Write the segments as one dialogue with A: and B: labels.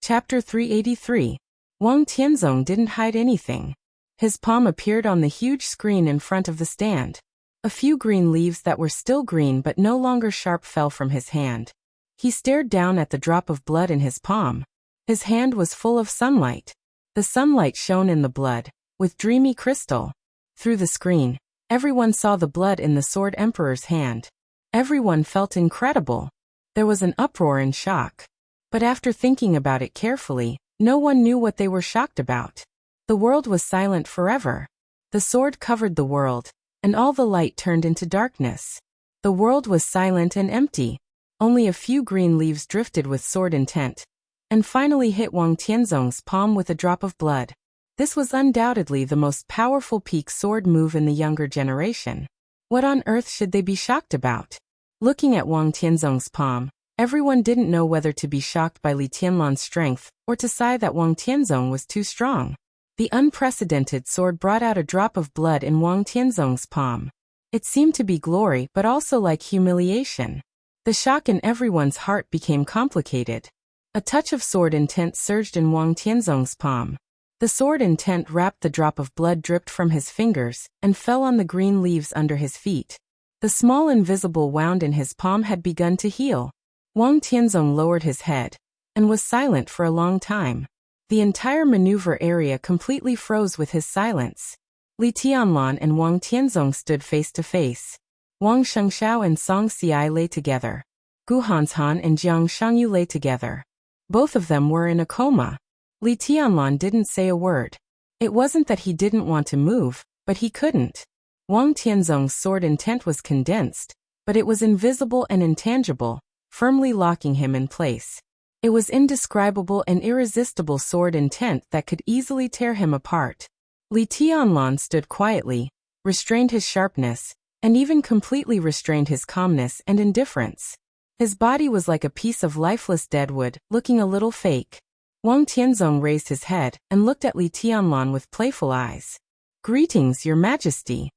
A: Chapter 383. Wang Tianzong didn't hide anything. His palm appeared on the huge screen in front of the stand. A few green leaves that were still green but no longer sharp fell from his hand. He stared down at the drop of blood in his palm. His hand was full of sunlight. The sunlight shone in the blood, with dreamy crystal. Through the screen, everyone saw the blood in the Sword Emperor's hand. Everyone felt incredible. There was an uproar and shock. But after thinking about it carefully, no one knew what they were shocked about. The world was silent forever. The sword covered the world, and all the light turned into darkness. The world was silent and empty. Only a few green leaves drifted with sword intent, and finally hit Wang Tianzong's palm with a drop of blood. This was undoubtedly the most powerful peak sword move in the younger generation. What on earth should they be shocked about? Looking at Wang Tianzong's palm, everyone didn't know whether to be shocked by Li Tianlan's strength or to sigh that Wang Tianzong was too strong. The unprecedented sword brought out a drop of blood in Wang Tianzong's palm. It seemed to be glory but also like humiliation. The shock in everyone's heart became complicated. A touch of sword intent surged in Wang Tianzong's palm. The sword intent wrapped the drop of blood dripped from his fingers and fell on the green leaves under his feet. The small invisible wound in his palm had begun to heal. Wang Tianzong lowered his head and was silent for a long time. The entire maneuver area completely froze with his silence. Li Tianlan and Wang Tianzong stood face to face. Wang Shengshao and Song Xiai lay together. Gu Hanshan and Jiang Shangyu lay together. Both of them were in a coma. Li Tianlan didn't say a word. It wasn't that he didn't want to move, but he couldn't. Wang Tianzong's sword intent was condensed, but it was invisible and intangible, firmly locking him in place. It was indescribable and irresistible sword intent that could easily tear him apart. Li Tianlan stood quietly, restrained his sharpness, and even completely restrained his calmness and indifference. His body was like a piece of lifeless deadwood, looking a little fake. Wang Tianzong raised his head and looked at Li Tianlan with playful eyes. "Greetings, Your Majesty."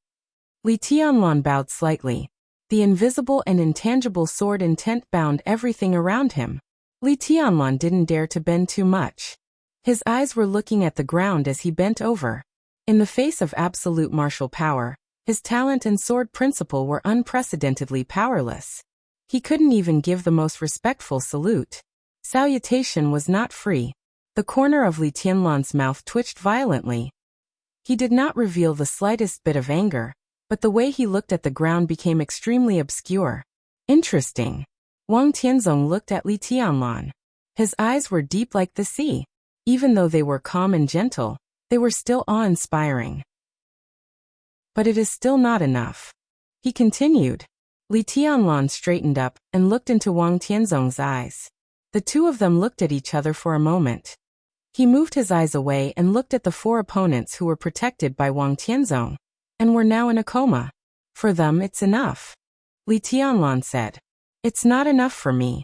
A: Li Tianlan bowed slightly. The invisible and intangible sword intent bound everything around him. Li Tianlan didn't dare to bend too much. His eyes were looking at the ground as he bent over. In the face of absolute martial power, his talent and sword principle were unprecedentedly powerless. He couldn't even give the most respectful salute. Salutation was not free. The corner of Li Tianlan's mouth twitched violently. He did not reveal the slightest bit of anger, but the way he looked at the ground became extremely obscure. Interesting. Wang Tianzong looked at Li Tianlan. His eyes were deep like the sea. Even though they were calm and gentle, they were still awe-inspiring. But it is still not enough. He continued. Li Tianlan straightened up and looked into Wang Tianzong's eyes. The two of them looked at each other for a moment. He moved his eyes away and looked at the four opponents who were protected by Wang Tianzong, and were now in a coma. "For them it's enough," Li Tianlan said. "It's not enough for me."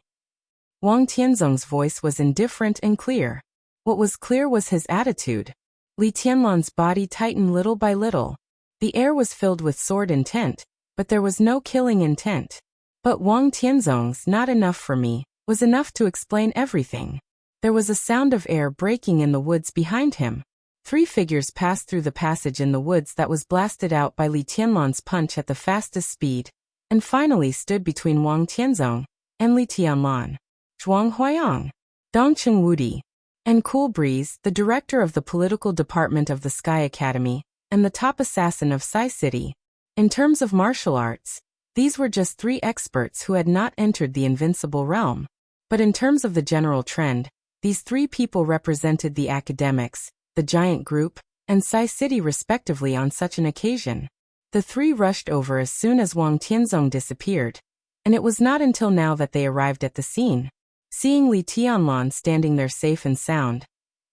A: Wang Tianzong's voice was indifferent and clear. What was clear was his attitude. Li Tianlan's body tightened little by little. The air was filled with sword intent, but there was no killing intent. But Wang Tianzong's "not enough for me" was enough to explain everything. There was a sound of air breaking in the woods behind him. Three figures passed through the passage in the woods that was blasted out by Li Tianlan's punch at the fastest speed, and finally stood between Wang Tianzong and Li Tianlan. Zhuang Huayang, Dongcheng Wudi, and Cool Breeze, the director of the political department of the Sky Academy, and the top assassin of Sai City. In terms of martial arts, these were just three experts who had not entered the invincible realm. But in terms of the general trend, these three people represented the academics, the giant group, and Sai City respectively on such an occasion. The three rushed over as soon as Wang Tianzong disappeared, and it was not until now that they arrived at the scene. Seeing Li Tianlan standing there safe and sound,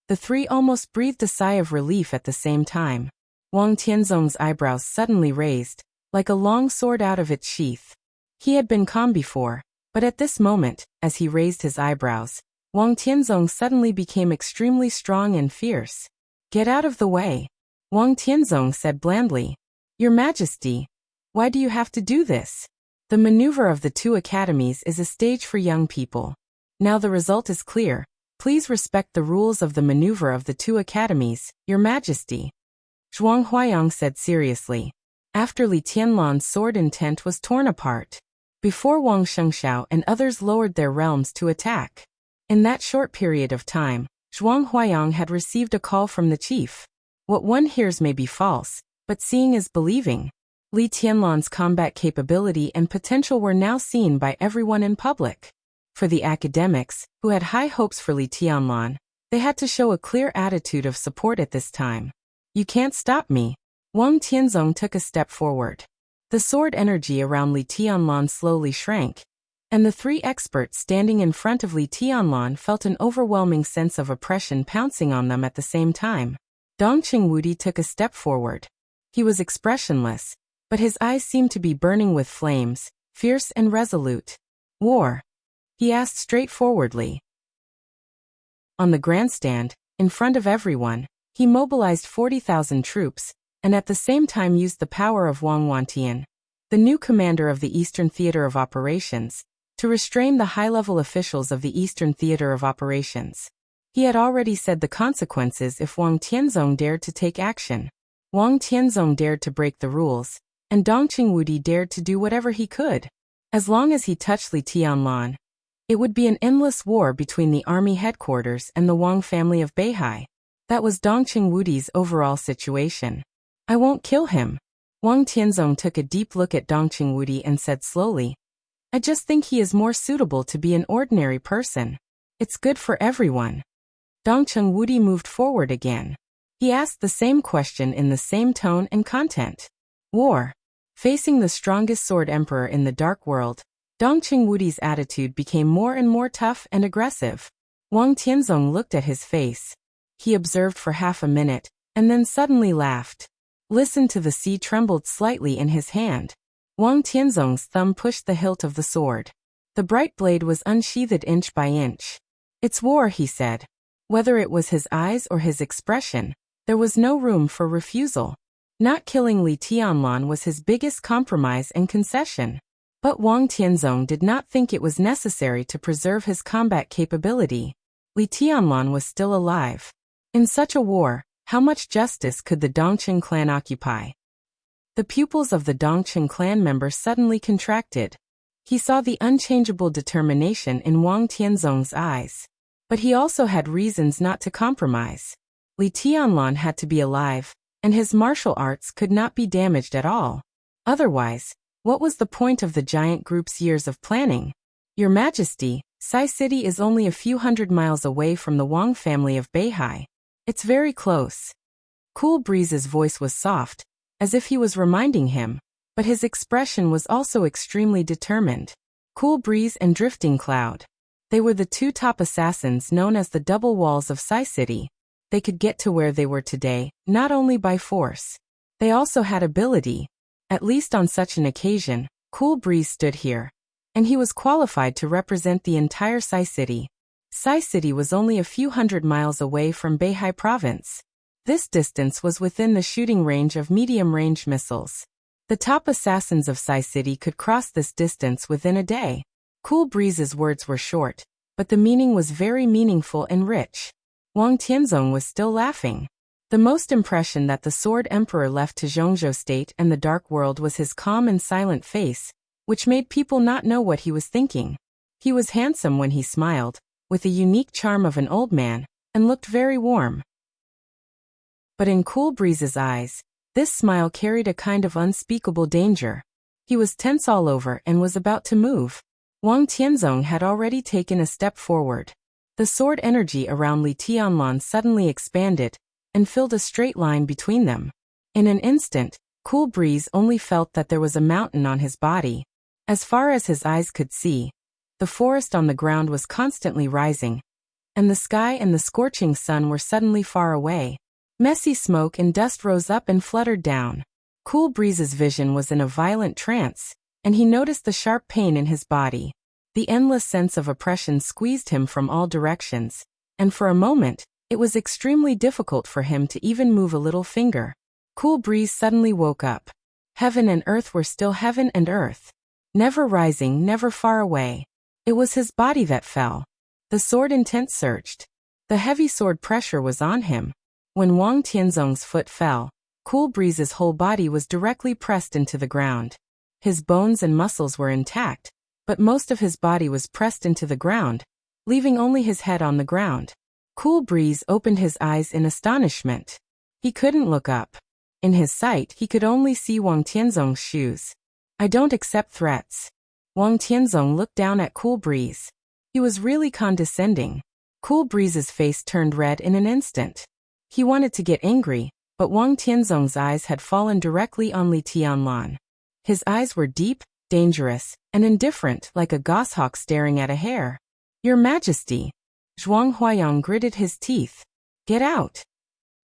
A: the three almost breathed a sigh of relief at the same time. Wang Tianzong's eyebrows suddenly raised, like a long sword out of its sheath. He had been calm before, but at this moment, as he raised his eyebrows, Wang Tianzong suddenly became extremely strong and fierce. "Get out of the way," Wang Tianzong said blandly. "Your Majesty, why do you have to do this? The maneuver of the two academies is a stage for young people. Now the result is clear. Please respect the rules of the maneuver of the two academies, Your Majesty, Zhuang Huayang said seriously, after Li Tianlan's sword intent was torn apart, before Wang Shengxiao and others lowered their realms to attack. In that short period of time, Zhuang Huayang had received a call from the chief. What one hears may be false, but seeing is believing. Li Tianlan's combat capability and potential were now seen by everyone in public. For the academics, who had high hopes for Li Tianlan, they had to show a clear attitude of support at this time. You can't stop me. Wang Tianzong took a step forward. The sword energy around Li Tianlan slowly shrank, and the three experts standing in front of Li Tianlan felt an overwhelming sense of oppression pouncing on them at the same time. Dongqing Wudi took a step forward. He was expressionless, but his eyes seemed to be burning with flames, fierce and resolute. War? He asked straightforwardly. On the grandstand, in front of everyone, he mobilized 40,000 troops, and at the same time used the power of Wang Wantian, the new commander of the Eastern Theater of Operations, to restrain the high-level officials of the Eastern Theater of Operations. He had already said the consequences if Wang Tianzong dared to take action. Wang Tianzong dared to break the rules, and Dongqing Wudi dared to do whatever he could. As long as he touched Li Tianlan, it would be an endless war between the army headquarters and the Wang family of Beihai. That was Dongqing Wudi's overall situation. I won't kill him. Wang Tianzong took a deep look at Dongqing Wudi and said slowly, I just think he is more suitable to be an ordinary person. It's good for everyone. Dongqing Wudi moved forward again. He asked the same question in the same tone and content. War. Facing the strongest sword emperor in the dark world, Dongqing Wudi's attitude became more and more tough and aggressive. Wang Tianzong looked at his face. He observed for half a minute, and then suddenly laughed. Listened to the sea trembled slightly in his hand. Wang Tianzong's thumb pushed the hilt of the sword. The bright blade was unsheathed inch by inch. It's war, he said. Whether it was his eyes or his expression, there was no room for refusal. Not killing Li Tianlan was his biggest compromise and concession. But Wang Tianzong did not think it was necessary to preserve his combat capability. Li Tianlan was still alive. In such a war, how much justice could the Dongqing clan occupy? The pupils of the Dongqing clan member suddenly contracted. He saw the unchangeable determination in Wang Tianzong's eyes. But he also had reasons not to compromise. Li Tianlan had to be alive, and his martial arts could not be damaged at all. Otherwise, what was the point of the giant group's years of planning? Your Majesty, Sai City is only a few hundred miles away from the Wang family of Beihai. It's very close. Cool Breeze's voice was soft, as if he was reminding him, but his expression was also extremely determined. Cool Breeze and Drifting Cloud. They were the two top assassins known as the Double Walls of Sai City. They could get to where they were today, not only by force. They also had ability. At least on such an occasion, Cool Breeze stood here, and he was qualified to represent the entire Sai City. Sai City was only a few hundred miles away from Beihai Province. This distance was within the shooting range of medium-range missiles. The top assassins of Sai City could cross this distance within a day. Cool Breeze's words were short, but the meaning was very meaningful and rich. Wang Tianzong was still laughing. The most impression that the Sword Emperor left to Zhongzhou State and the Dark World was his calm and silent face, which made people not know what he was thinking. He was handsome when he smiled, with the unique charm of an old man, and looked very warm. But in Cool Breeze's eyes, this smile carried a kind of unspeakable danger. He was tense all over and was about to move. Wang Tianzong had already taken a step forward. The sword energy around Li Tianlan suddenly expanded, and filled a straight line between them. In an instant, Cool Breeze only felt that there was a mountain on his body. As far as his eyes could see, the forest on the ground was constantly rising, and the sky and the scorching sun were suddenly far away. Messy smoke and dust rose up and fluttered down. Cool Breeze's vision was in a violent trance, and he noticed the sharp pain in his body. The endless sense of oppression squeezed him from all directions, and for a moment, it was extremely difficult for him to even move a little finger. Cool Breeze suddenly woke up. Heaven and earth were still heaven and earth. Never rising, never far away. It was his body that fell. The sword intent surged. The heavy sword pressure was on him. When Wang Tianzong's foot fell, Cool Breeze's whole body was directly pressed into the ground. His bones and muscles were intact, but most of his body was pressed into the ground, leaving only his head on the ground. Cool Breeze opened his eyes in astonishment. He couldn't look up. In his sight, he could only see Wang Tianzong's shoes. I don't accept threats. Wang Tianzong looked down at Cool Breeze. He was really condescending. Cool Breeze's face turned red in an instant. He wanted to get angry, but Wang Tianzong's eyes had fallen directly on Li Tianlan. His eyes were deep, dangerous, and indifferent, like a goshawk staring at a hare. Your Majesty. Zhuang Huayang gritted his teeth. Get out.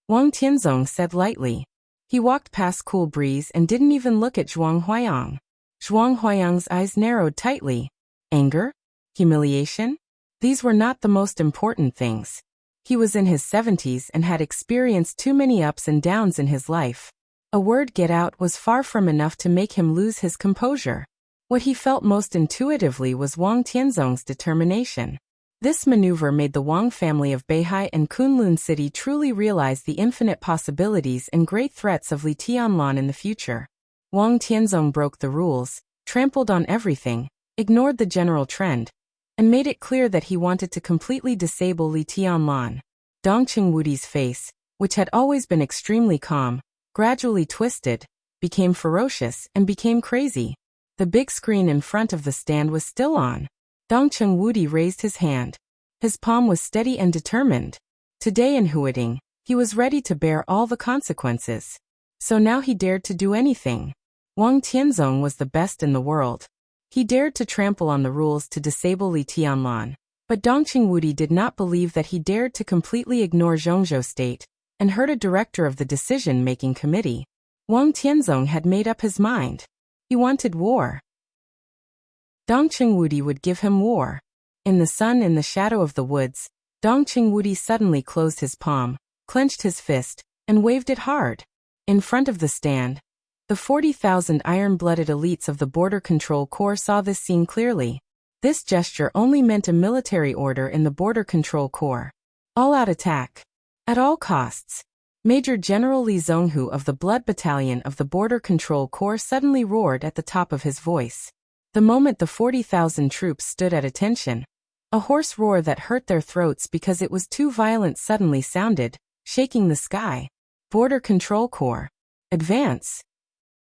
A: Wang Tianzong said lightly. He walked past Cool Breeze and didn't even look at Zhuang Huayang. Zhuang Huayang's eyes narrowed tightly. Anger? Humiliation? These were not the most important things. He was in his 70s and had experienced too many ups and downs in his life. A word "get out" was far from enough to make him lose his composure. What he felt most intuitively was Wang Tianzong's determination. This maneuver made the Wang family of Beihai and Kunlun City truly realize the infinite possibilities and great threats of Li Tianlan in the future. Wang Tianzong broke the rules, trampled on everything, ignored the general trend, and made it clear that he wanted to completely disable Li Tianlan. Dongqing Wudi's face, which had always been extremely calm, gradually twisted, became ferocious, and became crazy. The big screen in front of the stand was still on. Dongqing Wudi raised his hand. His palm was steady and determined. Today in Huading, he was ready to bear all the consequences. So now he dared to do anything. Wang Tianzong was the best in the world. He dared to trample on the rules to disable Li Tianlan. But Dongqing Wudi did not believe that he dared to completely ignore Zhongzhou State and hurt a director of the decision-making committee. Wang Tianzong had made up his mind. He wanted war. Dongqing Wudi would give him war. In the sun, in the shadow of the woods, Dongqing Wudi suddenly closed his palm, clenched his fist, and waved it hard. In front of the stand, the 40,000 iron-blooded elites of the Border Control Corps saw this scene clearly. This gesture only meant a military order in the Border Control Corps. All-out attack. At all costs. Major General Li Zonghu of the Blood Battalion of the Border Control Corps suddenly roared at the top of his voice. The moment the 40,000 troops stood at attention, a hoarse roar that hurt their throats because it was too violent suddenly sounded, shaking the sky. Border Control Corps. Advance.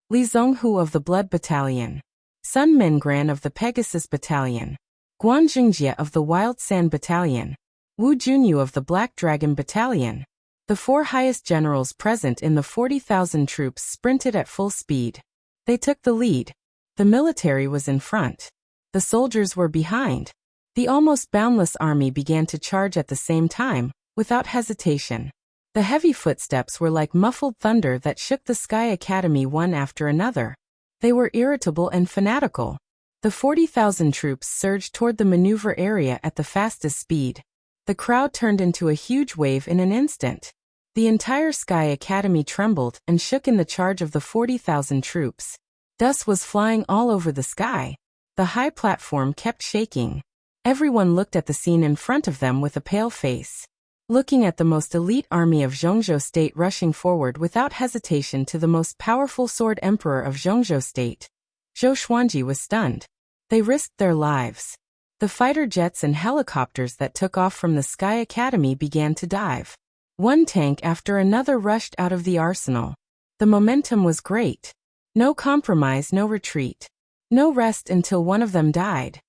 A: Li Zonghu of the Blood Battalion. Sun Mengran of the Pegasus Battalion. Guan Jingjie of the Wild Sand Battalion. Wu Junyu of the Black Dragon Battalion. The four highest generals present in the 40,000 troops sprinted at full speed. They took the lead. The military was in front. The soldiers were behind. The almost boundless army began to charge at the same time, without hesitation. The heavy footsteps were like muffled thunder that shook the Sky Academy one after another. They were irritable and fanatical. The 40,000 troops surged toward the maneuver area at the fastest speed. The crowd turned into a huge wave in an instant. The entire Sky Academy trembled and shook in the charge of the 40,000 troops. Dust was flying all over the sky. The high platform kept shaking. Everyone looked at the scene in front of them with a pale face. Looking at the most elite army of Zhongzhou State rushing forward without hesitation to the most powerful sword emperor of Zhongzhou State, Zhou Xuanji was stunned. They risked their lives. The fighter jets and helicopters that took off from the Sky Academy began to dive. One tank after another rushed out of the arsenal. The momentum was great. No compromise, no retreat. No rest until one of them died.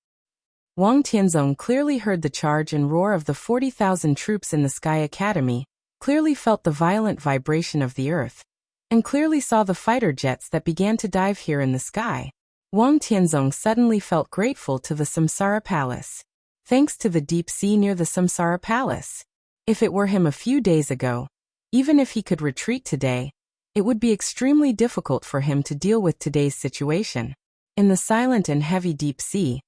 A: Wang Tianzong clearly heard the charge and roar of the 40,000 troops in the Sky Academy, clearly felt the violent vibration of the earth, and clearly saw the fighter jets that began to dive here in the sky. Wang Tianzong suddenly felt grateful to the Samsara Palace. Thanks to the deep sea near the Samsara Palace. If it were him a few days ago, even if he could retreat today, it would be extremely difficult for him to deal with today's situation. In the silent and heavy deep sea,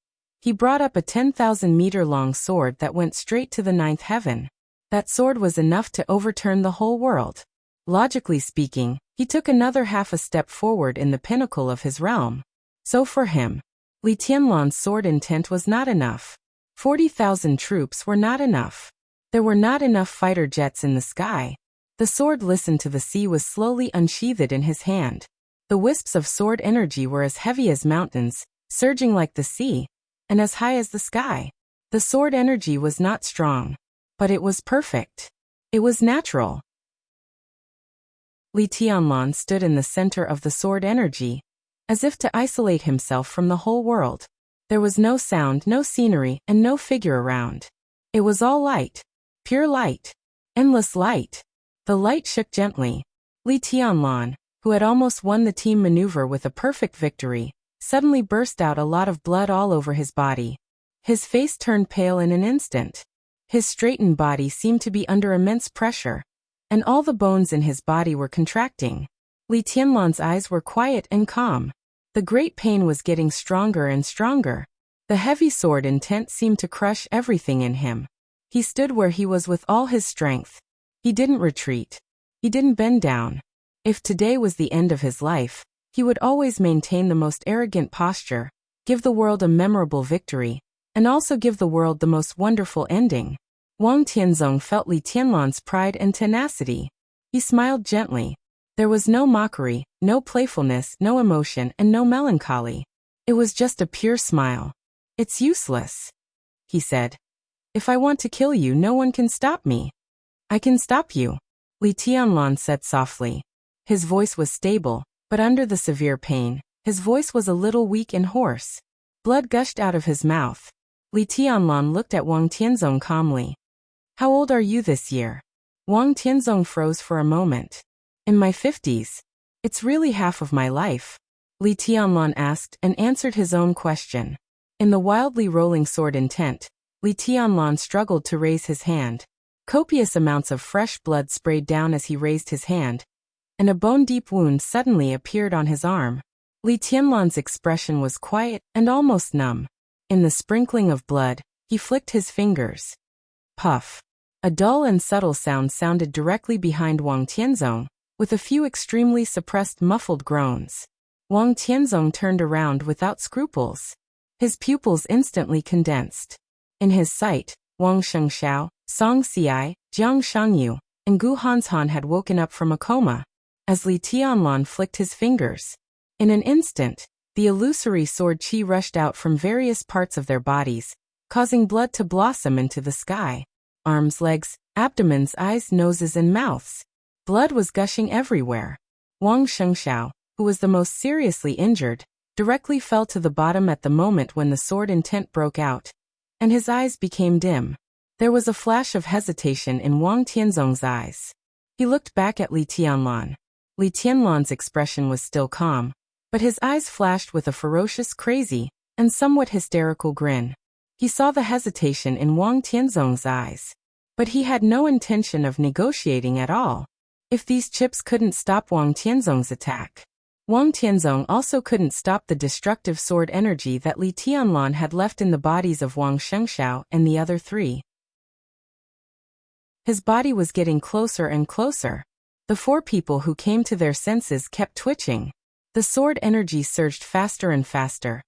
A: he brought up a 10,000-meter-long sword that went straight to the ninth heaven. That sword was enough to overturn the whole world. Logically speaking, he took another half a step forward in the pinnacle of his realm. So for him, Li Tianlan's sword intent was not enough. 40,000 troops were not enough. There were not enough fighter jets in the sky. The sword listened to the sea was slowly unsheathed in his hand. The wisps of sword energy were as heavy as mountains, surging like the sea, and as high as the sky. The sword energy was not strong, but it was perfect. It was natural. Li Tianlan stood in the center of the sword energy, as if to isolate himself from the whole world. There was no sound, no scenery, and no figure around. It was all light. Pure light. Endless light. The light shook gently. Li Tianlan, who had almost won the team maneuver with a perfect victory, suddenly burst out a lot of blood all over his body. His face turned pale in an instant. His straightened body seemed to be under immense pressure, and all the bones in his body were contracting. Li Tianlan's eyes were quiet and calm. The great pain was getting stronger and stronger. The heavy sword intent seemed to crush everything in him. He stood where he was with all his strength. He didn't retreat. He didn't bend down. If today was the end of his life, he would always maintain the most arrogant posture, give the world a memorable victory, and also give the world the most wonderful ending. Wang Tianzong felt Li Tianlan's pride and tenacity. He smiled gently. There was no mockery, no playfulness, no emotion, and no melancholy. It was just a pure smile. "It's useless," he said. "If I want to kill you, no one can stop me." "I can stop you," Li Tianlan said softly. His voice was stable, but under the severe pain, his voice was a little weak and hoarse. Blood gushed out of his mouth. Li Tianlan looked at Wang Tianzong calmly. "How old are you this year?" Wang Tianzong froze for a moment. "In my 50s. It's really half of my life," Li Tianlan asked and answered his own question. In the wildly rolling sword intent, Li Tianlan struggled to raise his hand. Copious amounts of fresh blood sprayed down as he raised his hand, and a bone-deep wound suddenly appeared on his arm. Li Tianlan's expression was quiet and almost numb. In the sprinkling of blood, he flicked his fingers. Puff. A dull and subtle sound sounded directly behind Wang Tianzong, with a few extremely suppressed muffled groans. Wang Tianzong turned around without scruples. His pupils instantly condensed. In his sight, Wang Shengxiao, Song Xiai, Jiang Shangyu, and Gu Hanshan had woken up from a coma. As Li Tianlan flicked his fingers, in an instant, the illusory sword qi rushed out from various parts of their bodies, causing blood to blossom into the sky. Arms, legs, abdomens, eyes, noses, and mouths. Blood was gushing everywhere. Wang Shengxiao, who was the most seriously injured, directly fell to the bottom at the moment when the sword intent broke out, and his eyes became dim. There was a flash of hesitation in Wang Tianzong's eyes. He looked back at Li Tianlan. Li Tianlan's expression was still calm, but his eyes flashed with a ferocious, crazy, and somewhat hysterical grin. He saw the hesitation in Wang Tianzong's eyes, but he had no intention of negotiating at all. If these chips couldn't stop Wang Tianzong's attack, Wang Tianzong also couldn't stop the destructive sword energy that Li Tianlan had left in the bodies of Wang Shengxiao and the other three. His body was getting closer and closer. The four people who came to their senses kept twitching. The sword energy surged faster and faster,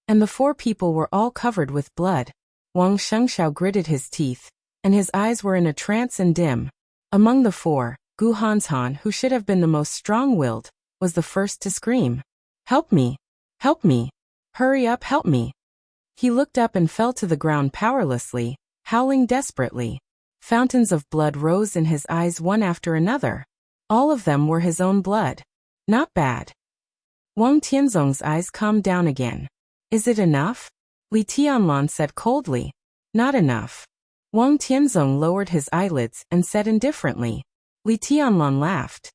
A: and the four people were all covered with blood. Wang Shengxiao gritted his teeth, and his eyes were in a trance and dim. Among the four, Gu Hanshan, who should have been the most strong-willed, was the first to scream. "Help me! Help me! Hurry up, help me!" He looked up and fell to the ground powerlessly, howling desperately. Fountains of blood rose in his eyes one after another. All of them were his own blood. Not bad. Wang Tianzong's eyes calmed down again. "Is it enough?" Li Tianlan said coldly. "Not enough." Wang Tianzong lowered his eyelids and said indifferently. Li Tianlan laughed.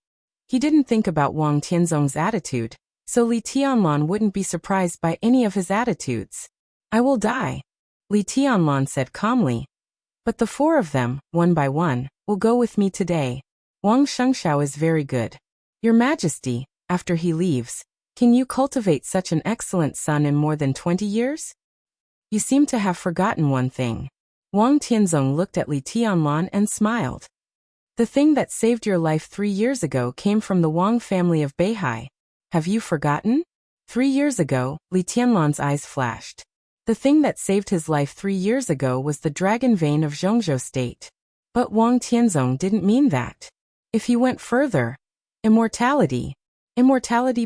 A: He didn't think about Wang Tianzong's attitude, so Li Tianlan wouldn't be surprised by any of his attitudes. "I will die," Li Tianlan said calmly. "But the four of them, one by one, will go with me today. Wang Shengxiao is very good. Your Majesty, after he leaves, can you cultivate such an excellent son in more than 20 years? You seem to have forgotten one thing." Wang Tianzong looked at Li Tianlan and smiled. "The thing that saved your life 3 years ago came from the Wang family of Beihai. Have you forgotten?" 3 years ago, Li Tianlan's eyes flashed. The thing that saved his life 3 years ago was the dragon vein of Zhongzhou State. But Wang Tianzong didn't mean that. If he went further, immortality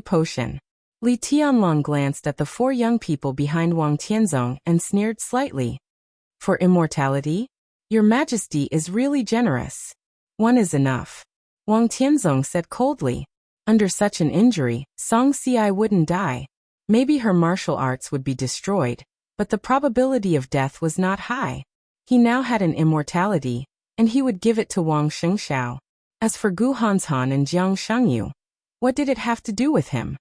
A: potion. Li Tianlong glanced at the 4 young people behind Wang Tianzong and sneered slightly. For immortality? Your Majesty is really generous. 1 is enough. Wang Tianzong said coldly. Under such an injury, Song Ci wouldn't die. Maybe her martial arts would be destroyed, but the probability of death was not high. He now had an immortality, and he would give it to Wang Shengxiao. As for Gu Hanshan and Jiang Shengyu, what did it have to do with him?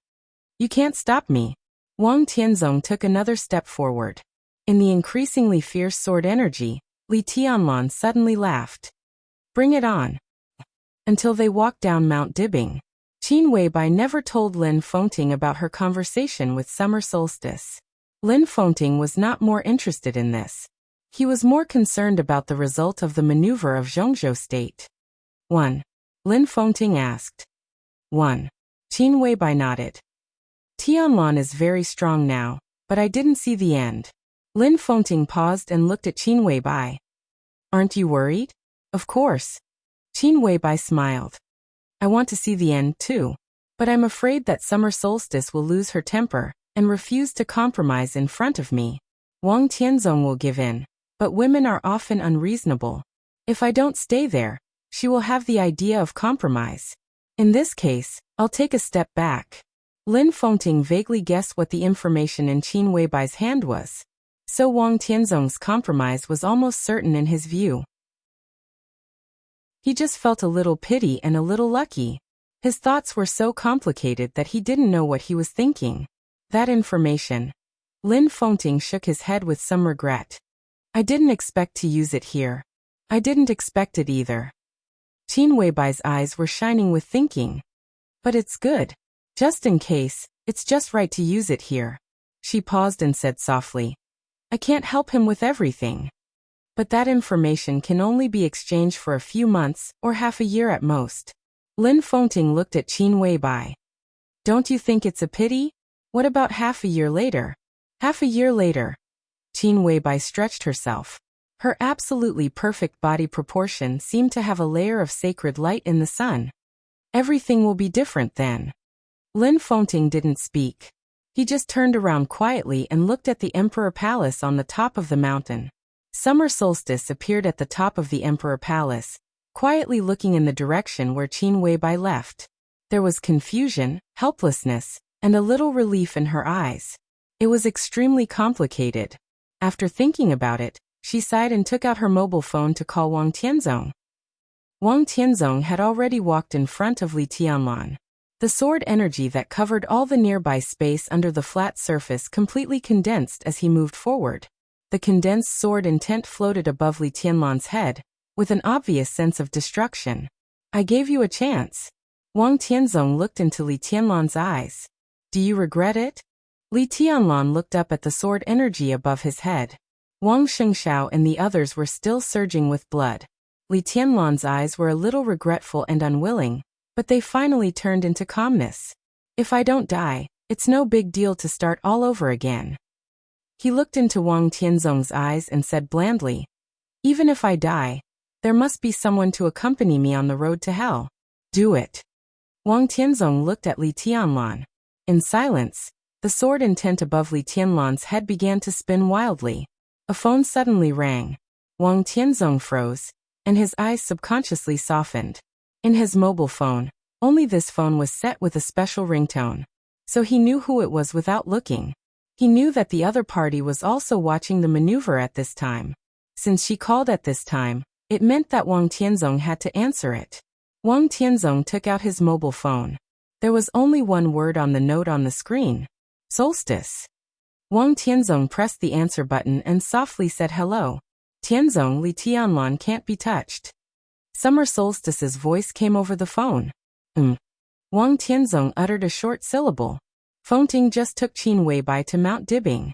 A: You can't stop me. Wang Tianzong took another step forward. In the increasingly fierce sword energy, Li Tianlan suddenly laughed. Bring it on. Until they walked down Mount Dibing, Qin Weibai never told Lin Fengting about her conversation with Summer Solstice. Lin Fengting was not more interested in this. He was more concerned about the result of the maneuver of Zhongzhou State. 1. Lin Fengting asked. 1. Qin Weibai nodded. Tianlan is very strong now, but I didn't see the end. Lin Fengting paused and looked at Qin Weibai. Aren't you worried? Of course. Qin Weibai smiled. I want to see the end too, but I'm afraid that Summer Solstice will lose her temper and refuse to compromise in front of me. Wang Tianzong will give in, but women are often unreasonable. If I don't stay there, she will have the idea of compromise. In this case, I'll take a step back. Lin Fengting vaguely guessed what the information in Qin Weibai's hand was. So Wang Tianzong's compromise was almost certain in his view. He just felt a little pity and a little lucky. His thoughts were so complicated that he didn't know what he was thinking. That information. Lin Fengting shook his head with some regret. I didn't expect to use it here. I didn't expect it either. Qin Weibai's eyes were shining with thinking. But it's good. Just in case, it's just right to use it here. She paused and said softly. I can't help him with everything. But that information can only be exchanged for a few months or half a year at most. Lin Fengting looked at Qin Weibai. Don't you think it's a pity? What about half a year later? Half a year later. Qin Weibai stretched herself. Her absolutely perfect body proportion seemed to have a layer of sacred light in the sun. Everything will be different then. Lin Fengting didn't speak. He just turned around quietly and looked at the Emperor Palace on the top of the mountain. Summer Solstice appeared at the top of the Emperor Palace, quietly looking in the direction where Qin Weibai left. There was confusion, helplessness, and a little relief in her eyes. It was extremely complicated. After thinking about it, she sighed and took out her mobile phone to call Wang Tianzong. Wang Tianzong had already walked in front of Li Tianlan. The sword energy that covered all the nearby space under the flat surface completely condensed as he moved forward. The condensed sword intent floated above Li Tianlan's head, with an obvious sense of destruction. I gave you a chance. Wang Tianzong looked into Li Tianlan's eyes. Do you regret it? Li Tianlan looked up at the sword energy above his head. Wang Shengxiao and the others were still surging with blood. Li Tianlan's eyes were a little regretful and unwilling, but they finally turned into calmness. If I don't die, it's no big deal to start all over again. He looked into Wang Tianzong's eyes and said blandly, even if I die, there must be someone to accompany me on the road to hell. Do it. Wang Tianzong looked at Li Tianlan. In silence, the sword intent above Li Tianlan's head began to spin wildly. A phone suddenly rang. Wang Tianzong froze, and his eyes subconsciously softened. In his mobile phone, only this phone was set with a special ringtone. So he knew who it was without looking. He knew that the other party was also watching the maneuver at this time. Since she called at this time, it meant that Wang Tianzong had to answer it. Wang Tianzong took out his mobile phone. There was only one word on the note on the screen. Solstice. Wang Tianzong pressed the answer button and softly said hello. Tianzong, Li Tianlan can't be touched. Summer Solstice's voice came over the phone. Wang Tianzong uttered a short syllable. Fengting just took Qin Weibai to Mount Dibing.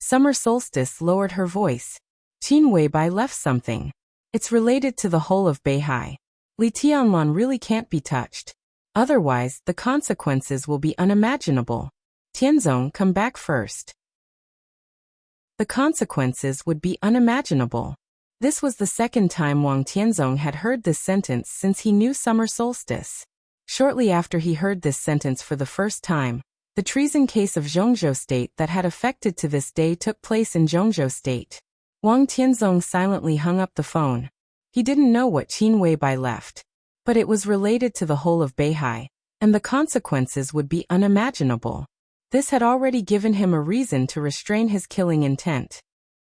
A: Summer Solstice lowered her voice. Qin Weibai left something. It's related to the whole of Beihai. Li Tianlan really can't be touched. Otherwise, the consequences will be unimaginable. Tianzong, come back first. The consequences would be unimaginable. This was the second time Wang Tianzong had heard this sentence since he knew summer solstice. Shortly after he heard this sentence for the first time, the treason case of Zhongzhou State that had affected to this day took place in Zhongzhou State. Wang Tianzong silently hung up the phone. He didn't know what Qin Weibai left, but it was related to the whole of Beihai, and the consequences would be unimaginable. This had already given him a reason to restrain his killing intent.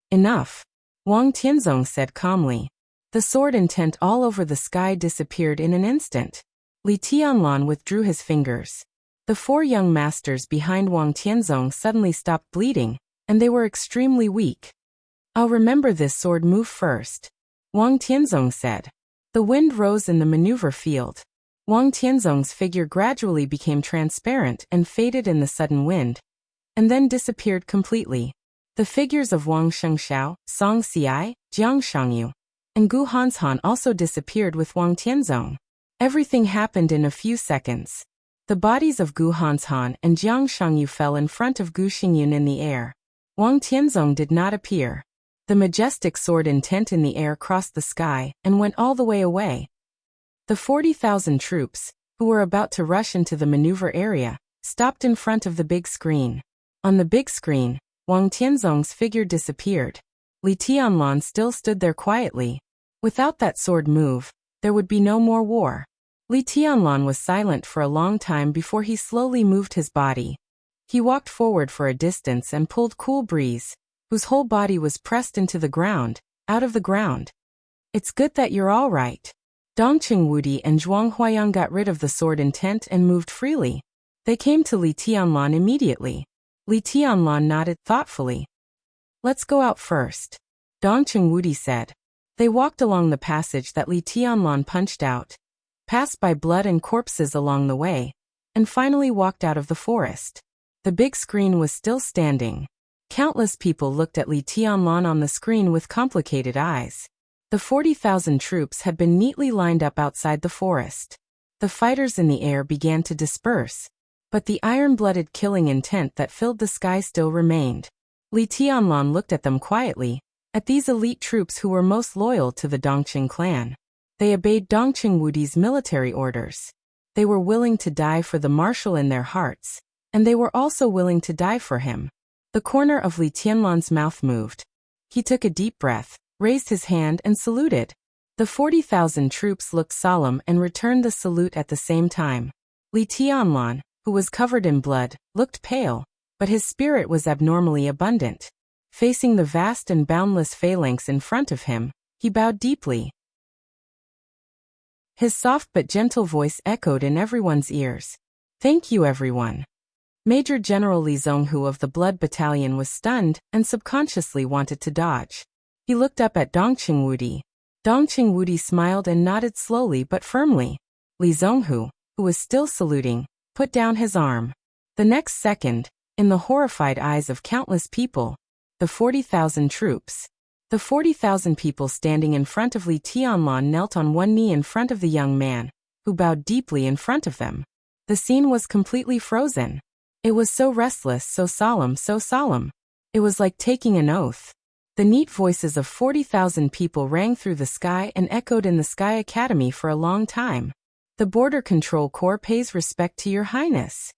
A: Enough, Wang Tianzong said calmly. The sword intent all over the sky disappeared in an instant. Li Tianlan withdrew his fingers. The four young masters behind Wang Tianzong suddenly stopped bleeding, and they were extremely weak. I'll remember this sword move first, Wang Tianzong said. The wind rose in the maneuver field. Wang Tianzong's figure gradually became transparent and faded in the sudden wind, and then disappeared completely. The figures of Wang Shengxiao, Song Xiai, Jiang Shangyu, and Gu Hanshan also disappeared with Wang Tianzong. Everything happened in a few seconds. The bodies of Gu Hanshan and Jiang Shangyu fell in front of Gu Xingyun in the air. Wang Tianzong did not appear. The majestic sword intent in the air crossed the sky and went all the way away. The 40,000 troops, who were about to rush into the maneuver area, stopped in front of the big screen. On the big screen, Wang Tianzong's figure disappeared. Li Tianlan still stood there quietly. Without that sword move, there would be no more war. Li Tianlan was silent for a long time before he slowly moved his body. He walked forward for a distance and pulled cool breeze, whose whole body was pressed into the ground, out of the ground. It's good that you're all right. Dongqing Wudi and Zhuang Huayang got rid of the sword intent and moved freely. They came to Li Tianlan immediately. Li Tianlan nodded thoughtfully. Let's go out first, Dongqing Wudi said. They walked along the passage that Li Tianlan punched out, passed by blood and corpses along the way, and finally walked out of the forest. The big screen was still standing. Countless people looked at Li Tianlan on the screen with complicated eyes. The 40,000 troops had been neatly lined up outside the forest. The fighters in the air began to disperse, but the iron-blooded killing intent that filled the sky still remained. Li Tianlan looked at them quietly, at these elite troops who were most loyal to the Dongqing clan. They obeyed Dongqing Wudi's military orders. They were willing to die for the marshal in their hearts, and they were also willing to die for him. The corner of Li Tianlan's mouth moved. He took a deep breath, raised his hand and saluted. The 40,000 troops looked solemn and returned the salute at the same time. Li Tianlan, who was covered in blood, looked pale, but his spirit was abnormally abundant. Facing the vast and boundless phalanx in front of him, he bowed deeply. His soft but gentle voice echoed in everyone's ears. Thank you, everyone. Major General Li Zhonghu of the Blood Battalion was stunned and subconsciously wanted to dodge. He looked up at Dongqing Wudi. Dongqing Wudi smiled and nodded slowly but firmly. Li Zhonghu, who was still saluting, put down his arm. The next second, in the horrified eyes of countless people, the 40,000 troops, the 40,000 people standing in front of Li Tianlan knelt on one knee in front of the young man, who bowed deeply in front of them. The scene was completely frozen. It was so restless, so solemn, so solemn. It was like taking an oath. The neat voices of 40,000 people rang through the sky and echoed in the Sky Academy for a long time. The Border Control Corps pays respect to Your Highness.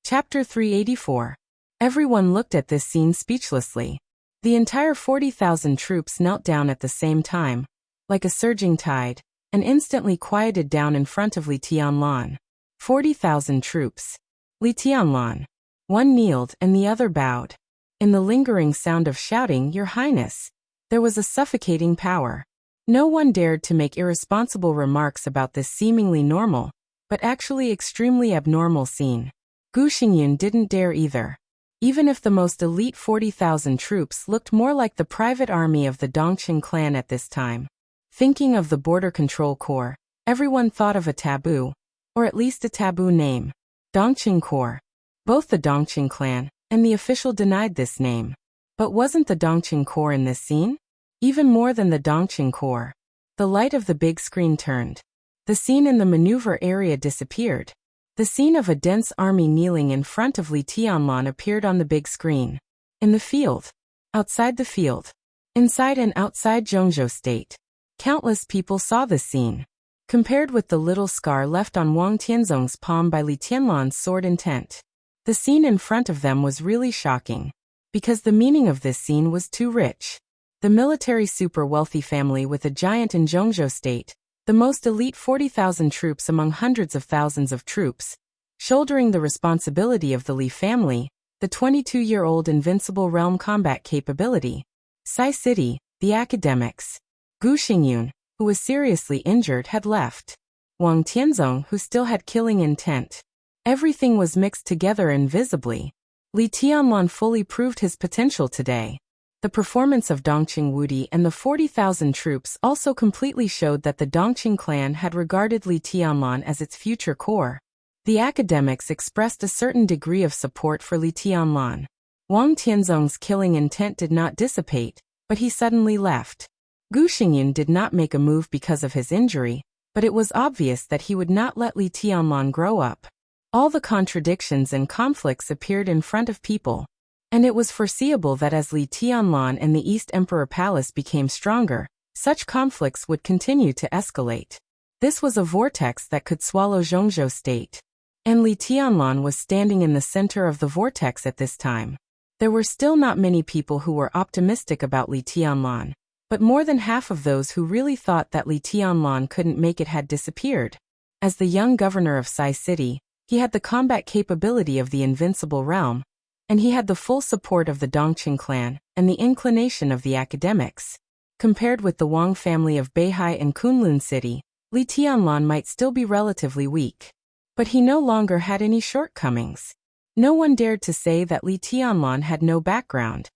A: Chapter 384. Everyone looked at this scene speechlessly. The entire 40,000 troops knelt down at the same time, like a surging tide, and instantly quieted down in front of Li Tianlan. 40,000 troops. Li Tianlan. One kneeled and the other bowed. In the lingering sound of shouting, Your Highness, there was a suffocating power. No one dared to make irresponsible remarks about this seemingly normal, but actually extremely abnormal scene. Gu Xingyun didn't dare either. Even if the most elite 40,000 troops looked more like the private army of the Dongqing clan at this time. Thinking of the Border Control Corps, everyone thought of a taboo, or at least a taboo name. Dongqing Corps. Both the Dongqing clan and the official denied this name. But wasn't the Dongqing Corps in this scene? Even more than the Dongqing Corps. The light of the big screen turned. The scene in the maneuver area disappeared. The scene of a dense army kneeling in front of Li Tianlan appeared on the big screen. In the field, Outside the field. Inside and outside Zhongzhou State. Countless people saw this scene. Compared with the little scar left on Wang Tianzong's palm by Li Tianlan's sword intent, the scene in front of them was really shocking. Because the meaning of this scene was too rich. The military super-wealthy family with a giant in Zhongzhou State, the most elite 40,000 troops among hundreds of thousands of troops, shouldering the responsibility of the Li family, the 22-year-old invincible realm combat capability. Sai City, the academics. Gu Xingyun, who was seriously injured, had left. Wang Tianzong, who still had killing intent. Everything was mixed together invisibly. Li Tianlan fully proved his potential today. The performance of Dongqing Wudi and the 40,000 troops also completely showed that the Dongqing clan had regarded Li Tianlan as its future core. The academics expressed a certain degree of support for Li Tianlan. Wang Tianzong's killing intent did not dissipate, but he suddenly left. Gu Xingyun did not make a move because of his injury, but it was obvious that he would not let Li Tianlan grow up. All the contradictions and conflicts appeared in front of people. And it was foreseeable that as Li Tianlan and the East Emperor Palace became stronger, such conflicts would continue to escalate. This was a vortex that could swallow Zhongzhou State. And Li Tianlan was standing in the center of the vortex at this time. There were still not many people who were optimistic about Li Tianlan, but more than half of those who really thought that Li Tianlan couldn't make it had disappeared. As the young governor of Sai City, he had the combat capability of the invincible realm, and he had the full support of the Dongqing clan and the inclination of the academics. Compared with the Wang family of Beihai and Kunlun City, Li Tianlan might still be relatively weak. But he no longer had any shortcomings. No one dared to say that Li Tianlan had no background.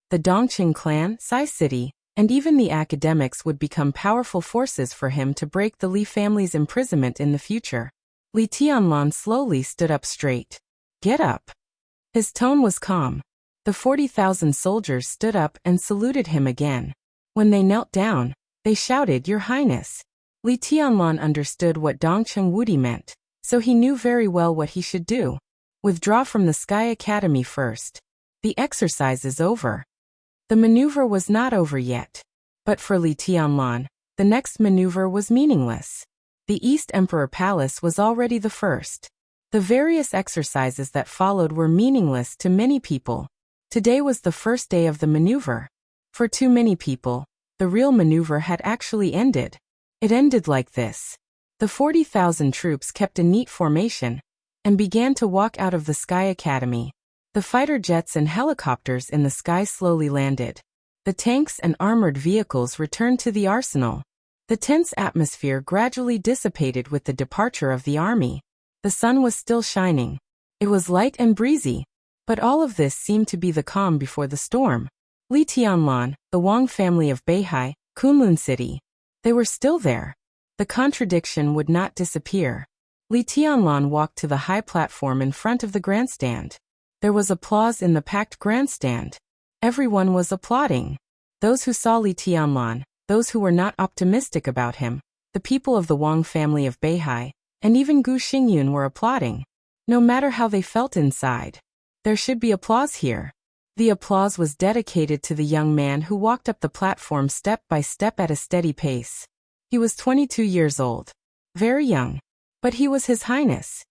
A: The Dongqing clan, Sai City, and even the academics would become powerful forces for him to break the Li family's imprisonment in the future. Li Tianlan slowly stood up straight. Get up. His tone was calm. The 40,000 soldiers stood up and saluted him again. When they knelt down, they shouted, "Your Highness." Li Tianlan understood what Dongqing Wudi meant, so he knew very well what he should do. Withdraw from the Sky Academy first. The exercise is over. The maneuver was not over yet. But for Li Tianlan, the next maneuver was meaningless. The East Emperor Palace was already the first. The various exercises that followed were meaningless to many people. Today was the first day of the maneuver. For too many people, the real maneuver had actually ended. It ended like this. The 40,000 troops kept a neat formation and began to walk out of the Sky Academy. The fighter jets and helicopters in the sky slowly landed. The tanks and armored vehicles returned to the arsenal. The tense atmosphere gradually dissipated with the departure of the army. The sun was still shining. It was light and breezy. But all of this seemed to be the calm before the storm. Li Tianlan, the Wang family of Beihai, Kunlun City. They were still there. The contradiction would not disappear. Li Tianlan walked to the high platform in front of the grandstand. There was applause in the packed grandstand. Everyone was applauding. Those who saw Li Tianlan, those who were not optimistic about him, the people of the Wang family of Beihai, and even Gu Xingyun were applauding. No matter how they felt inside, there should be applause here. The applause was dedicated to the young man who walked up the platform step by step at a steady pace. He was 22 years old. Very young. But he was His Highness.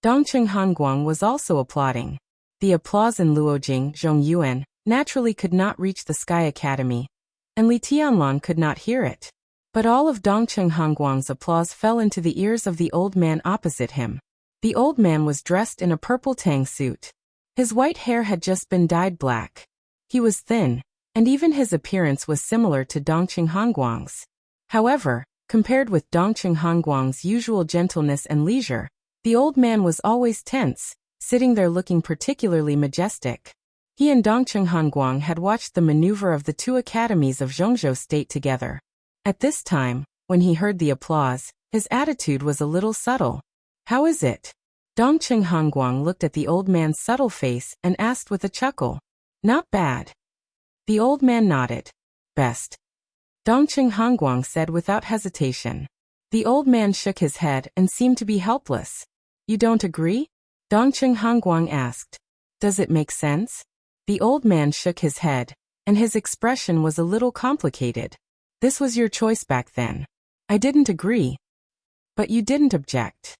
A: Dongqing Hanguang was also applauding. The applause in Luojing, Zhongyuan, naturally could not reach the Sky Academy, and Li Tianlan could not hear it. But all of Dongqing Hanguang's applause fell into the ears of the old man opposite him. The old man was dressed in a purple tang suit. His white hair had just been dyed black. He was thin, and even his appearance was similar to Dongqing Hanguang's. However, compared with Dongqing Hanguang's usual gentleness and leisure, the old man was always tense, sitting there looking particularly majestic. He and Dongqing Hanguang had watched the maneuver of the two academies of Zhongzhou State together. At this time, when he heard the applause, his attitude was a little subtle. "How is it?" Dongqing Hanguang looked at the old man's subtle face and asked with a chuckle. "Not bad." The old man nodded. "Best." Dongqing Hanguang said without hesitation. The old man shook his head and seemed to be helpless. "You don't agree?" Dongqing Hanguang asked. "Does it make sense?" The old man shook his head, and his expression was a little complicated. This was your choice back then. I didn't agree. But you didn't object.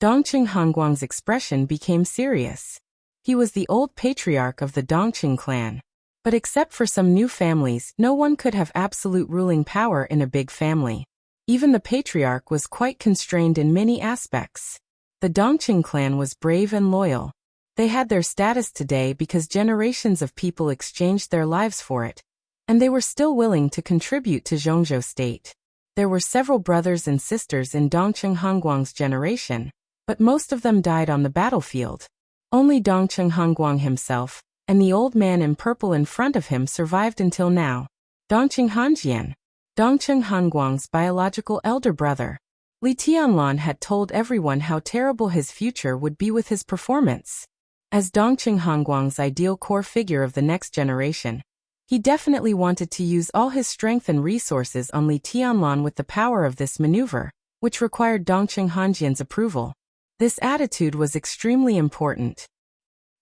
A: Dongqing Hongguang's expression became serious. He was the old patriarch of the Dongqing clan. But except for some new families, no one could have absolute ruling power in a big family. Even the patriarch was quite constrained in many aspects. The Dongqing clan was brave and loyal. They had their status today because generations of people exchanged their lives for it, and they were still willing to contribute to Zhongzhou state. There were several brothers and sisters in Dongqing Hongguang's generation, but most of them died on the battlefield. Only Dongqing Hongguang himself, and the old man in purple in front of him survived until now. Dongqing Hanjian, Dongqing Hongguang's biological elder brother. Li Tianlan had told everyone how terrible his future would be with his performance. As Dongqing Hongguang's ideal core figure of the next generation, he definitely wanted to use all his strength and resources on Li Tianlan with the power of this maneuver, which required Dongqing Hanjian's approval. This attitude was extremely important.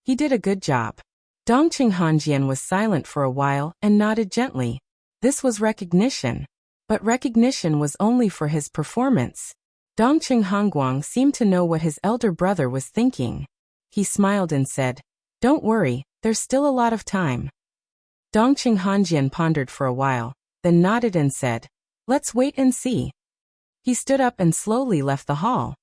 A: He did a good job. Dongqing Hanjian was silent for a while and nodded gently. This was recognition. But recognition was only for his performance. Dongqing Hongguang seemed to know what his elder brother was thinking. He smiled and said, "Don't worry, there's still a lot of time." Dongqing Hanjian pondered for a while, then nodded and said, "Let's wait and see." He stood up and slowly left the hall.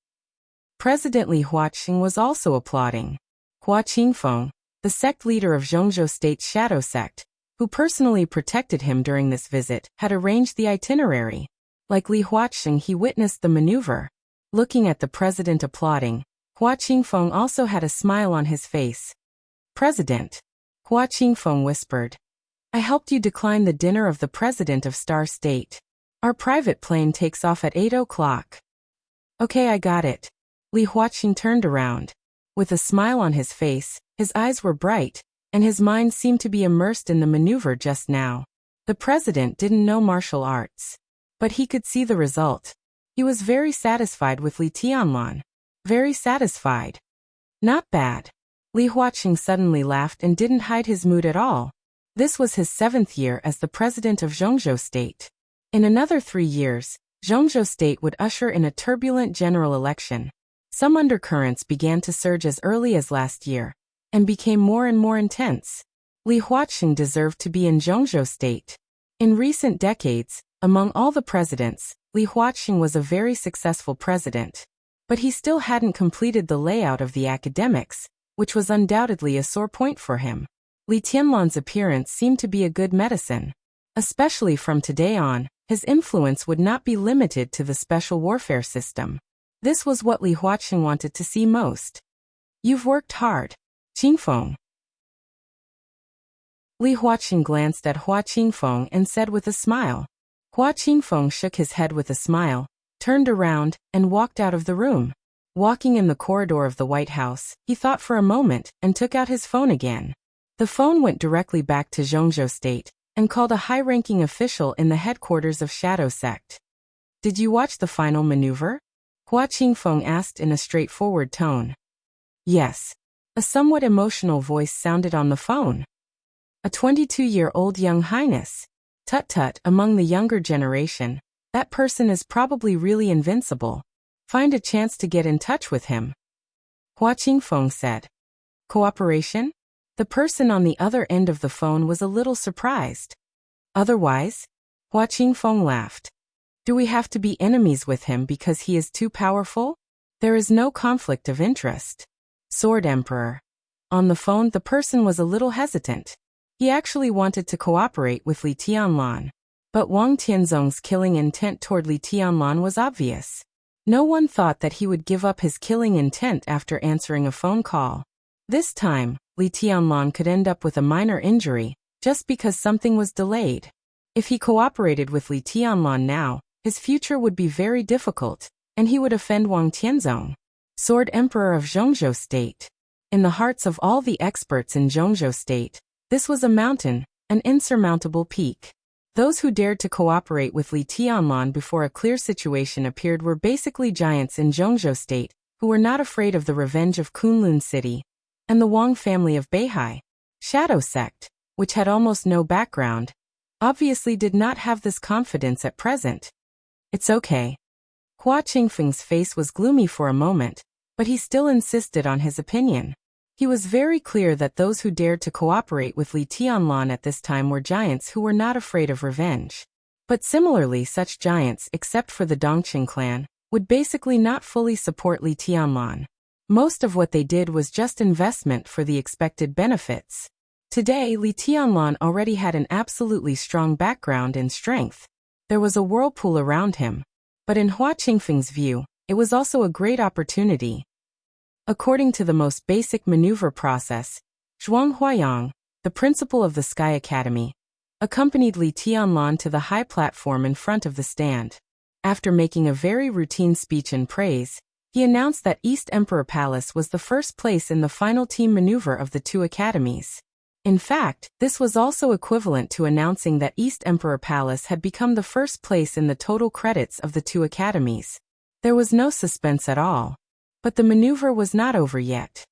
A: President Li Huaqing was also applauding. Hua Qingfeng, the sect leader of Zhongzhou State's shadow sect, who personally protected him during this visit, had arranged the itinerary. Like Li Huaqing, he witnessed the maneuver. Looking at the president applauding, Hua Qingfeng also had a smile on his face. "President," Hua Qingfeng whispered, "I helped you decline the dinner of the president of Star State. Our private plane takes off at 8 o'clock. Okay, I got it." Li Huaqing turned around. With a smile on his face, his eyes were bright, and his mind seemed to be immersed in the maneuver just now. The president didn't know martial arts, but he could see the result. He was very satisfied with Li Tianlan. Very satisfied. Not bad. Li Huaqing suddenly laughed and didn't hide his mood at all. This was his 7th year as the president of Zhongzhou State. In another 3 years, Zhongzhou State would usher in a turbulent general election. Some undercurrents began to surge as early as last year, and became more and more intense. Li Huaqing deserved to be in Zhongzhou State. In recent decades, among all the presidents, Li Huaqing was a very successful president. But he still hadn't completed the layout of the academics, which was undoubtedly a sore point for him. Li Tianlan's appearance seemed to be a good medicine. Especially from today on, his influence would not be limited to the special warfare system. This was what Li Huaqing wanted to see most. "You've worked hard, Qingfeng." Li Huaqing glanced at Hua Qingfeng and said with a smile. Hua Qingfeng shook his head with a smile, turned around, and walked out of the room. Walking in the corridor of the White House, he thought for a moment and took out his phone again. The phone went directly back to Zhongzhou State and called a high-ranking official in the headquarters of Shadow Sect. "Did you watch the final maneuver?" Hua Qingfeng asked in a straightforward tone. "Yes." A somewhat emotional voice sounded on the phone. "A 22-year-old young highness. Tut-tut, among the younger generation, that person is probably really invincible. Find a chance to get in touch with him." Hua Qingfeng said. "Cooperation?" The person on the other end of the phone was a little surprised. "Otherwise?" Hua Qingfeng laughed. "Do we have to be enemies with him because he is too powerful? There is no conflict of interest." Sword Emperor. On the phone, the person was a little hesitant. He actually wanted to cooperate with Li Tianlan. But Wang Tianzong's killing intent toward Li Tianlan was obvious. No one thought that he would give up his killing intent after answering a phone call. This time, Li Tianlan could end up with a minor injury, just because something was delayed. If he cooperated with Li Tianlan now, his future would be very difficult, and he would offend Wang Tianzong, Sword Emperor of Zhongzhou State. In the hearts of all the experts in Zhongzhou State, this was a mountain, an insurmountable peak. Those who dared to cooperate with Li Tianlan before a clear situation appeared were basically giants in Zhongzhou State, who were not afraid of the revenge of Kunlun City. and the Wang family of Beihai, shadow sect, which had almost no background, obviously did not have this confidence at present. It's okay. Hua Qingfeng's face was gloomy for a moment, but he still insisted on his opinion. He was very clear that those who dared to cooperate with Li Tianlan at this time were giants who were not afraid of revenge. But similarly, such giants, except for the Dongqing clan, would basically not fully support Li Tianlan. Most of what they did was just investment for the expected benefits. Today, Li Tianlan already had an absolutely strong background and strength. There was a whirlpool around him. But in Hua Qingfeng's view, it was also a great opportunity. According to the most basic maneuver process, Zhuang Huayang, the principal of the Sky Academy, accompanied Li Tianlan to the high platform in front of the stand. After making a very routine speech in praise, he announced that East Emperor Palace was the first place in the final team maneuver of the two academies. In fact, this was also equivalent to announcing that East Emperor Palace had become the first place in the total credits of the two academies. There was no suspense at all. But the maneuver was not over yet.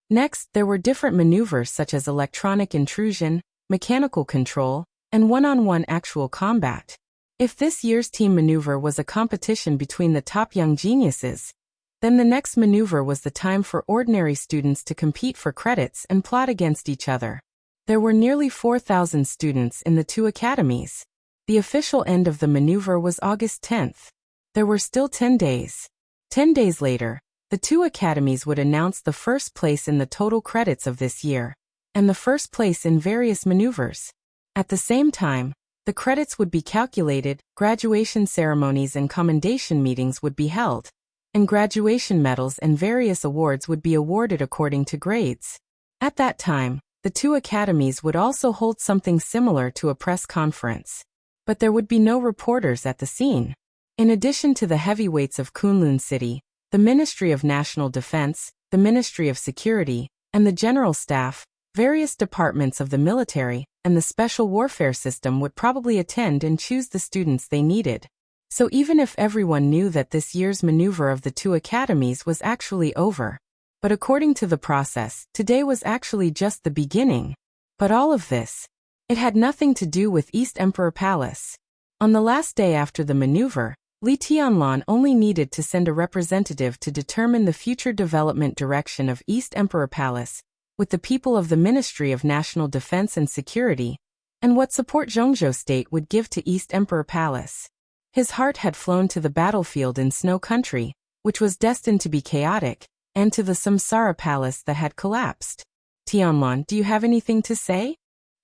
A: Next, there were different maneuvers such as electronic intrusion, mechanical control, and one-on-one actual combat. If this year's team maneuver was a competition between the top young geniuses, then the next maneuver was the time for ordinary students to compete for credits and plot against each other. There were nearly 4,000 students in the two academies. The official end of the maneuver was August 10th. There were still 10 days. 10 days later, the two academies would announce the first place in the total credits of this year, and the first place in various maneuvers. At the same time, the credits would be calculated, graduation ceremonies and commendation meetings would be held, and graduation medals and various awards would be awarded according to grades. At that time, the two academies would also hold something similar to a press conference. But there would be no reporters at the scene. In addition to the heavyweights of Kunlun City, the Ministry of National Defense, the Ministry of Security, and the General Staff, various departments of the military, and the Special Warfare System would probably attend and choose the students they needed. So even if everyone knew that this year's maneuver of the two academies was actually over. But according to the process, today was actually just the beginning. But all of this, it had nothing to do with East Emperor Palace. On the last day after the maneuver, Li Tianlan only needed to send a representative to determine the future development direction of East Emperor Palace, with the people of the Ministry of National Defense and Security, and what support Zhongzhou State would give to East Emperor Palace. His heart had flown to the battlefield in Snow Country, which was destined to be chaotic, and to the Samsara Palace that had collapsed. Tianlan, do you have anything to say?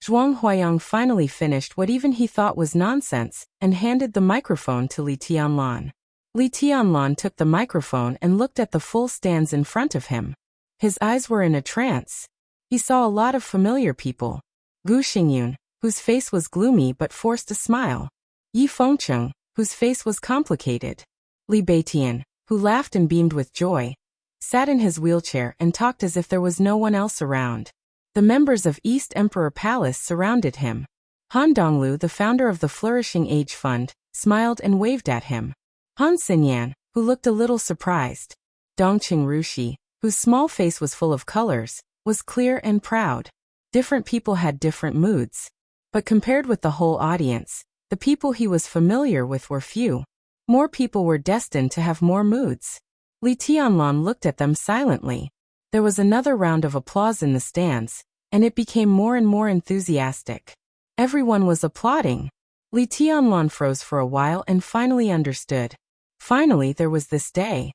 A: Zhuang Huayang finally finished what even he thought was nonsense, and handed the microphone to Li Tianlan. Li Tianlan took the microphone and looked at the full stands in front of him. His eyes were in a trance. He saw a lot of familiar people. Gu Xingyun, whose face was gloomy but forced a smile. Yi Fengcheng, whose face was complicated. Li Beitian, who laughed and beamed with joy, sat in his wheelchair and talked as if there was no one else around. The members of East Emperor Palace surrounded him. Han Donglu, the founder of the Flourishing Age Fund, smiled and waved at him. Han Xinyan, who looked a little surprised. Dongqing Rushi, whose small face was full of colors, was clear and proud. Different people had different moods. But compared with the whole audience, the people he was familiar with were few. More people were destined to have more moods. Li Tianlan looked at them silently. There was another round of applause in the stands, and it became more and more enthusiastic. Everyone was applauding. Li Tianlan froze for a while and finally understood. Finally, there was this day.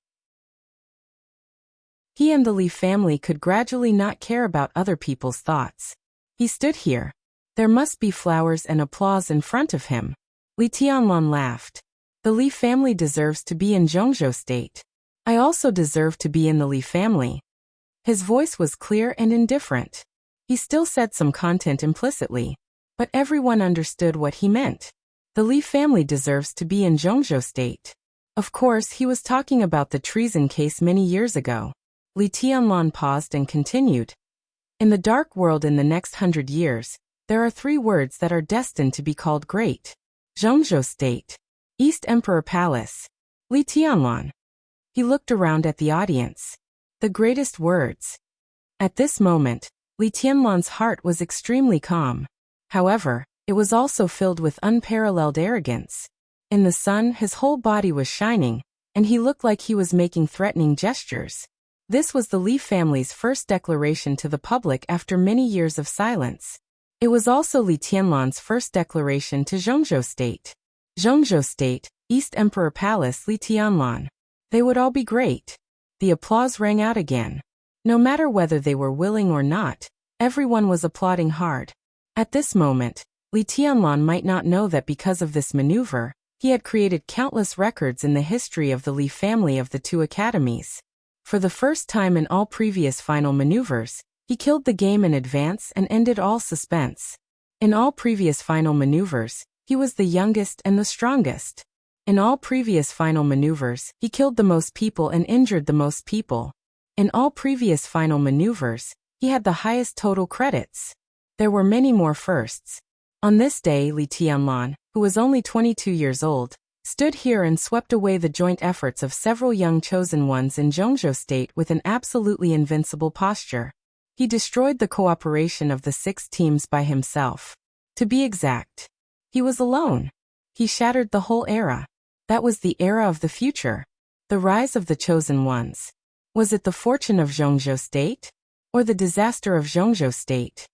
A: He and the Li family could gradually not care about other people's thoughts. He stood here. There must be flowers and applause in front of him. Li Tianlan laughed. The Li family deserves to be in Zhongzhou State. I also deserve to be in the Li family. His voice was clear and indifferent. He still said some content implicitly, but everyone understood what he meant. The Li family deserves to be in Zhongzhou State. Of course, he was talking about the treason case many years ago. Li Tianlan paused and continued. In the dark world in the next 100 years, there are 3 words that are destined to be called great. Zhongzhou State. East Emperor Palace. Li Tianlan. He looked around at the audience. The greatest words. At this moment, Li Tianlan's heart was extremely calm. However, it was also filled with unparalleled arrogance. In the sun, his whole body was shining, and he looked like he was making threatening gestures. This was the Li family's first declaration to the public after many years of silence. It was also Li Tianlan's first declaration to Zhongzhou State. Zhongzhou State, East Emperor Palace, Li Tianlan. They would all be great. The applause rang out again. No matter whether they were willing or not, everyone was applauding hard. At this moment, Li Tianlan might not know that because of this maneuver, he had created countless records in the history of the Li family of the two academies. For the first time in all previous final maneuvers, he killed the game in advance and ended all suspense. In all previous final maneuvers, he was the youngest and the strongest. In all previous final maneuvers, he killed the most people and injured the most people. In all previous final maneuvers, he had the highest total credits. There were many more firsts. On this day, Li Tianlan, who was only 22 years old, stood here and swept away the joint efforts of several young chosen ones in Zhongzhou State with an absolutely invincible posture. He destroyed the cooperation of the 6 teams by himself. To be exact, he was alone. He shattered the whole era. That was the era of the future. The rise of the chosen ones. Was it the fortune of Zhongzhou State? Or the disaster of Zhongzhou State?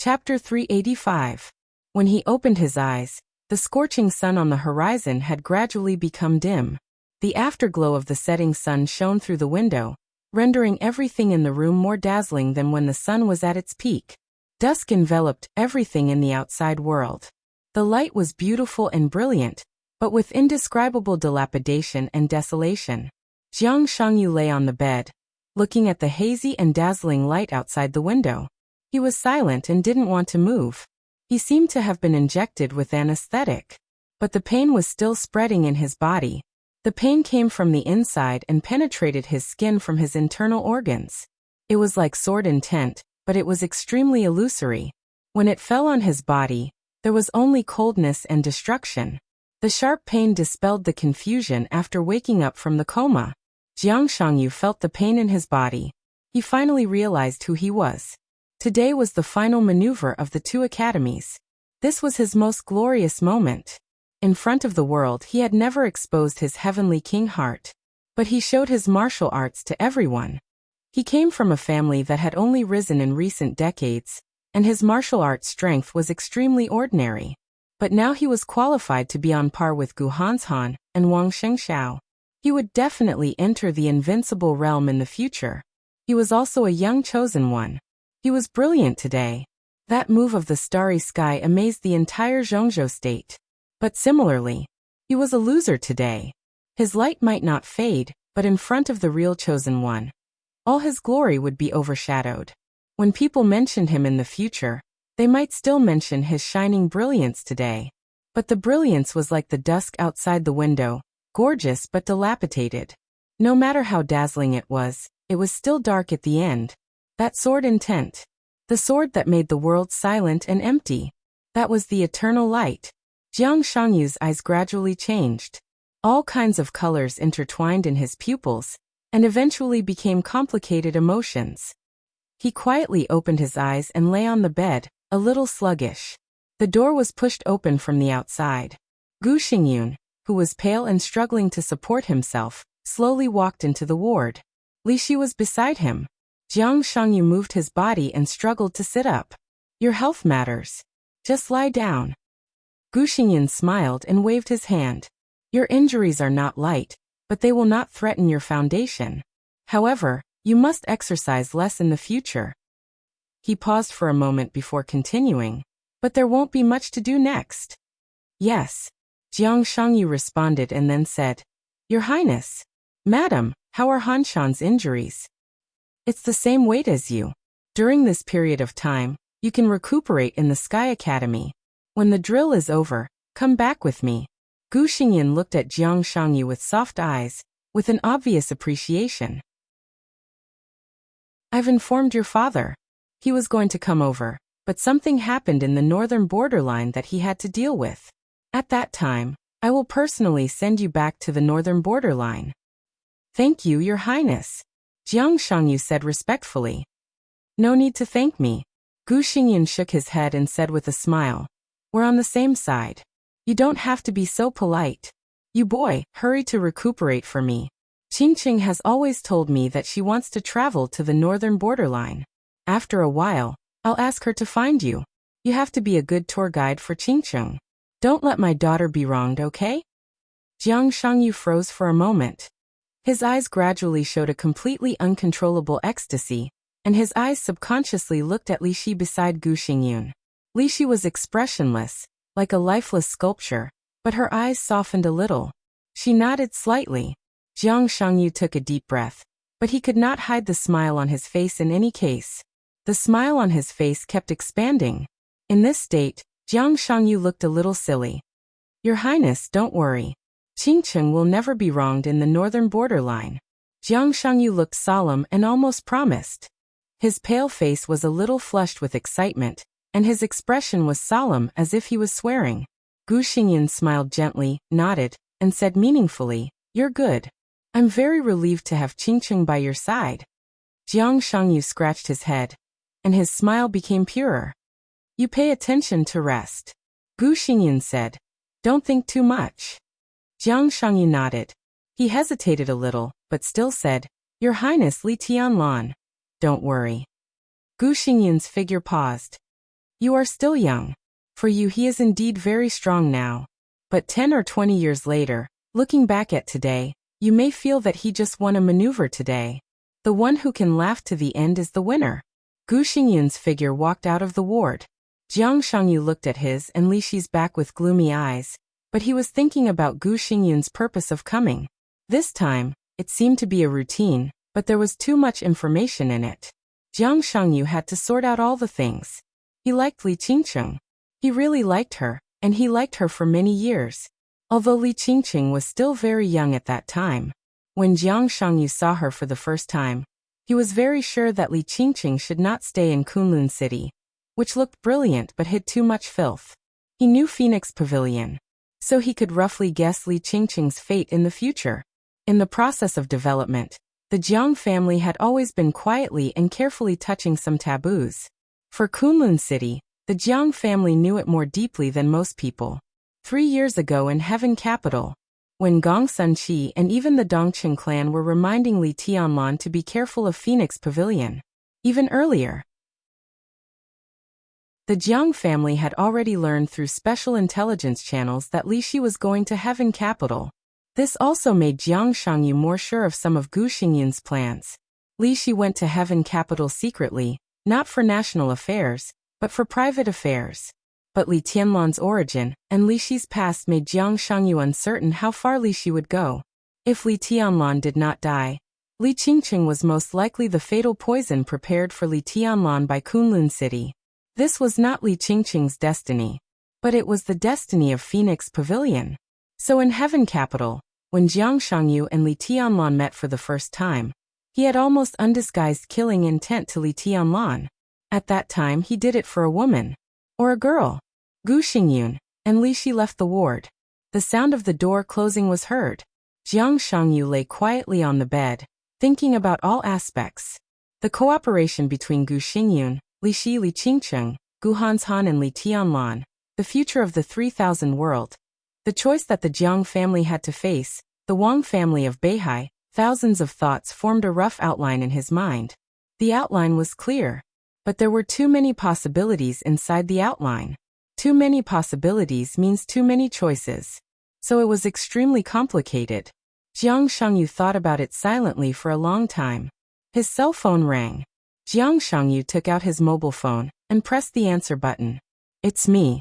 A: Chapter 385. When he opened his eyes, the scorching sun on the horizon had gradually become dim. The afterglow of the setting sun shone through the window, rendering everything in the room more dazzling than when the sun was at its peak. Dusk enveloped everything in the outside world. The light was beautiful and brilliant, but with indescribable dilapidation and desolation. Jiang Shangyu lay on the bed, looking at the hazy and dazzling light outside the window. He was silent and didn't want to move. He seemed to have been injected with anesthetic. But the pain was still spreading in his body. The pain came from the inside and penetrated his skin from his internal organs. It was like sword intent, but it was extremely illusory. When it fell on his body, there was only coldness and destruction. The sharp pain dispelled the confusion after waking up from the coma. Jiang Shangyu felt the pain in his body. He finally realized who he was. Today was the final maneuver of the two academies. This was his most glorious moment. In front of the world he had never exposed his heavenly king heart. But he showed his martial arts to everyone. He came from a family that had only risen in recent decades, and his martial arts strength was extremely ordinary. But now he was qualified to be on par with Gu Hanshan and Wang Shengxiao. He would definitely enter the invincible realm in the future. He was also a young chosen one. He was brilliant today. That move of the starry sky amazed the entire Zhongzhou State. But similarly, he was a loser today. His light might not fade, but in front of the real chosen one, all his glory would be overshadowed. When people mentioned him in the future, they might still mention his shining brilliance today. But the brilliance was like the dusk outside the window, gorgeous but dilapidated. No matter how dazzling it was still dark at the end. That sword intent. The sword that made the world silent and empty. That was the eternal light. Jiang Shangyu's eyes gradually changed. All kinds of colors intertwined in his pupils, and eventually became complicated emotions. He quietly opened his eyes and lay on the bed, a little sluggish. The door was pushed open from the outside. Gu Xingyun, who was pale and struggling to support himself, slowly walked into the ward. Li Shi was beside him. Jiang Shangyu moved his body and struggled to sit up. Your health matters. Just lie down. Gu Xingyun smiled and waved his hand. Your injuries are not light, but they will not threaten your foundation. However, you must exercise less in the future. He paused for a moment before continuing. But there won't be much to do next. Yes. Jiang Shangyu responded and then said, Your Highness. Madam, how are Hanshan's injuries? It's the same weight as you. During this period of time, you can recuperate in the Sky Academy. When the drill is over, come back with me. Gu Xingyan looked at Jiang Shangyu with soft eyes, with an obvious appreciation. I've informed your father. He was going to come over, but something happened in the northern borderline that he had to deal with. At that time, I will personally send you back to the northern borderline. Thank you, Your Highness, Jiang Shangyu said respectfully. No need to thank me. Gu Xingyan shook his head and said with a smile. We're on the same side. You don't have to be so polite. You boy, hurry to recuperate for me. Qingqing has always told me that she wants to travel to the northern borderline. After a while, I'll ask her to find you. You have to be a good tour guide for Qingqing. Don't let my daughter be wronged, okay? Jiang Shangyu froze for a moment. His eyes gradually showed a completely uncontrollable ecstasy, and his eyes subconsciously looked at Li Shi beside Gu Xingyun. Li Shi was expressionless, like a lifeless sculpture, but her eyes softened a little. She nodded slightly. Jiang Shangyu took a deep breath, but he could not hide the smile on his face in any case. The smile on his face kept expanding. In this state, Jiang Shangyu looked a little silly. Your Highness, don't worry. Qingqing will never be wronged in the northern borderline. Jiang Shangyu looked solemn and almost promised. His pale face was a little flushed with excitement, and his expression was solemn as if he was swearing. Gu Xingyan smiled gently, nodded, and said meaningfully, You're good. I'm very relieved to have Qingqing by your side. Jiang Shangyu scratched his head, and his smile became purer. You pay attention to rest. Gu Xingyan said. Don't think too much. Jiang Shangyu nodded. He hesitated a little, but still said, Your Highness Li Tianlan. Don't worry. Gu Xingyan's figure paused. You are still young. For you he is indeed very strong now. But 10 or 20 years later, looking back at today, you may feel that he just won a maneuver today. The one who can laugh to the end is the winner. Gu Xingyan's figure walked out of the ward. Jiang Shangyu looked at his and Li Shi's back with gloomy eyes, but he was thinking about Gu Xingyan's purpose of coming. This time, it seemed to be a routine, but there was too much information in it. Jiang Shangyu had to sort out all the things. He liked Li Qingqing. He really liked her, and he liked her for many years. Although Li Qingqing was still very young at that time. When Jiang Shangyu saw her for the first time, he was very sure that Li Qingqing should not stay in Kunlun City, which looked brilliant but hid too much filth. He knew Phoenix Pavilion, so he could roughly guess Li Qingqing's fate in the future. In the process of development, the Jiang family had always been quietly and carefully touching some taboos. For Kunlun City, the Jiang family knew it more deeply than most people. 3 years ago in Heaven Capital, when Gong Sunqi and even the Dongqing clan were reminding Li Tianlan to be careful of Phoenix Pavilion. Even earlier, the Jiang family had already learned through special intelligence channels that Li Shi was going to Heaven Capital. This also made Jiang Shangyu more sure of some of Gu Xingyan's plans. Li Shi went to Heaven Capital secretly, not for national affairs, but for private affairs. But Li Tianlan's origin and Li Shi's past made Jiang Shangyu uncertain how far Li Shi would go. If Li Tianlan did not die, Li Qingqing was most likely the fatal poison prepared for Li Tianlan by Kunlun City. This was not Li Qingqing's destiny, but it was the destiny of Phoenix Pavilion. So in Heaven Capital, when Jiang Shangyu and Li Tianlan met for the first time, he had almost undisguised killing intent to Li Tianlan. At that time he did it for a woman. Or a girl. Gu Xingyun and Li Shi left the ward. The sound of the door closing was heard. Jiang Shangyu lay quietly on the bed, thinking about all aspects. The cooperation between Gu Xingyun, Li Shi, Li Qingqing, Gu Hanshan and Li Tianlan, the future of the 3000 world, the choice that the Jiang family had to face, the Wang family of Beihai, thousands of thoughts formed a rough outline in his mind. The outline was clear. But there were too many possibilities inside the outline. Too many possibilities means too many choices. So it was extremely complicated. Jiang Shangyu thought about it silently for a long time. His cell phone rang. Jiang Shangyu took out his mobile phone and pressed the answer button. It's me.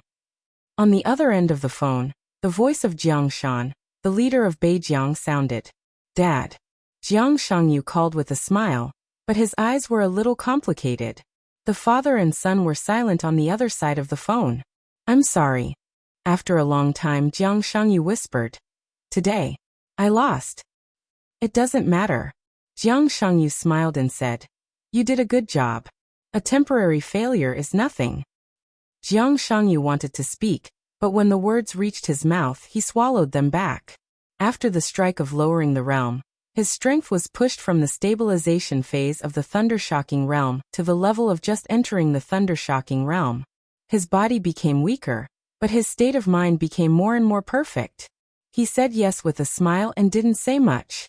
A: On the other end of the phone, the voice of Jiang Shan, the leader of Beijiang, sounded. Dad. Jiang Shangyu called with a smile, but his eyes were a little complicated. The father and son were silent on the other side of the phone. I'm sorry. After a long time, Jiang Shangyu whispered. Today, I lost. It doesn't matter. Jiang Shangyu smiled and said. You did a good job. A temporary failure is nothing. Jiang Shangyu wanted to speak, But when the words reached his mouth, he swallowed them back. After the strike of lowering the realm, his strength was pushed from the stabilization phase of the thundershocking realm to the level of just entering the thundershocking realm. His body became weaker, but his state of mind became more and more perfect. He said yes with a smile and didn't say much.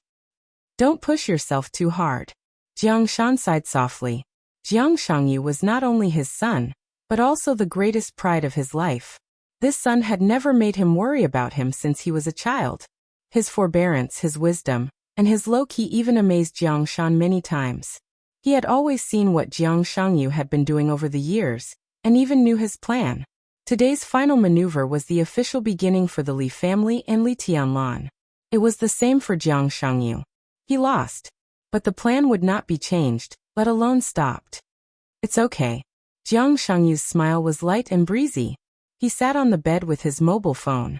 A: Don't push yourself too hard. Jiang Shan sighed softly. Jiang Shangyu was not only his son, but also the greatest pride of his life. This son had never made him worry about him since he was a child. His forbearance, his wisdom, and his low key even amazed Jiang Shan many times. He had always seen what Jiang Shangyu had been doing over the years, and even knew his plan. Today's final maneuver was the official beginning for the Li family and Li Tianlan. It was the same for Jiang Shangyu. He lost. But the plan would not be changed, let alone stopped. It's okay. Jiang Shangyu's smile was light and breezy. He sat on the bed with his mobile phone.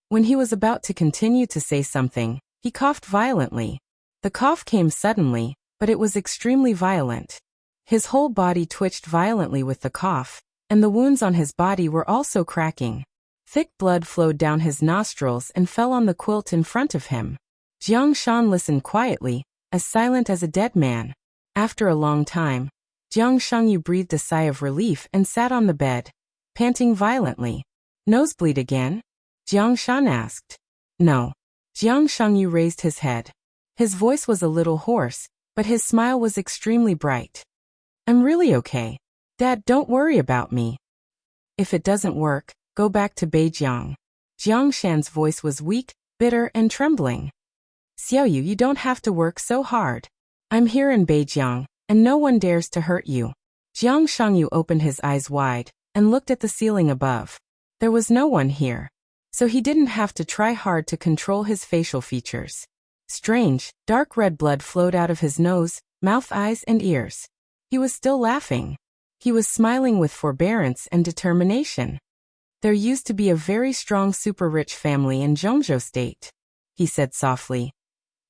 A: When he was about to continue to say something, he coughed violently. The cough came suddenly, but it was extremely violent. His whole body twitched violently with the cough, and the wounds on his body were also cracking. Thick blood flowed down his nostrils and fell on the quilt in front of him. Jiang Shan listened quietly, as silent as a dead man. After a long time, Jiang Shangyu breathed a sigh of relief and sat on the bed, panting violently. Nosebleed again? Jiang Shan asked. No. Jiang Shangyu raised his head. His voice was a little hoarse, but his smile was extremely bright. I'm really okay. Dad, don't worry about me. If it doesn't work, go back to Beijiang. Jiang Shan's voice was weak, bitter, and trembling. Xiaoyu, you don't have to work so hard. I'm here in Beijiang, and no one dares to hurt you. Jiang Shangyu opened his eyes wide and looked at the ceiling above. There was no one here, so he didn't have to try hard to control his facial features. Strange, dark red blood flowed out of his nose, mouth, eyes, and ears. He was still laughing. He was smiling with forbearance and determination. There used to be a very strong super-rich family in Zhongzhou State, he said softly.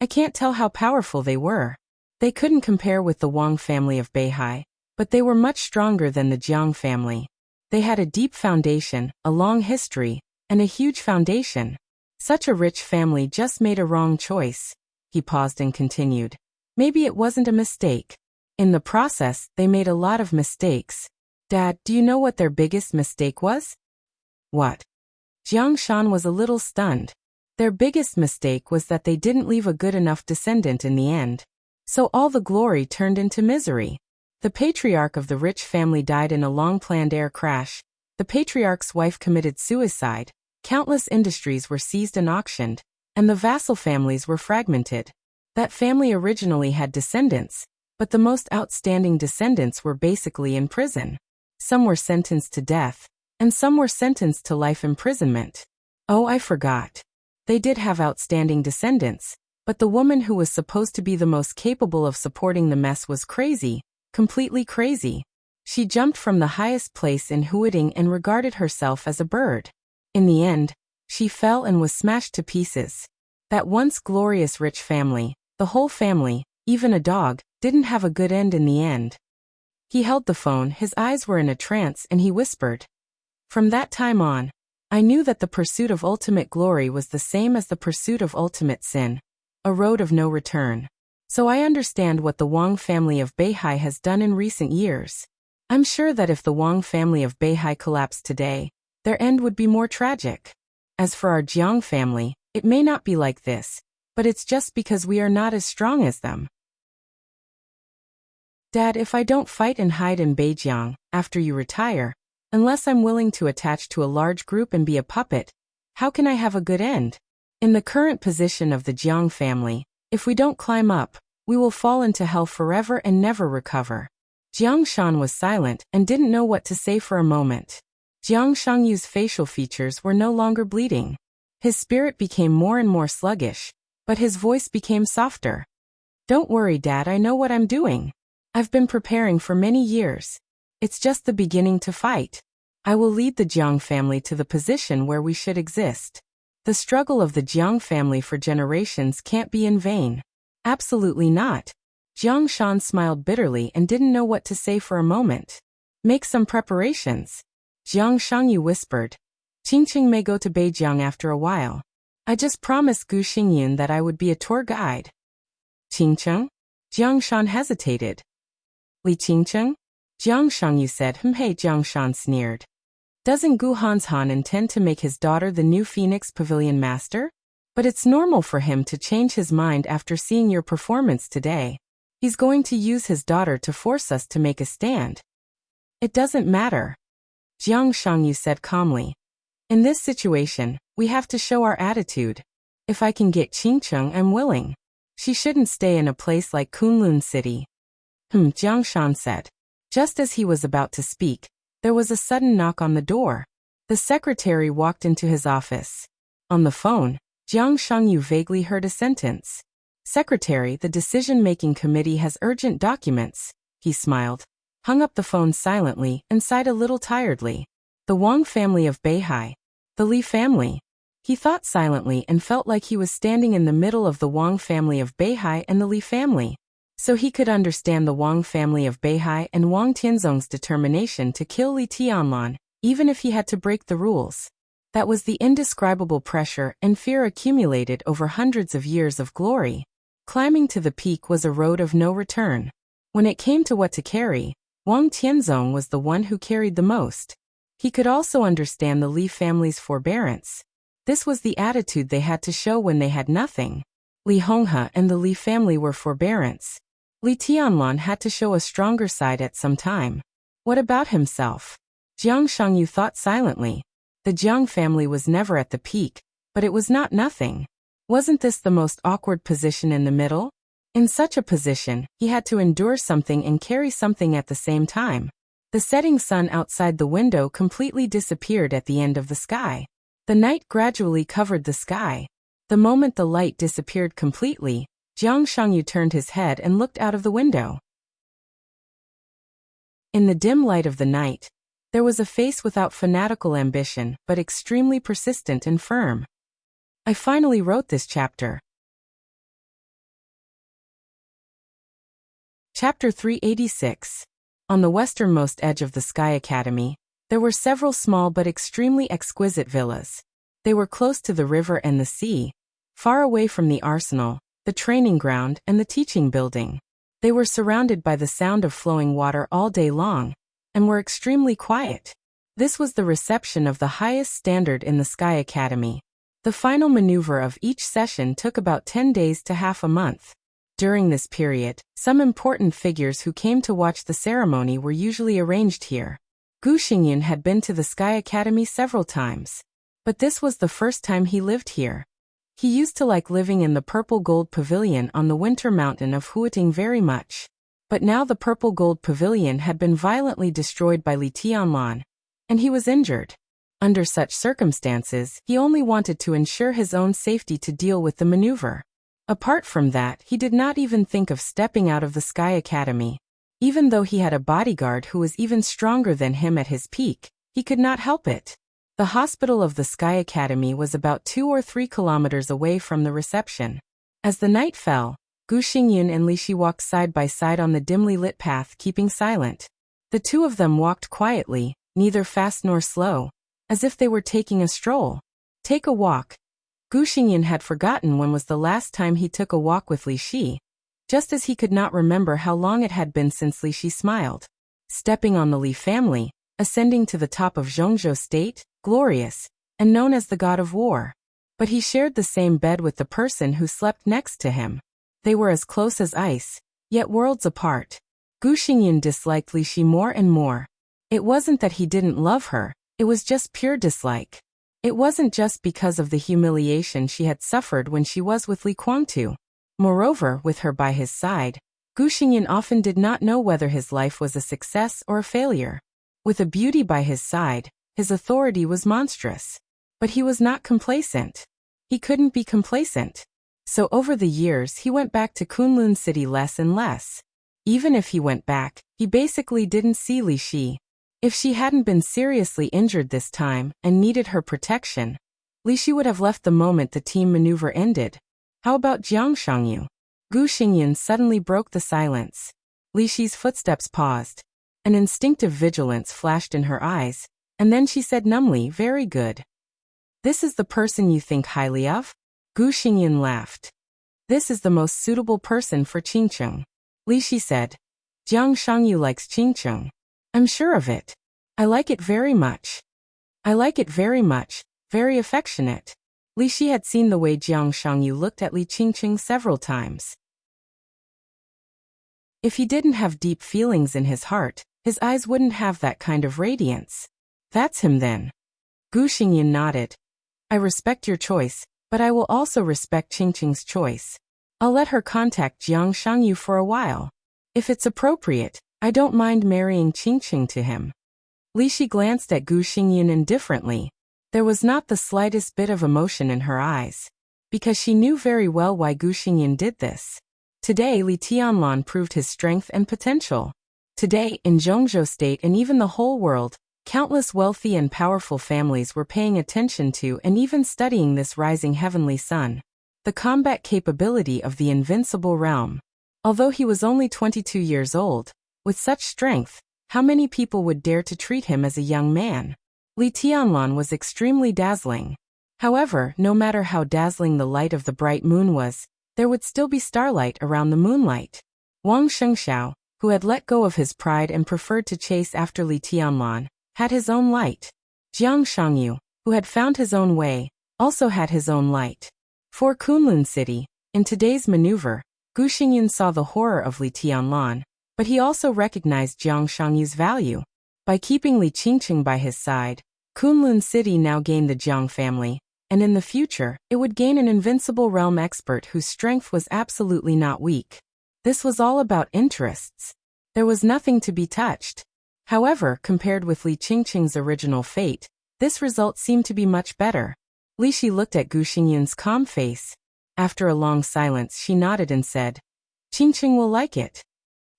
A: I can't tell how powerful they were. They couldn't compare with the Wang family of Beihai, but they were much stronger than the Jiang family. They had a deep foundation, a long history, and a huge foundation. Such a rich family just made a wrong choice. He paused and continued. Maybe it wasn't a mistake. In the process, they made a lot of mistakes. Dad, do you know what their biggest mistake was? What? Jiang Shan was a little stunned. Their biggest mistake was that they didn't leave a good enough descendant in the end. So all the glory turned into misery. The patriarch of the rich family died in a long-planned air crash. The patriarch's wife committed suicide. Countless industries were seized and auctioned, and the vassal families were fragmented. That family originally had descendants, but the most outstanding descendants were basically in prison. Some were sentenced to death, and some were sentenced to life imprisonment. Oh, I forgot. They did have outstanding descendants, but the woman who was supposed to be the most capable of supporting the mess was crazy, completely crazy. She jumped from the highest place in Huiding and regarded herself as a bird. In the end, she fell and was smashed to pieces. That once glorious rich family, the whole family, even a dog, didn't have a good end in the end. He held the phone, his eyes were in a trance, and he whispered. From that time on, I knew that the pursuit of ultimate glory was the same as the pursuit of ultimate sin, a road of no return. So I understand what the Wang family of Beihai has done in recent years. I'm sure that if the Wang family of Beihai collapsed today, their end would be more tragic. As for our Jiang family, it may not be like this, but it's just because we are not as strong as them. Dad, if I don't fight and hide in Beijiang, after you retire, unless I'm willing to attach to a large group and be a puppet, how can I have a good end? In the current position of the Jiang family, if we don't climb up, we will fall into hell forever and never recover. Jiang Shan was silent and didn't know what to say for a moment. Jiang Shangyu's facial features were no longer bleeding. His spirit became more and more sluggish, but his voice became softer. Don't worry, Dad, I know what I'm doing. I've been preparing for many years. It's just the beginning to fight. I will lead the Jiang family to the position where we should exist. The struggle of the Jiang family for generations can't be in vain. Absolutely not. Jiang Shan smiled bitterly and didn't know what to say for a moment. Make some preparations. Jiang Shangyu whispered. Qingqing may go to Beijing after a while. I just promised Gu Xingyun that I would be a tour guide. Qingqing? Jiang Shan hesitated. Li Qingqing? Jiang Shangyu said. Hey, Jiang Shan sneered. Doesn't Gu Hanshan intend to make his daughter the new Phoenix Pavilion master? But it's normal for him to change his mind after seeing your performance today. He's going to use his daughter to force us to make a stand. It doesn't matter. Jiang Shangyu said calmly. In this situation, we have to show our attitude. If I can get Qingqing, I'm willing. She shouldn't stay in a place like Kunlun City. Jiang Shan said. Just as he was about to speak, there was a sudden knock on the door. The secretary walked into his office. On the phone, Jiang Shangyu vaguely heard a sentence. Secretary, the decision-making committee has urgent documents. He smiled, hung up the phone silently, and sighed a little tiredly. The Wang family of Beihai. The Li family. He thought silently and felt like he was standing in the middle of the Wang family of Beihai and the Li family. So he could understand the Wang family of Beihai and Wang Tianzong's determination to kill Li Tianlan, even if he had to break the rules. That was the indescribable pressure and fear accumulated over hundreds of years of glory. Climbing to the peak was a road of no return. When it came to what to carry, Wang Tianzong was the one who carried the most. He could also understand the Li family's forbearance. This was the attitude they had to show when they had nothing. Li Honghe and the Li family were forbearance. Li Tianlan had to show a stronger side at some time. What about himself? Jiang Shangyu thought silently. The Jiang family was never at the peak, but it was not nothing. Wasn't this the most awkward position in the middle? In such a position, he had to endure something and carry something at the same time. The setting sun outside the window completely disappeared at the end of the sky. The night gradually covered the sky. The moment the light disappeared completely, Jiang Shangyu turned his head and looked out of the window. In the dim light of the night, there was a face without fanatical ambition, but extremely persistent and firm. I finally wrote this chapter. Chapter 386. On the westernmost edge of the Sky Academy, there were several small but extremely exquisite villas. They were close to the river and the sea, far away from the arsenal, the training ground, and the teaching building. They were surrounded by the sound of flowing water all day long, and were extremely quiet. This was the reception of the highest standard in the Sky Academy. The final maneuver of each session took about 10 days to half a month. During this period, some important figures who came to watch the ceremony were usually arranged here. Gu Xingyun had been to the Sky Academy several times, but this was the first time he lived here. He used to like living in the purple gold pavilion on the winter mountain of Huating very much. But now the purple gold pavilion had been violently destroyed by Li Tianlan, and he was injured. Under such circumstances, he only wanted to ensure his own safety to deal with the maneuver. Apart from that, he did not even think of stepping out of the Sky Academy. Even though he had a bodyguard who was even stronger than him at his peak, he could not help it. The hospital of the Sky Academy was about 2 or 3 kilometers away from the reception. As the night fell, Gu Xingyun and Li Shi walked side by side on the dimly lit path, keeping silent. The two of them walked quietly, neither fast nor slow, as if they were taking a stroll. Take a walk. Gu Xingyun had forgotten when was the last time he took a walk with Li Shi, just as he could not remember how long it had been since Li Shi smiled. Stepping on the Li family, ascending to the top of Zhongzhou State, glorious, and known as the god of war. But he shared the same bed with the person who slept next to him. They were as close as ice, yet worlds apart. Gu Xingyun disliked Li Shi more and more. It wasn't that he didn't love her, it was just pure dislike. It wasn't just because of the humiliation she had suffered when she was with Li Guangtu. Moreover, with her by his side, Gu Xingyun often did not know whether his life was a success or a failure. With a beauty by his side, his authority was monstrous. But he was not complacent. He couldn't be complacent. So over the years he went back to Kunlun City less and less. Even if he went back, he basically didn't see Li Shi. If she hadn't been seriously injured this time and needed her protection, Li Shi would have left the moment the team maneuver ended. How about Jiang Shangyu? Gu Xingyun suddenly broke the silence. Li Shi's footsteps paused. An instinctive vigilance flashed in her eyes, And then she said numbly, "Very good. This is the person you think highly of?" Gu Xingyan laughed. "This is the most suitable person for Qingcheng," Li Shi said. "Jiang Shangyu likes Qingcheng. I'm sure of it. I like it very much. I like it very much, very affectionate." Li Shi had seen the way Jiang Shangyu looked at Li Qingcheng several times. If he didn't have deep feelings in his heart, his eyes wouldn't have that kind of radiance. "That's him then." Gu Xingyan nodded. "I respect your choice, but I will also respect Qingcheng's choice. I'll let her contact Jiang Shangyu for a while. If it's appropriate, I don't mind marrying Qingcheng to him." Li Shi glanced at Gu Xingyan indifferently. There was not the slightest bit of emotion in her eyes, because she knew very well why Gu Xingyan did this. Today Li Tianlan proved his strength and potential. Today, in Zhongzhou State and even the whole world, countless wealthy and powerful families were paying attention to and even studying this rising heavenly sun. The combat capability of the invincible realm. Although he was only 22 years old, with such strength, how many people would dare to treat him as a young man? Li Tianlan was extremely dazzling. However, no matter how dazzling the light of the bright moon was, there would still be starlight around the moonlight. Wang Shengxiao, who had let go of his pride and preferred to chase after Li Tianlan, had his own light. Jiang Shangyu, who had found his own way, also had his own light. For Kunlun City, in today's maneuver, Gu Xingyan saw the horror of Li Tianlan, but he also recognized Jiang Shangyu's value. By keeping Li Qingcheng by his side, Kunlun City now gained the Jiang family, and in the future, it would gain an invincible realm expert whose strength was absolutely not weak. This was all about interests. There was nothing to be touched. However, compared with Li Qingcheng's original fate, this result seemed to be much better. Li Shi looked at Gu Xingyan's calm face. After a long silence, she nodded and said, "Qingcheng will like it."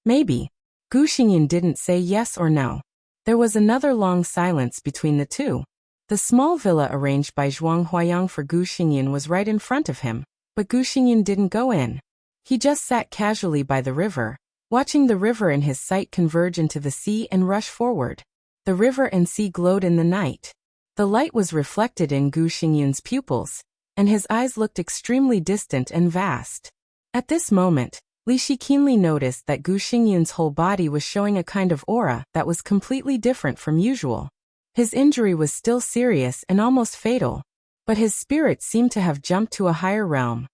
A: "Maybe." Gu Xingyan didn't say yes or no. There was another long silence between the two. The small villa arranged by Zhuang Huayang for Gu Xingyan was right in front of him, but Gu Xingyan didn't go in. He just sat casually by the river, watching the river in his sight converge into the sea and rush forward. The river and sea glowed in the night. The light was reflected in Gu Xingyan's pupils, and his eyes looked extremely distant and vast. At this moment, Li Shi keenly noticed that Gu Xingyan's whole body was showing a kind of aura that was completely different from usual. His injury was still serious and almost fatal, but his spirit seemed to have jumped to a higher realm.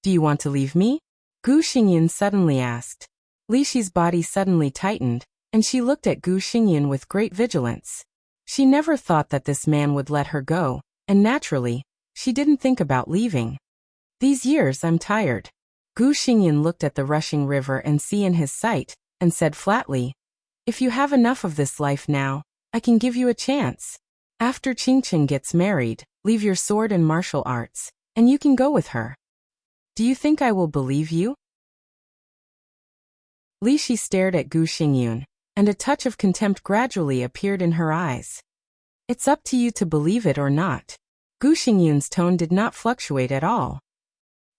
A: "Do you want to leave me?" Gu Xingyan suddenly asked. Li Shi's body suddenly tightened, and she looked at Gu Xingyan with great vigilance. She never thought that this man would let her go, and naturally, she didn't think about leaving. "These years I'm tired." Gu Xingyan looked at the rushing river and sea in his sight, and said flatly, "If you have enough of this life now, I can give you a chance. After Qingcheng gets married, leave your sword and martial arts, and you can go with her. Do you think I will believe you?" Li Shi stared at Gu Xingyan, and a touch of contempt gradually appeared in her eyes. "It's up to you to believe it or not." Gu Xingyan's tone did not fluctuate at all.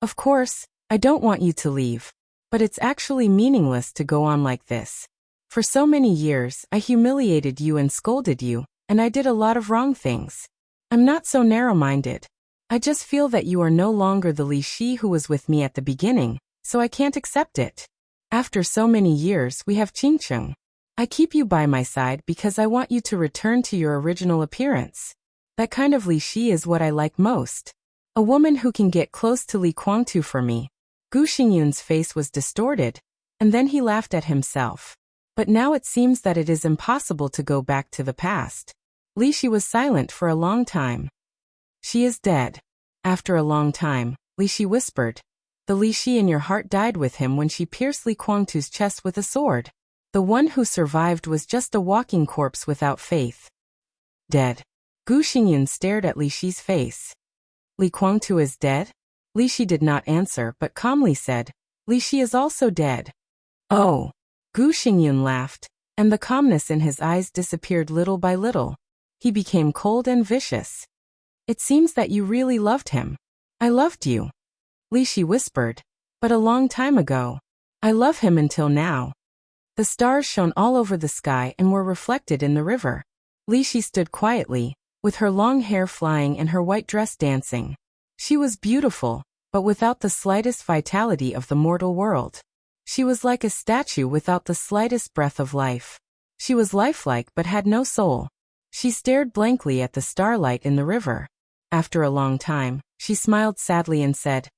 A: "Of course, I don't want you to leave, but it's actually meaningless to go on like this. For so many years, I humiliated you and scolded you, and I did a lot of wrong things. I'm not so narrow-minded. I just feel that you are no longer the Li Shi who was with me at the beginning, so I can't accept it. After so many years, we have Qingcheng. I keep you by my side because I want you to return to your original appearance. That kind of Li Shi is what I like most. A woman who can get close to Li Guangtu for me." Gu Xingyan's face was distorted, and then he laughed at himself. But now it seems that it is impossible to go back to the past. Li Shi was silent for a long time. "She is dead." After a long time, Li Shi whispered, "The Li Shi in your heart died with him when she pierced Li Guangtu's chest with a sword. The one who survived was just a walking corpse without faith." "Dead?" Gu Xingyan stared at Li Shi's face. "Li Guangtu is dead?" Li Shi did not answer but calmly said, "Li Shi is also dead." "Oh." Gu Xingyan laughed, and the calmness in his eyes disappeared little by little. He became cold and vicious. "It seems that you really loved him." "I loved you," Li Shi whispered, "but a long time ago. I love him until now." The stars shone all over the sky and were reflected in the river. Li Shi stood quietly, with her long hair flying and her white dress dancing. She was beautiful, but without the slightest vitality of the mortal world. She was like a statue without the slightest breath of life. She was lifelike but had no soul. She stared blankly at the starlight in the river. After a long time, she smiled sadly and said,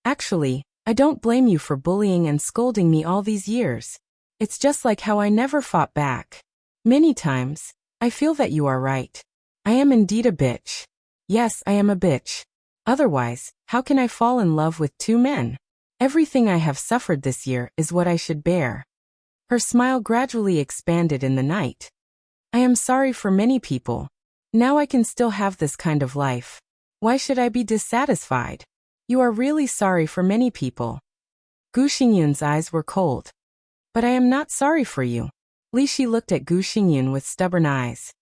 A: "Actually, I don't blame you for bullying and scolding me all these years. It's just like how I never fought back. Many times, I feel that you are right. I am indeed a bitch. Yes, I am a bitch. Otherwise, how can I fall in love with two men? Everything I have suffered this year is what I should bear." Her smile gradually expanded in the night. "I am sorry for many people. Now I can still have this kind of life. Why should I be dissatisfied? You are really sorry for many people." Gu Xingyun's eyes were cold. "But I am not sorry for you." Li Shi looked at Gu Xingyun with stubborn eyes.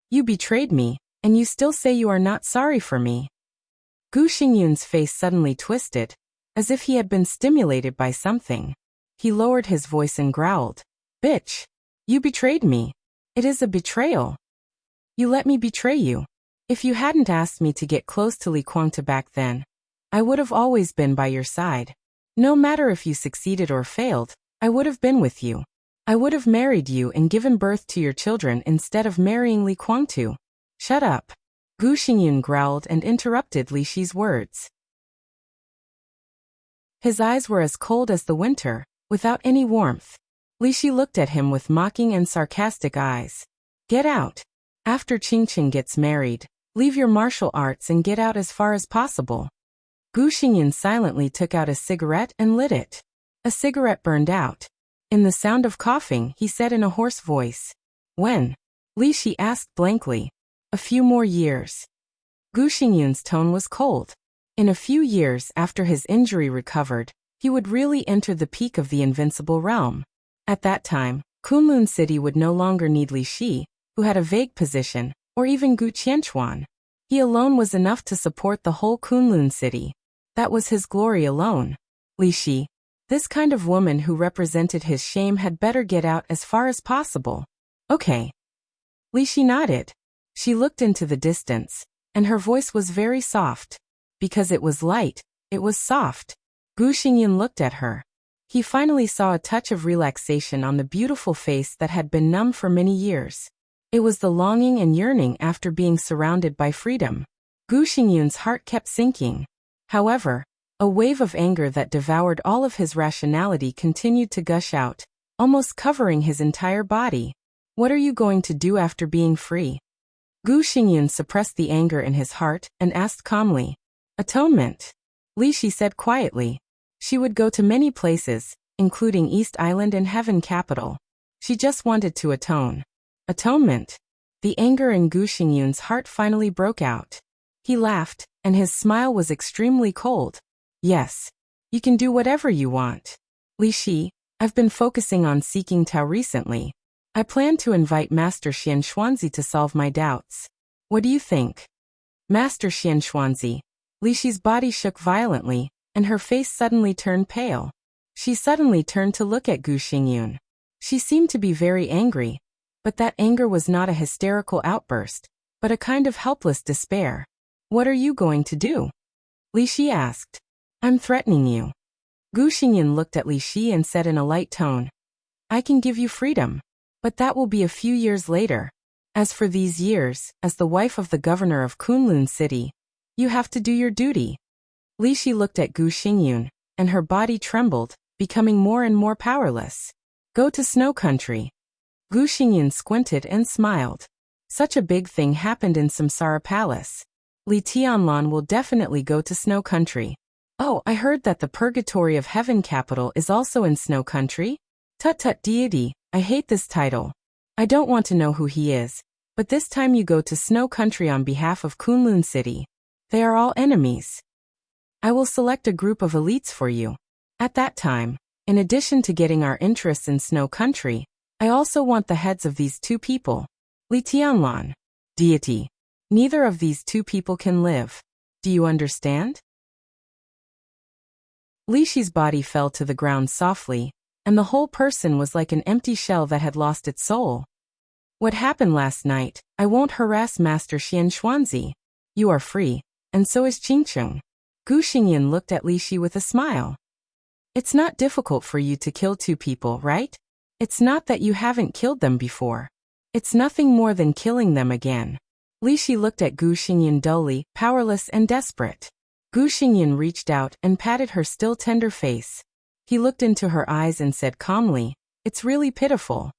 A: "You betrayed me, and you still say you are not sorry for me." Gu Xingyun's face suddenly twisted, as if he had been stimulated by something. He lowered his voice and growled, "Bitch! You betrayed me. It is a betrayal. You let me betray you. If you hadn't asked me to get close to Li Kuangta back then, I would have always been by your side. No matter if you succeeded or failed, I would have been with you. I would have married you and given birth to your children instead of marrying Li Kuangtu." "Shut up." Gu Xingyun growled and interrupted Li Shi's words. His eyes were as cold as the winter, without any warmth. Li Shi looked at him with mocking and sarcastic eyes. "Get out. After Qingqing gets married, leave your martial arts and get out as far as possible." Gu Xingyun silently took out a cigarette and lit it. A cigarette burned out. In the sound of coughing, he said in a hoarse voice, "When?" Li Shi asked blankly. "A few more years." Gu Xingyun's tone was cold. In a few years after his injury recovered, he would really enter the peak of the invincible realm. At that time, Kunlun City would no longer need Li Shi, who had a vague position, or even Gu Qianchuan. He alone was enough to support the whole Kunlun City. That was his glory alone. Li Shi, this kind of woman who represented his shame, had better get out as far as possible. "Okay." Li Shi nodded. She looked into the distance, and her voice was very soft. Because it was light, it was soft. Gu Xingyun looked at her. He finally saw a touch of relaxation on the beautiful face that had been numb for many years. It was the longing and yearning after being surrounded by freedom. Gu Xingyun's heart kept sinking. However, a wave of anger that devoured all of his rationality continued to gush out, almost covering his entire body. "What are you going to do after being free?" Gu Xingyun suppressed the anger in his heart and asked calmly. "Atonement," Li Shi said quietly. She would go to many places, including East Island and Heaven Capital. She just wanted to atone. Atonement. The anger in Gu Xingyun's heart finally broke out. He laughed, and his smile was extremely cold. "Yes. You can do whatever you want. Li Shi, I've been focusing on seeking Tao recently. I plan to invite Master Xian Xuanzi to solve my doubts. What do you think?" Master Xian Xuanzi. Li Shi's body shook violently, and her face suddenly turned pale. She suddenly turned to look at Gu Xingyun. She seemed to be very angry, but that anger was not a hysterical outburst, but a kind of helpless despair. "What are you going to do?" Li Shi asked. "I'm threatening you." Gu Xingyun looked at Li Shi and said in a light tone, "I can give you freedom, but that will be a few years later. As for these years, as the wife of the governor of Kunlun City, you have to do your duty." Li Shi looked at Gu Xingyun, and her body trembled, becoming more and more powerless. "Go to Snow Country." Gu Xingyun squinted and smiled. Such a big thing happened in Samsara Palace. Li Tianlan will definitely go to Snow Country. "Oh, I heard that the Purgatory of Heaven Capital is also in Snow Country?" Tut deity, I hate this title. I don't want to know who he is, but this time you go to Snow Country on behalf of Kunlun City. They are all enemies. I will select a group of elites for you. At that time, in addition to getting our interests in Snow Country, I also want the heads of these two people. Li Tianlan. Deity. Neither of these two people can live. Do you understand? Li Shi's body fell to the ground softly, and the whole person was like an empty shell that had lost its soul. What happened last night? I won't harass Master Xian Xuanzi. You are free, and so is Qingcheng. Gu Xingyan looked at Li Shi with a smile. It's not difficult for you to kill two people, right? It's not that you haven't killed them before. It's nothing more than killing them again. Li Shi looked at Gu Xingyan dully, powerless and desperate. Gu Xingyan reached out and patted her still tender face. He looked into her eyes and said calmly, "It's really pitiful."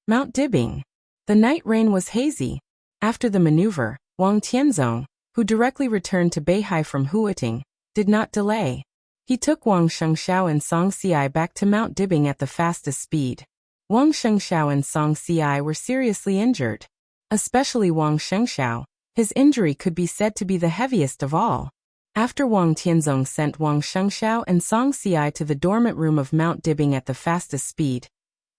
A: Mount Dibing. The night rain was hazy. After the maneuver, Wang Tianzong, who directly returned to Beihai from Huiting, did not delay. He took Wang Shengxiao and Song Xiai back to Mount Dibing at the fastest speed. Wang Shengxiao and Song Xiai were seriously injured. Especially Wang Shengxiao, his injury could be said to be the heaviest of all. After Wang Tianzong sent Wang Shengxiao and Song Xiai to the dormant room of Mount Dibing at the fastest speed,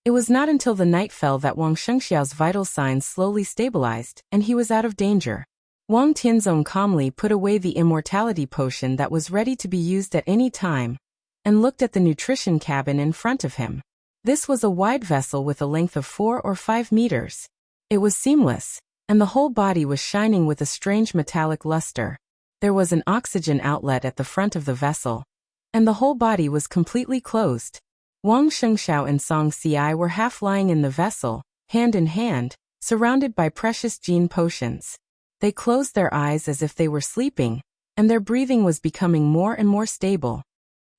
A: it was not until the night fell that Wang Shengxiao's vital signs slowly stabilized, and he was out of danger. Wang Tianzong calmly put away the immortality potion that was ready to be used at any time, and looked at the nutrition cabin in front of him. This was a wide vessel with a length of 4 or 5 meters. It was seamless, and the whole body was shining with a strange metallic luster. There was an oxygen outlet at the front of the vessel, and the whole body was completely closed. Wang Shengxiao and Song Xiai were half lying in the vessel, hand in hand, surrounded by precious gene potions. They closed their eyes as if they were sleeping, and their breathing was becoming more and more stable.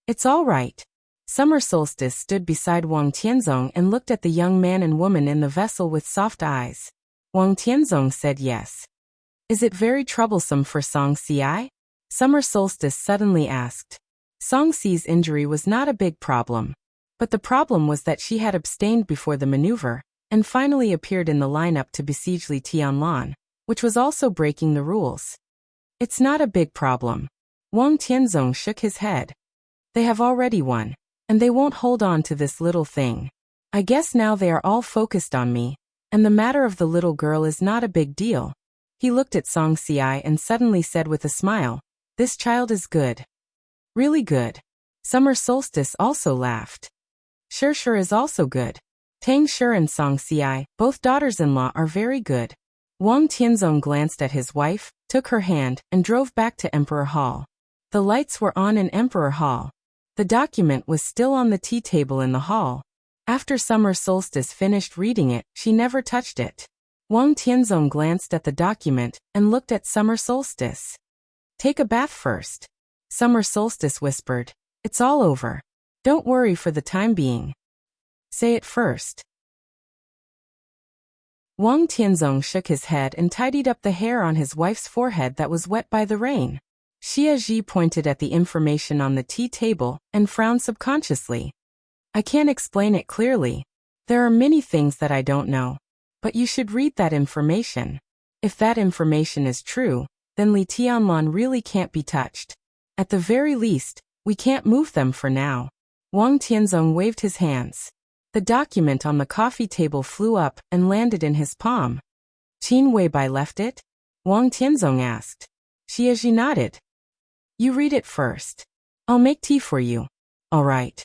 A: It's all right. Summer Solstice stood beside Wang Tianzong and looked at the young man and woman in the vessel with soft eyes. Wang Tianzong said yes. Is it very troublesome for Song Xiai? Summer Solstice suddenly asked. Song Xi's injury was not a big problem. But the problem was that she had abstained before the maneuver, and finally appeared in the lineup to besiege Li Tianlan, which was also breaking the rules. It's not a big problem. Wang Tianzong shook his head. They have already won, and they won't hold on to this little thing. I guess now they are all focused on me, and the matter of the little girl is not a big deal. He looked at Song Xiai and suddenly said with a smile, "This child is good. Really good." Summer Solstice also laughed. Sure is also good. Tang Shi and Song Xiai, both daughters-in-law, are very good. Wang Tianzong glanced at his wife, took her hand, and drove back to Emperor Hall. The lights were on in Emperor Hall. The document was still on the tea table in the hall. After Summer Solstice finished reading it, she never touched it. Wang Tianzong glanced at the document and looked at Summer Solstice. Take a bath first. Summer Solstice whispered. It's all over. Don't worry for the time being. Say it first. Wang Tianzong shook his head and tidied up the hair on his wife's forehead that was wet by the rain. Xia Ji pointed at the information on the tea table and frowned subconsciously. I can't explain it clearly. There are many things that I don't know. But you should read that information. If that information is true, then Li Tianlan really can't be touched. At the very least, we can't move them for now. Wang Tianzong waved his hands. The document on the coffee table flew up and landed in his palm. Qin Weibai left it? Wang Tianzong asked. Xia Ji nodded. You read it first. I'll make tea for you. All right.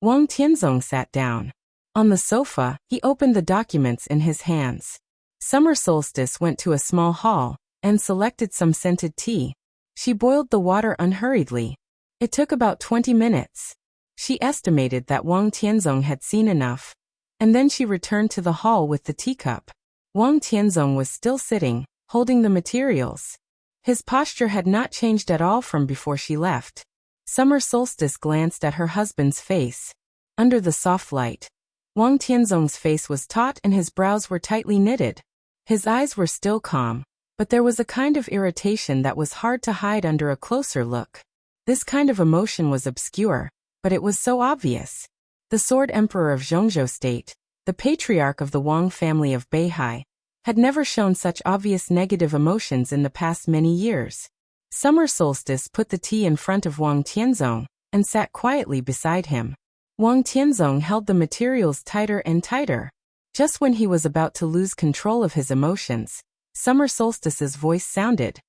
A: Wang Tianzong sat down. On the sofa, he opened the documents in his hands. Summer Solstice went to a small hall and selected some scented tea. She boiled the water unhurriedly. It took about 20 minutes. She estimated that Wang Tianzong had seen enough, and then she returned to the hall with the teacup. Wang Tianzong was still sitting, holding the materials. His posture had not changed at all from before she left. Summer Solstice glanced at her husband's face. Under the soft light, Wang Tianzong's face was taut and his brows were tightly knitted. His eyes were still calm, but there was a kind of irritation that was hard to hide under a closer look. This kind of emotion was obscure, but it was so obvious. The Sword Emperor of Zhongzhou State, the patriarch of the Wang family of Beihai, had never shown such obvious negative emotions in the past many years. Summer Solstice put the tea in front of Wang Tianzong and sat quietly beside him. Wang Tianzong held the materials tighter and tighter. Just when he was about to lose control of his emotions, Summer Solstice's voice sounded.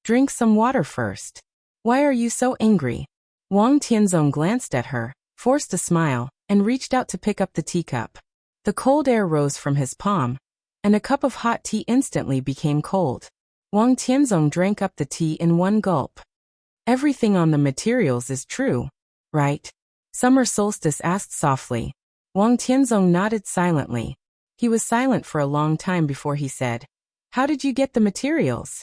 A: Drink some water first. Why are you so angry? Wang Tianzong glanced at her, forced a smile, and reached out to pick up the teacup. The cold air rose from his palm, and a cup of hot tea instantly became cold. Wang Tianzong drank up the tea in one gulp. Everything on the materials is true, right? Summer Solstice asked softly. Wang Tianzong nodded silently. He was silent for a long time before he said, "How did you get the materials?"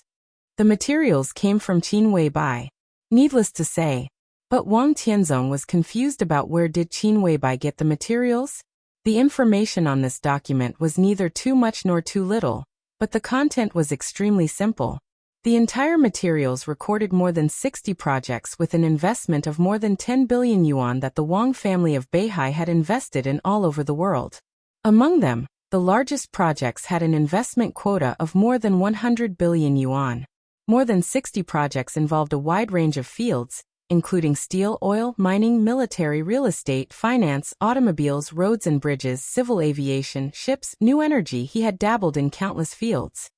A: "The materials came from Qin Weibai." Needless to say, but Wang Tianzong was confused about where did Qin Weibai get the materials? The information on this document was neither too much nor too little, but the content was extremely simple. The entire materials recorded more than 60 projects with an investment of more than 10 billion yuan that the Wang family of Beihai had invested in all over the world. Among them, the largest projects had an investment quota of more than 100 billion yuan. More than 60 projects involved a wide range of fields, including steel, oil, mining, military, real estate, finance, automobiles, roads and bridges, civil aviation, ships, new energy. He had dabbled in countless fields.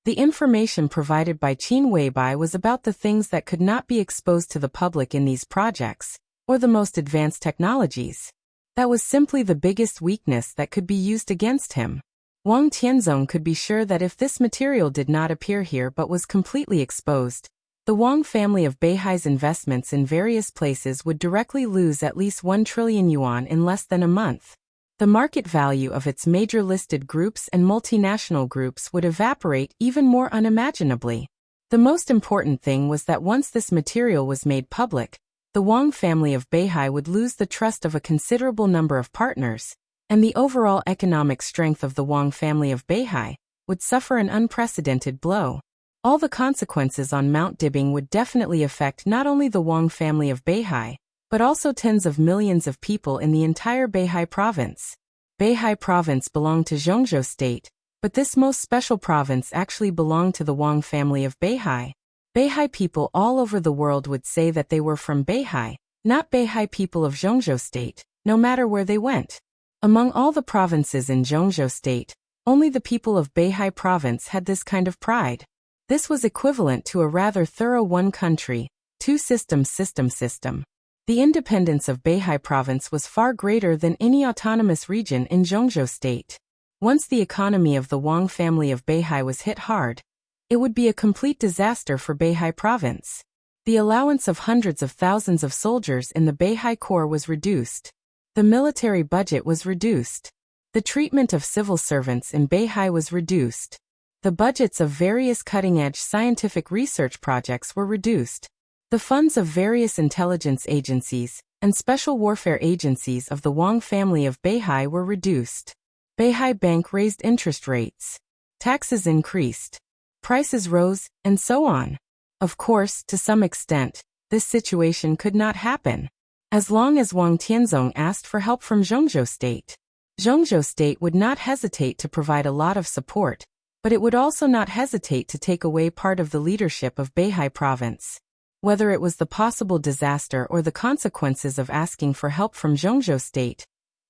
A: The information provided by Qin Weibai was about the things that could not be exposed to the public in these projects, or the most advanced technologies. That was simply the biggest weakness that could be used against him. Wang Tianzong could be sure that if this material did not appear here but was completely exposed, the Wang family of Beihai's investments in various places would directly lose at least 1 trillion yuan in less than a month. The market value of its major listed groups and multinational groups would evaporate even more unimaginably. The most important thing was that once this material was made public, the Wang family of Beihai would lose the trust of a considerable number of partners, and the overall economic strength of the Wang family of Beihai would suffer an unprecedented blow. All the consequences on Mount Dibing would definitely affect not only the Wang family of Beihai, but also tens of millions of people in the entire Beihai province. Beihai province belonged to Zhongzhou state, but this most special province actually belonged to the Wang family of Beihai. Beihai people all over the world would say that they were from Beihai, not Beihai people of Zhongzhou state, no matter where they went. Among all the provinces in Zhongzhou state, only the people of Beihai province had this kind of pride. This was equivalent to a rather thorough one country, two systems system. The independence of Beihai province was far greater than any autonomous region in Zhongzhou state. Once the economy of the Wang family of Beihai was hit hard, it would be a complete disaster for Beihai province. The allowance of hundreds of thousands of soldiers in the Beihai Corps was reduced. The military budget was reduced. The treatment of civil servants in Beihai was reduced. The budgets of various cutting-edge scientific research projects were reduced. The funds of various intelligence agencies and special warfare agencies of the Wang family of Beihai were reduced. Beihai Bank raised interest rates. Taxes increased. Prices rose, and so on. Of course, to some extent, this situation could not happen. As long as Wang Tianzong asked for help from Zhongzhou state. Zhongzhou state would not hesitate to provide a lot of support, but it would also not hesitate to take away part of the leadership of Beihai province. Whether it was the possible disaster or the consequences of asking for help from Zhongzhou state,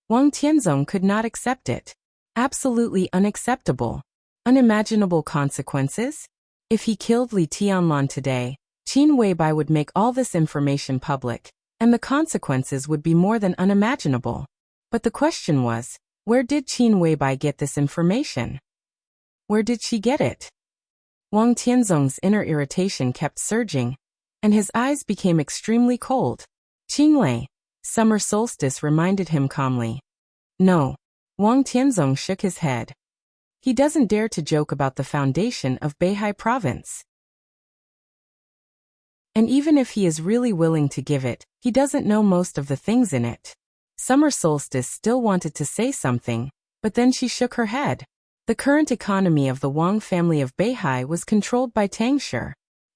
A: Wang Tianzong could not accept it. Absolutely unacceptable. Unimaginable consequences? If he killed Li Tianlan today, Qin Weibai would make all this information public, and the consequences would be more than unimaginable. But the question was, where did Qin Weibai get this information? Where did she get it? Wang Tianzong's inner irritation kept surging, and his eyes became extremely cold. Qinglei, summer solstice reminded him calmly. No. Wang Tianzong shook his head. He doesn't dare to joke about the foundation of Beihai province. And even if he is really willing to give it, he doesn't know most of the things in it. Summer solstice still wanted to say something, but then she shook her head. The current economy of the Wang family of Beihai was controlled by Tang Shi.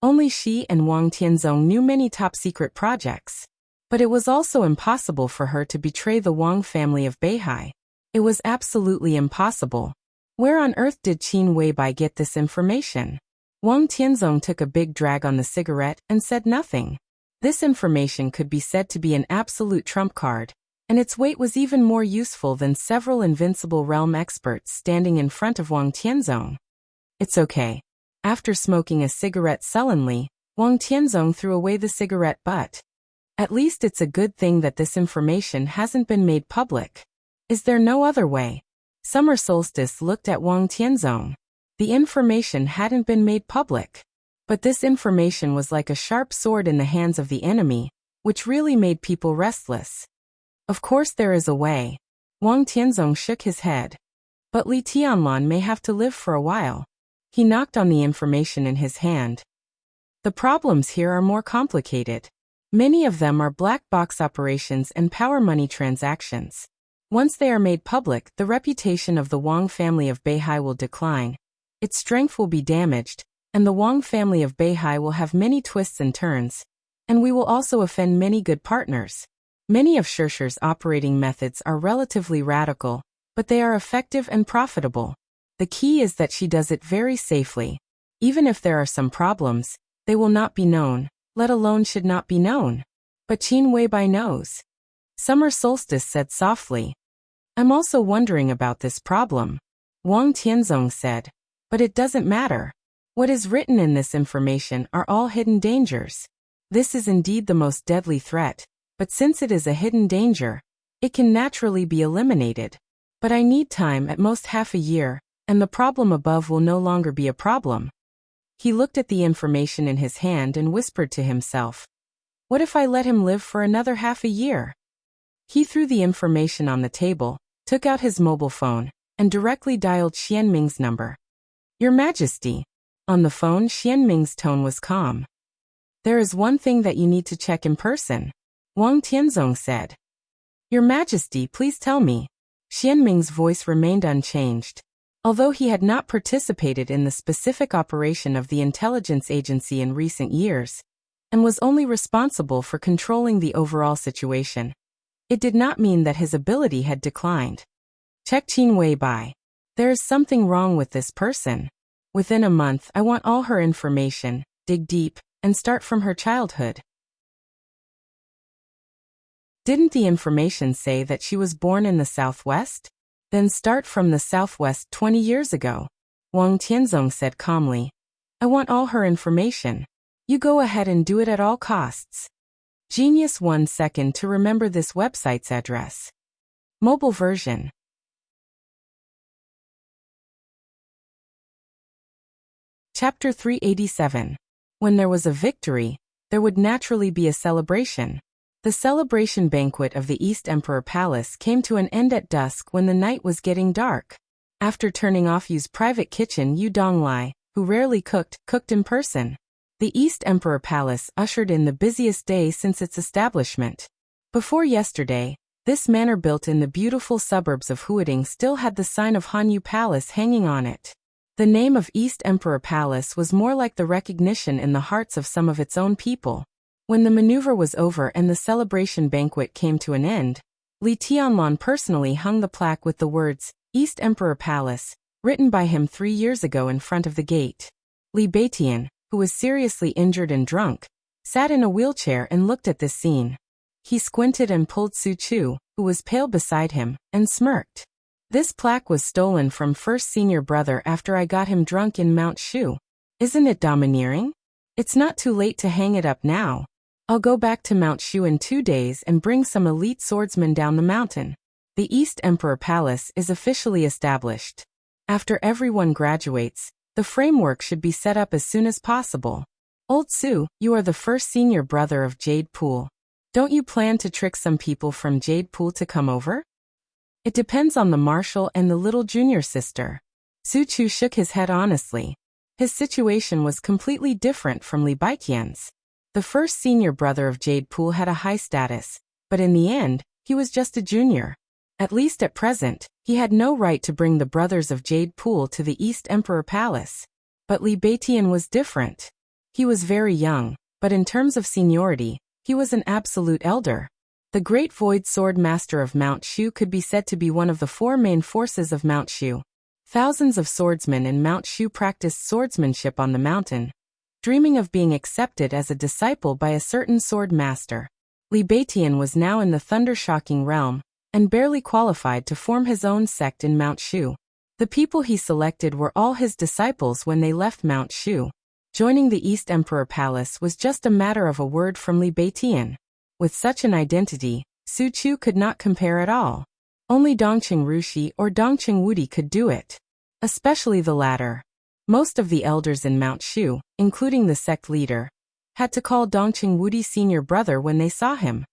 A: Only she and Wang Tianzong knew many top-secret projects. But it was also impossible for her to betray the Wang family of Beihai. It was absolutely impossible. Where on earth did Qin Weibai get this information? Wang Tianzong took a big drag on the cigarette and said nothing. This information could be said to be an absolute trump card, and its weight was even more useful than several invincible realm experts standing in front of Wang Tianzong. It's okay. After smoking a cigarette sullenly, Wang Tianzong threw away the cigarette butt. At least it's a good thing that this information hasn't been made public. Is there no other way? Summer Solstice looked at Wang Tianzong. The information hadn't been made public. But this information was like a sharp sword in the hands of the enemy, which really made people restless. Of course there is a way. Wang Tianzong shook his head. But Li Tianlan may have to live for a while. He knocked on the information in his hand. The problems here are more complicated. Many of them are black box operations and power money transactions. Once they are made public, the reputation of the Wang family of Beihai will decline. Its strength will be damaged, and the Wang family of Beihai will have many twists and turns. And we will also offend many good partners. Many of Shershir's operating methods are relatively radical, but they are effective and profitable. The key is that she does it very safely. Even if there are some problems, they will not be known, let alone should not be known. But Qin Weibai knows. Summer Solstice said softly. I'm also wondering about this problem. Wang Tianzong said. But it doesn't matter. What is written in this information are all hidden dangers. This is indeed the most deadly threat, but since it is a hidden danger, it can naturally be eliminated. But I need time, at most half a year, and the problem above will no longer be a problem. He looked at the information in his hand and whispered to himself. What if I let him live for another half a year? He threw the information on the table, took out his mobile phone, and directly dialed Xianming's number. Your Majesty. On the phone, Xianming's tone was calm. There is one thing that you need to check in person, Wang Tianzong said. Your Majesty, please tell me. Xianming's voice remained unchanged. Although he had not participated in the specific operation of the intelligence agency in recent years, and was only responsible for controlling the overall situation, it did not mean that his ability had declined. Check Qin Weibai. There is something wrong with this person. Within a month, I want all her information, dig deep, and start from her childhood. Didn't the information say that she was born in the southwest? Then start from the southwest 20 years ago. Wang Tianzong said calmly. I want all her information. You go ahead and do it at all costs. Genius 1 second to remember this website's address. Mobile version. Chapter 387. When there was a victory, there would naturally be a celebration. The celebration banquet of the East Emperor Palace came to an end at dusk when the night was getting dark. After turning off Yu's private kitchen, Yu Donglai, who rarely cooked in person. The East Emperor Palace ushered in the busiest day since its establishment. Before yesterday, this manor built in the beautiful suburbs of Huading still had the sign of Hanyu Palace hanging on it. The name of East Emperor Palace was more like the recognition in the hearts of some of its own people. When the maneuver was over and the celebration banquet came to an end, Li Tianlan personally hung the plaque with the words, East Emperor Palace, written by him 3 years ago in front of the gate. Li Beitian, who was seriously injured and drunk, sat in a wheelchair and looked at this scene. He squinted and pulled Su Chu, who was pale beside him, and smirked. This plaque was stolen from first senior brother after I got him drunk in Mount Shu. Isn't it domineering? It's not too late to hang it up now. I'll go back to Mount Shu in 2 days and bring some elite swordsmen down the mountain. The East Emperor Palace is officially established. After everyone graduates, the framework should be set up as soon as possible. Old Su, you are the first senior brother of Jade Pool. Don't you plan to trick some people from Jade Pool to come over? It depends on the marshal and the little junior sister. Su Chu shook his head honestly. His situation was completely different from Li Baiqian's. The first senior brother of Jade Pool had a high status, but in the end, he was just a junior. At least at present, he had no right to bring the brothers of Jade Pool to the East Emperor Palace. But Li Beitian was different. He was very young, but in terms of seniority, he was an absolute elder. The Great Void Sword Master of Mount Shu could be said to be one of the 4 main forces of Mount Shu. Thousands of swordsmen in Mount Shu practiced swordsmanship on the mountain, dreaming of being accepted as a disciple by a certain sword master. Li Beitian was now in the thunder-shocking realm, and barely qualified to form his own sect in Mount Shu. The people he selected were all his disciples when they left Mount Shu. Joining the East Emperor Palace was just a matter of a word from Li Beitian. With such an identity, Su Chu could not compare at all. Only Dongqing Rushi or Dongqing Wudi could do it. Especially the latter. Most of the elders in Mount Shu, including the sect leader, had to call Dongqing Wudi senior brother when they saw him.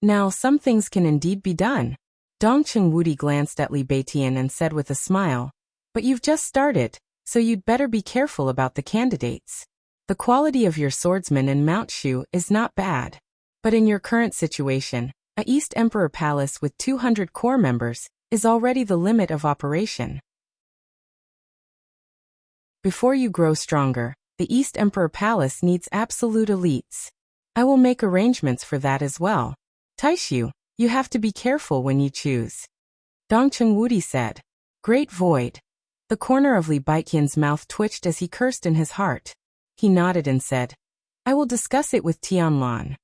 A: Now some things can indeed be done. Dongqing Wudi glanced at Li Beitian and said with a smile, "But you've just started, so you'd better be careful about the candidates. The quality of your swordsmen in Mount Shu is not bad. But in your current situation, a East Emperor Palace with 200 corps members is already the limit of operation. Before you grow stronger, the East Emperor Palace needs absolute elites. I will make arrangements for that as well. Taishu, you have to be careful when you choose." Dongqing Wudi said. "Great void." The corner of Li Beiqian's mouth twitched as he cursed in his heart. He nodded and said, "I will discuss it with Tianlan."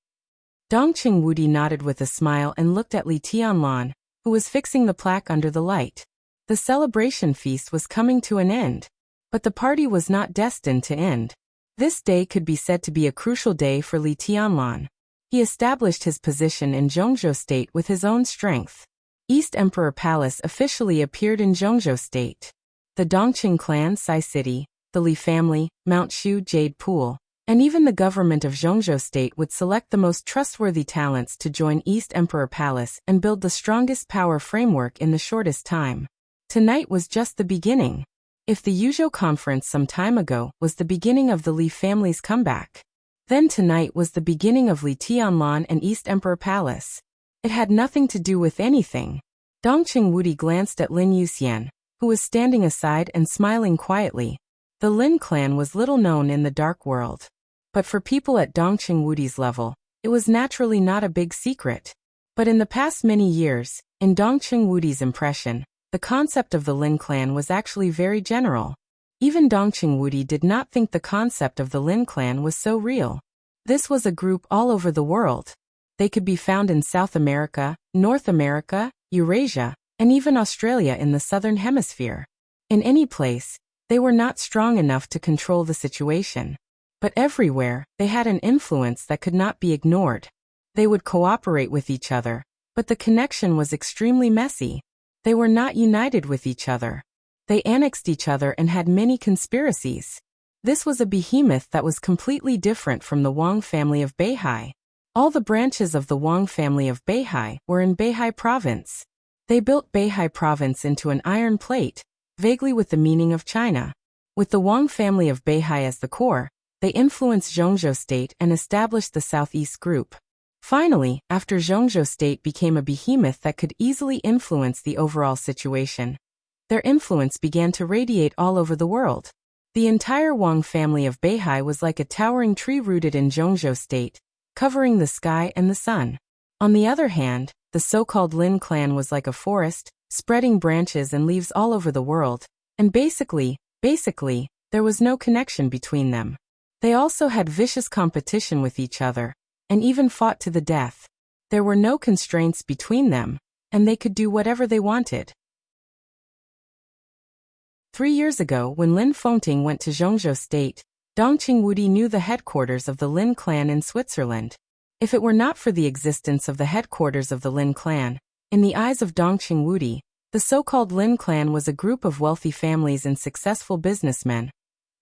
A: Dongqing Wudi nodded with a smile and looked at Li Tianlan, who was fixing the plaque under the light. The celebration feast was coming to an end. But the party was not destined to end. This day could be said to be a crucial day for Li Tianlan. He established his position in Zhongzhou State with his own strength. East Emperor Palace officially appeared in Zhongzhou State. The Dongqing clan Sai City, the Li family, Mount Shu Jade Pool, and even the government of Zhongzhou State would select the most trustworthy talents to join East Emperor Palace and build the strongest power framework in the shortest time. Tonight was just the beginning. If the Yuzhou conference some time ago was the beginning of the Li family's comeback, then tonight was the beginning of Li Tianlan and East Emperor Palace. It had nothing to do with anything. Dongqing Wudi glanced at Lin Yuxian, who was standing aside and smiling quietly. The Lin clan was little known in the dark world. But for people at Dongqing Wudi's level, it was naturally not a big secret. But in the past many years, in Dongqing Wudi's impression, the concept of the Lin clan was actually very general. Even Dongqing Wudi did not think the concept of the Lin clan was so real. This was a group all over the world. They could be found in South America, North America, Eurasia, and even Australia in the Southern Hemisphere. In any place, they were not strong enough to control the situation. But everywhere, they had an influence that could not be ignored. They would cooperate with each other, but the connection was extremely messy. They were not united with each other. They annexed each other and had many conspiracies. This was a behemoth that was completely different from the Wang family of Beihai. All the branches of the Wang family of Beihai were in Beihai province. They built Beihai province into an iron plate, vaguely with the meaning of China. With the Wang family of Beihai as the core, they influenced Zhongzhou State and established the Southeast Group. Finally, after Zhongzhou State became a behemoth that could easily influence the overall situation, their influence began to radiate all over the world. The entire Wang family of Beihai was like a towering tree rooted in Zhongzhou State, covering the sky and the sun. On the other hand, the so-called Lin clan was like a forest, spreading branches and leaves all over the world, and basically, there was no connection between them. They also had vicious competition with each other, and even fought to the death. There were no constraints between them, and they could do whatever they wanted. 3 years ago, when Lin Fengting went to Zhongzhou State, Dongqing Wudi knew the headquarters of the Lin clan in Switzerland. If it were not for the existence of the headquarters of the Lin clan, in the eyes of Dongqing Wudi, the so-called Lin clan was a group of wealthy families and successful businessmen,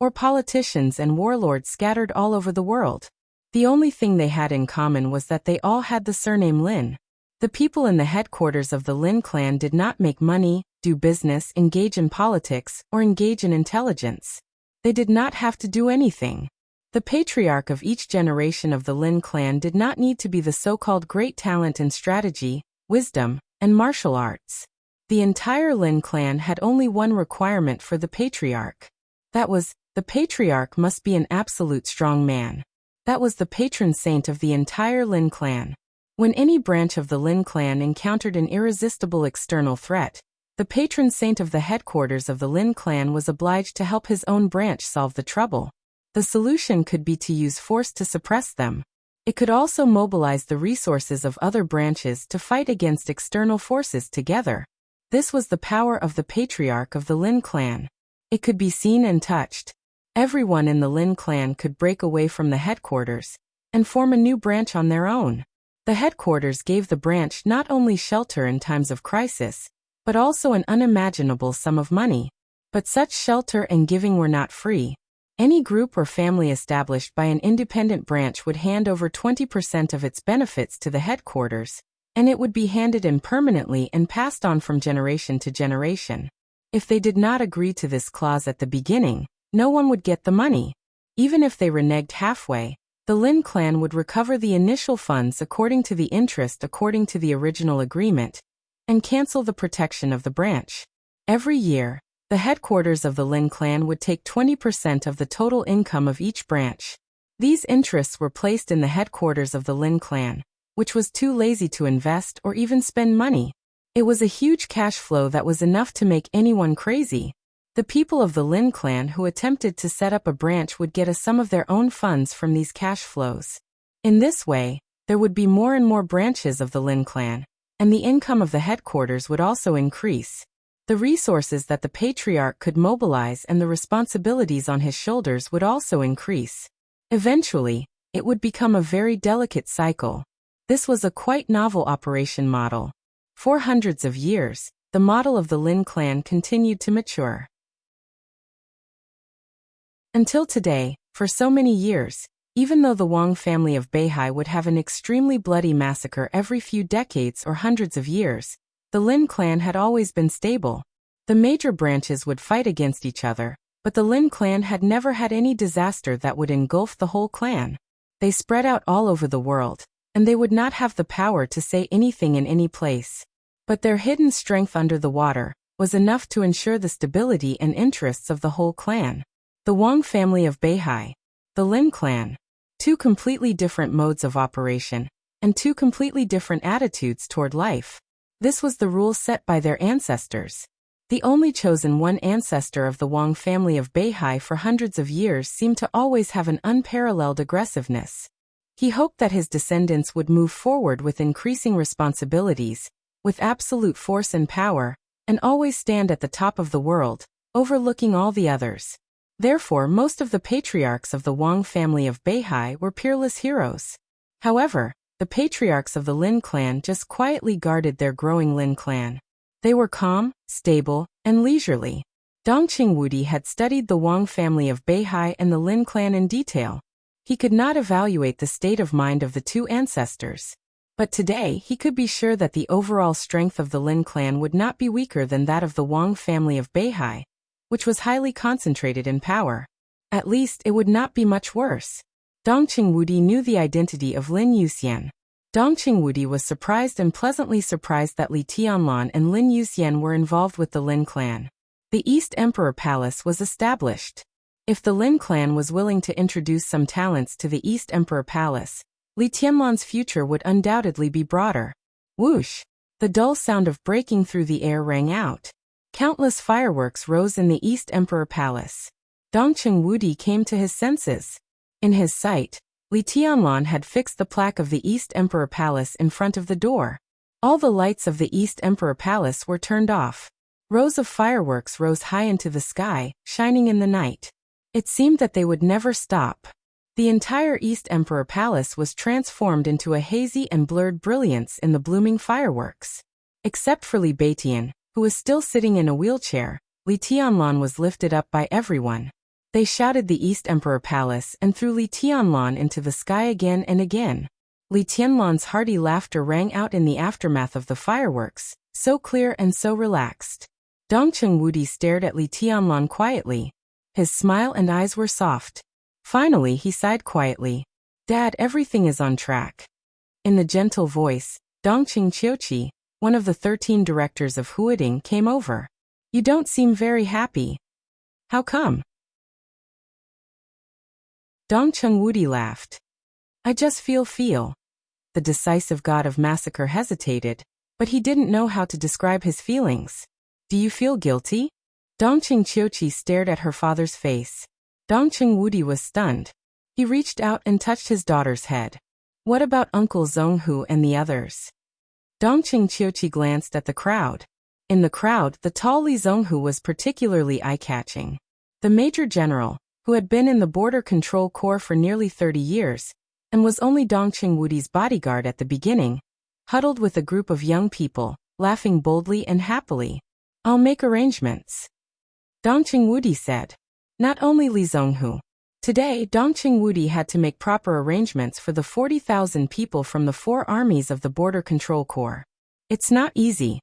A: or politicians and warlords scattered all over the world. The only thing they had in common was that they all had the surname Lin. The people in the headquarters of the Lin clan did not make money, do business, engage in politics, or engage in intelligence. They did not have to do anything. The patriarch of each generation of the Lin clan did not need to be the so-called great talent in strategy, wisdom, and martial arts. The entire Lin clan had only one requirement for the patriarch. That was, the patriarch must be an absolute strong man. That was the patron saint of the entire Lin clan. When any branch of the Lin clan encountered an irresistible external threat, the patron saint of the headquarters of the Lin clan was obliged to help his own branch solve the trouble. The solution could be to use force to suppress them. It could also mobilize the resources of other branches to fight against external forces together. This was the power of the patriarch of the Lin clan. It could be seen and touched. Everyone in the Lin clan could break away from the headquarters and form a new branch on their own. The headquarters gave the branch not only shelter in times of crisis, but also an unimaginable sum of money. But such shelter and giving were not free. Any group or family established by an independent branch would hand over 20% of its benefits to the headquarters, and it would be handed in permanently and passed on from generation to generation. If they did not agree to this clause at the beginning, no one would get the money. Even if they reneged halfway, the Lin clan would recover the initial funds according to the interest according to the original agreement, and cancel the protection of the branch. Every year, the headquarters of the Lin clan would take 20% of the total income of each branch. These interests were placed in the headquarters of the Lin clan, which was too lazy to invest or even spend money. It was a huge cash flow that was enough to make anyone crazy. The people of the Lin clan who attempted to set up a branch would get a sum of their own funds from these cash flows. In this way, there would be more and more branches of the Lin clan, and the income of the headquarters would also increase. The resources that the patriarch could mobilize and the responsibilities on his shoulders would also increase. Eventually, it would become a very delicate cycle. This was a quite novel operation model. For hundreds of years, the model of the Lin clan continued to mature. Until today, for so many years, even though the Wang family of Beihai would have an extremely bloody massacre every few decades or hundreds of years, the Lin clan had always been stable. The major branches would fight against each other, but the Lin clan had never had any disaster that would engulf the whole clan. They spread out all over the world, and they would not have the power to say anything in any place. But their hidden strength under the water was enough to ensure the stability and interests of the whole clan. The Wang family of Beihai, the Lin clan, two completely different modes of operation, and two completely different attitudes toward life. This was the rule set by their ancestors. The only chosen one ancestor of the Wang family of Beihai for hundreds of years seemed to always have an unparalleled aggressiveness. He hoped that his descendants would move forward with increasing responsibilities, with absolute force and power, and always stand at the top of the world, overlooking all the others. Therefore, most of the patriarchs of the Wang family of Beihai were peerless heroes. However, the patriarchs of the Lin clan just quietly guarded their growing Lin clan. They were calm, stable, and leisurely. Dongqing Wudi had studied the Wang family of Beihai and the Lin clan in detail. He could not evaluate the state of mind of the two ancestors. But today he could be sure that the overall strength of the Lin clan would not be weaker than that of the Wang family of Beihai, which was highly concentrated in power. At least it would not be much worse. Dongqing Wudi knew the identity of Lin Yuxian. Dongqing Wudi was surprised and pleasantly surprised that Li Tianlan and Lin Yuxian were involved with the Lin clan. The East Emperor Palace was established. If the Lin clan was willing to introduce some talents to the East Emperor Palace, Li Tianlan's future would undoubtedly be broader. Whoosh! The dull sound of breaking through the air rang out. Countless fireworks rose in the East Emperor Palace. Dongqing Wudi came to his senses. In his sight, Li Tianlan had fixed the plaque of the East Emperor Palace in front of the door. All the lights of the East Emperor Palace were turned off. Rows of fireworks rose high into the sky, shining in the night. It seemed that they would never stop. The entire East Emperor Palace was transformed into a hazy and blurred brilliance in the blooming fireworks. Except for Li Beitian, who was still sitting in a wheelchair, Li Tianlan was lifted up by everyone. They shouted the East Emperor Palace and threw Li Tianlan into the sky again and again. Li Tianlan's hearty laughter rang out in the aftermath of the fireworks, so clear and so relaxed. Dongqing Wudi stared at Li Tianlan quietly. His smile and eyes were soft. Finally he sighed quietly. "Dad, everything is on track." In the gentle voice, Dongqing Qiuqi, one of the 13 directors of Huading, came over. "You don't seem very happy. How come?" Dongqing Wudi laughed. "I just feel. The decisive god of massacre hesitated, but he didn't know how to describe his feelings. "Do you feel guilty?" Dongqing Qiuqi stared at her father's face. Dongqing Wudi was stunned. He reached out and touched his daughter's head. "What about Uncle Zhonghu and the others?" Dongqing Qiuqi glanced at the crowd. In the crowd, the tall Li Zhonghu was particularly eye-catching. The Major General, who had been in the Border Control Corps for nearly 30 years, and was only Dongqing Wudi's bodyguard at the beginning, huddled with a group of young people, laughing boldly and happily. "I'll make arrangements," Dongqing Wudi said. Not only Li Zhonghu. Today, Dongqing Wudi had to make proper arrangements for the 40,000 people from the 4 armies of the Border Control Corps. It's not easy.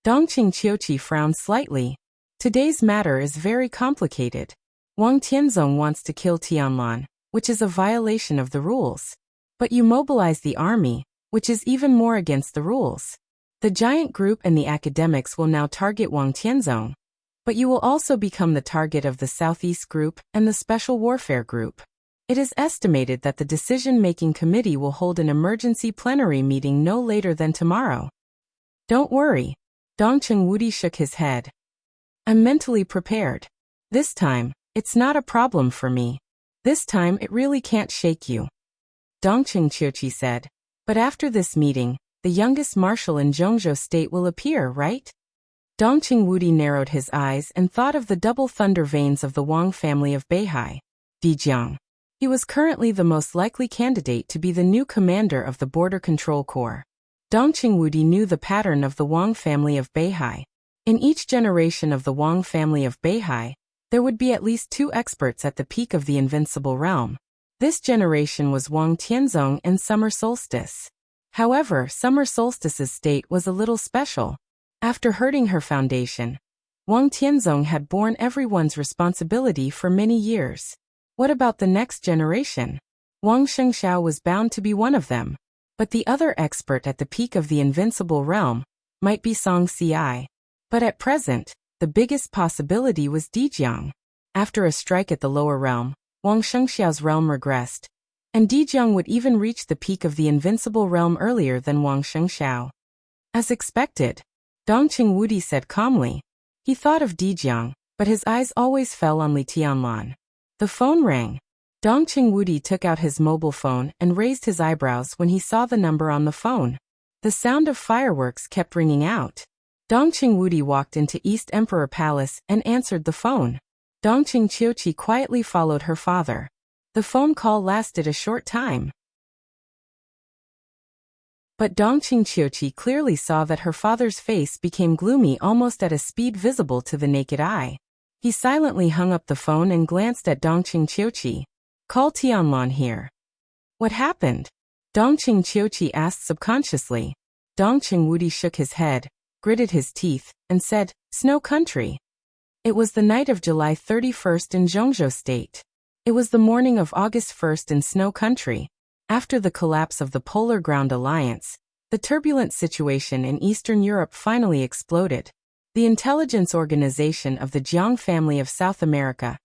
A: Dongqing Qiuqi frowned slightly. Today's matter is very complicated. Wang Tianzong wants to kill Tianlan, which is a violation of the rules. But you mobilize the army, which is even more against the rules. The giant group and the academics will now target Wang Tianzong. But you will also become the target of the Southeast Group and the Special Warfare Group. It is estimated that the decision-making committee will hold an emergency plenary meeting no later than tomorrow. Don't worry. Dongqing Wudi shook his head. I'm mentally prepared. This time, it's not a problem for me. This time it really can't shake you. Dongqing Qiuqi said. But after this meeting, the youngest marshal in Zhongzhou state will appear, right? Dongqing Wudi narrowed his eyes and thought of the double thunder veins of the Wang family of Beihai. Dijiang. He was currently the most likely candidate to be the new commander of the Border Control Corps. Dongqing Wudi knew the pattern of the Wang family of Beihai. In each generation of the Wang family of Beihai, there would be at least 2 experts at the peak of the invincible realm. This generation was Wang Tianzong and Summer Solstice. However, Summer Solstice's state was a little special. After hurting her foundation, Wang Tianzong had borne everyone's responsibility for many years. What about the next generation? Wang Shengxiao was bound to be one of them. But the other expert at the peak of the invincible realm might be Song Ci. But at present, the biggest possibility was Dijiang. After a strike at the lower realm, Wang Shengxiao's realm regressed, and Dijiang would even reach the peak of the invincible realm earlier than Wang Shengxiao. As expected, Dongqing Wudi said calmly. He thought of Dijiang, but his eyes always fell on Li Tianlan. The phone rang. Dongqing Wudi took out his mobile phone and raised his eyebrows when he saw the number on the phone. The sound of fireworks kept ringing out. Dongqing Wudi walked into East Emperor Palace and answered the phone. Dongqing Qiuqi quietly followed her father. The phone call lasted a short time. But Dongqing Qiuqi clearly saw that her father's face became gloomy almost at a speed visible to the naked eye. He silently hung up the phone and glanced at Dongqing Qiuqi. Call Tianlan here. What happened? Dongqing Qiuqi asked subconsciously. Dongqing Wudi shook his head, gritted his teeth, and said, Snow Country. It was the night of July 31st in Zhongzhou State. It was the morning of August 1st in Snow Country. After the collapse of the Polar Ground Alliance, the turbulent situation in Eastern Europe finally exploded. The intelligence organization of the Jiang family of South America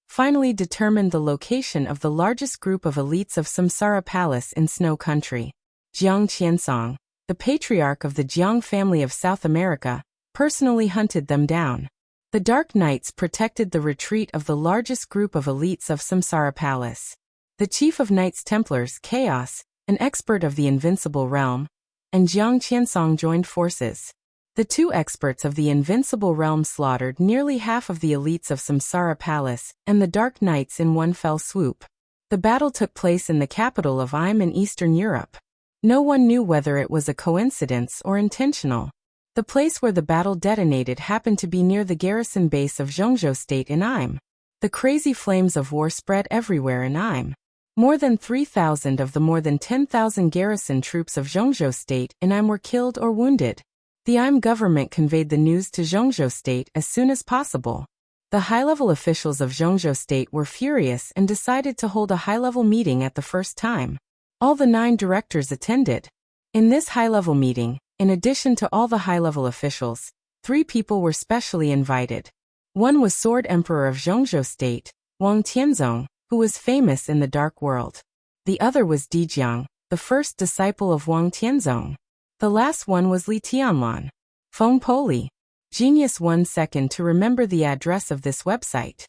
A: finally determined the location of the largest group of elites of Samsara Palace in Snow Country. Jiang Qiansong, the patriarch of the Jiang family of South America, personally hunted them down. The Dark Knights protected the retreat of the largest group of elites of Samsara Palace. The chief of Knights Templars, Chaos, an expert of the Invincible Realm, and Jiang Qiansong joined forces. The 2 experts of the Invincible Realm slaughtered nearly half of the elites of Samsara Palace and the Dark Knights in one fell swoop. The battle took place in the capital of Im in Eastern Europe. No one knew whether it was a coincidence or intentional. The place where the battle detonated happened to be near the garrison base of Zhongzhou State in Im. The crazy flames of war spread everywhere in Im. More than 3,000 of the more than 10,000 garrison troops of Zhongzhou State in Im were killed or wounded. The Im government conveyed the news to Zhongzhou State as soon as possible. The high-level officials of Zhongzhou State were furious and decided to hold a high-level meeting at the first time. All the 9 directors attended. In this high-level meeting, in addition to all the high-level officials, 3 people were specially invited. One was Sword Emperor of Zhongzhou State, Wang Tianzong, who was famous in the dark world. The other was Dijiang, the first disciple of Wang Tianzong. The last one was Li Tianlan. Feng Poli. Genius 1 second to remember the address of this website.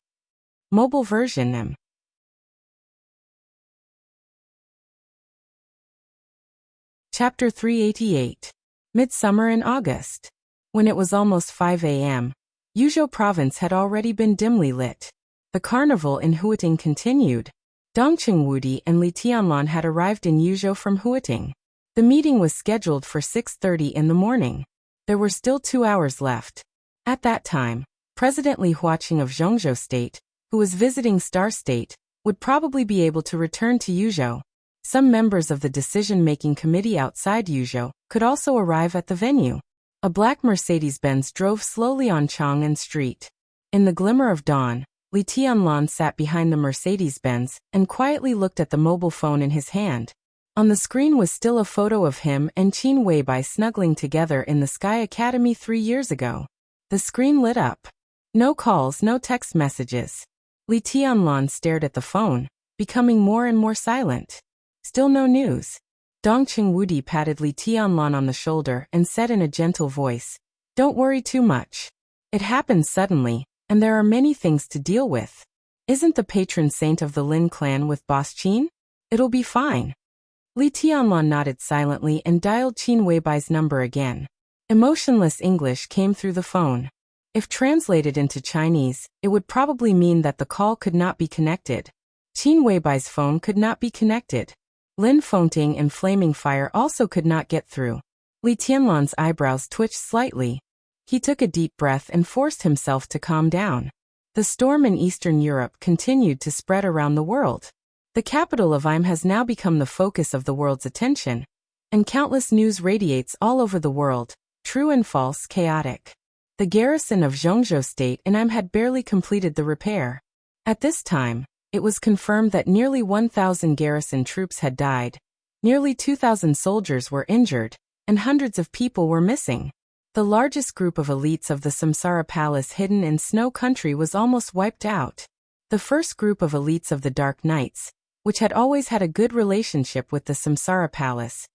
A: Mobile version M. Chapter 388. Midsummer in August. When it was almost 5 a.m., Yuzhou province had already been dimly lit. The carnival in Huiting continued. Dongqing Wudi and Li Tianlan had arrived in Yuzhou from Huiting. The meeting was scheduled for 6:30 in the morning. There were still 2 hours left. At that time, President Li Huaqing of Zhongzhou State, who was visiting Star State, would probably be able to return to Yuzhou. Some members of the decision-making committee outside Yuzhou could also arrive at the venue. A black Mercedes-Benz drove slowly on Chang'an Street. In the glimmer of dawn, Li Tianlan sat behind the Mercedes-Benz and quietly looked at the mobile phone in his hand. On the screen was still a photo of him and Qin Weibai snuggling together in the Sky Academy 3 years ago. The screen lit up. No calls, no text messages. Li Tianlan stared at the phone, becoming more and more silent. Still no news. Dongqing Wudi patted Li Tianlan on the shoulder and said in a gentle voice, "Don't worry too much. It happened suddenly, and there are many things to deal with. Isn't the patron saint of the Lin clan with Boss Qin? It'll be fine." Li Tianlan nodded silently and dialed Qin Weibai's number again. Emotionless English came through the phone. If translated into Chinese, it would probably mean that the call could not be connected. Qin Weibai's phone could not be connected. Lin Fengting and Flaming Fire also could not get through. Li Tianlan's eyebrows twitched slightly. He took a deep breath and forced himself to calm down. The storm in Eastern Europe continued to spread around the world. The capital of Im has now become the focus of the world's attention, and countless news radiates all over the world, true and false, chaotic. The garrison of Zhongzhou State in Im had barely completed the repair. At this time, it was confirmed that nearly 1,000 garrison troops had died, nearly 2,000 soldiers were injured, and hundreds of people were missing. The largest group of elites of the Samsara Palace hidden in Snow Country was almost wiped out. The first group of elites of the Dark Knights, which had always had a good relationship with the Samsara Palace,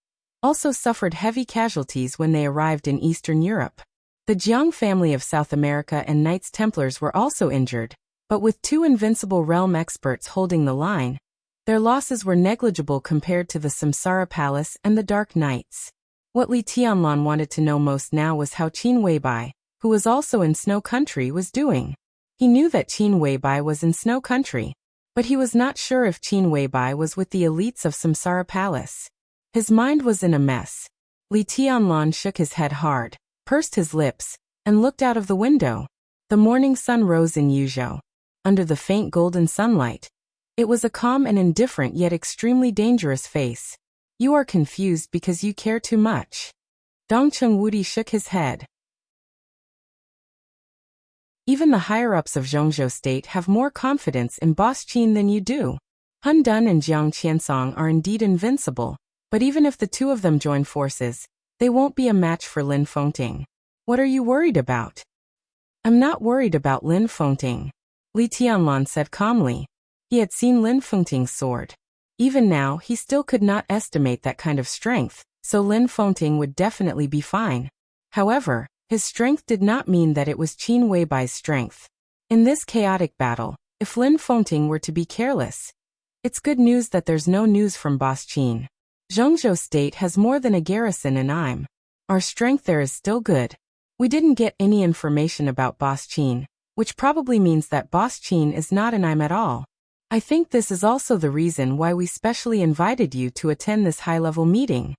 A: also suffered heavy casualties when they arrived in Eastern Europe. The Jiang family of South America and Knights Templars were also injured, but with 2 invincible realm experts holding the line, their losses were negligible compared to the Samsara Palace and the Dark Knights. What Li Tianlan wanted to know most now was how Qin Weibai, who was also in Snow Country, was doing. He knew that Qin Weibai was in Snow Country, but he was not sure if Qin Weibai was with the elites of Samsara Palace. His mind was in a mess. Li Tianlan shook his head hard, pursed his lips, and looked out of the window. The morning sun rose in Yuzhou. Under the faint golden sunlight, it was a calm and indifferent yet extremely dangerous face. "You are confused because you care too much." Dongqing Wudi shook his head. "Even the higher-ups of Zhongzhou State have more confidence in Boss Qin than you do. Hun Dun and Jiang Qiansong are indeed invincible, but even if the two of them join forces, they won't be a match for Lin Fengting. What are you worried about?" "I'm not worried about Lin Fengting," Li Tianlan said calmly. He had seen Lin Fengting's sword. Even now, he still could not estimate that kind of strength, so Lin Fengting would definitely be fine. However, his strength did not mean that it was Qin Weibai's strength. In this chaotic battle, if Lin Fengting were to be careless, it's good news that there's no news from Boss Qin. Zhongzhou State has more than a garrison in Im. Our strength there is still good. We didn't get any information about Boss Qin, which probably means that Boss Qin is not in Im at all. I think this is also the reason why we specially invited you to attend this high-level meeting,"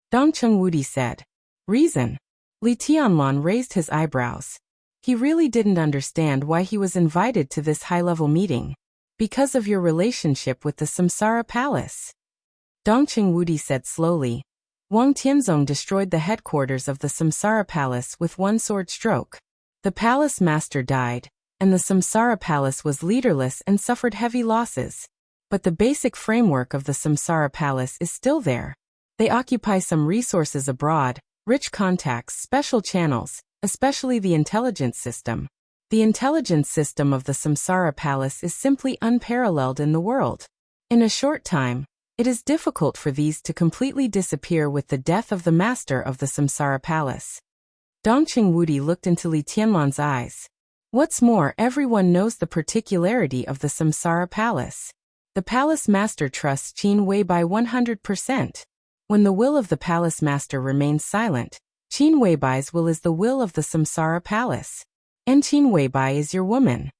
A: Dongqing Wudi said. "Reason?" Li Tianlan raised his eyebrows. He really didn't understand why he was invited to this high-level meeting. "Because of your relationship with the Samsara Palace," Dongqing Wudi said slowly. "Wang Tianzong destroyed the headquarters of the Samsara Palace with one sword stroke. The palace master died, and the Samsara Palace was leaderless and suffered heavy losses. But the basic framework of the Samsara Palace is still there. They occupy some resources abroad, rich contacts, special channels, especially the intelligence system. The intelligence system of the Samsara Palace is simply unparalleled in the world. In a short time, it is difficult for these to completely disappear with the death of the master of the Samsara Palace." Dongqing Wudi looked into Li Tianlan's eyes. What's more, everyone knows the particularity of the Samsara Palace. The palace master trusts Qin Weibai 100%. When the will of the palace master remains silent, Qin Weibai's will is the will of the Samsara Palace. And Qin Weibai is your woman.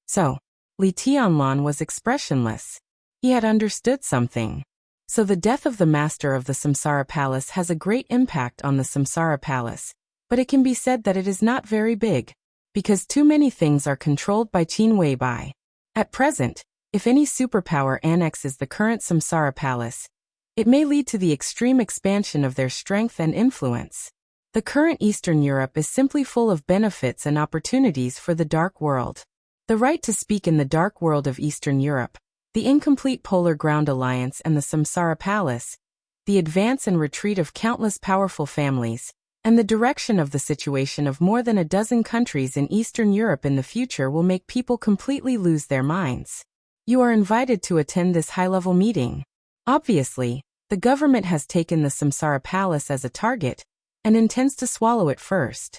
A: So, Li Tianlan was expressionless. He had understood something. So the death of the master of the Samsara Palace has a great impact on the Samsara Palace, but it can be said that it is not very big, because too many things are controlled by Qin Weibai. At present, if any superpower annexes the current Samsara Palace, it may lead to the extreme expansion of their strength and influence. The current Eastern Europe is simply full of benefits and opportunities for the Dark World. The right to speak in the Dark World of Eastern Europe, the incomplete Polar Ground Alliance and the Samsara Palace, the advance and retreat of countless powerful families, and the direction of the situation of more than a dozen countries in Eastern Europe in the future will make people completely lose their minds. You are invited to attend this high-level meeting. Obviously, the government has taken the Samsara Palace as a target and intends to swallow it first.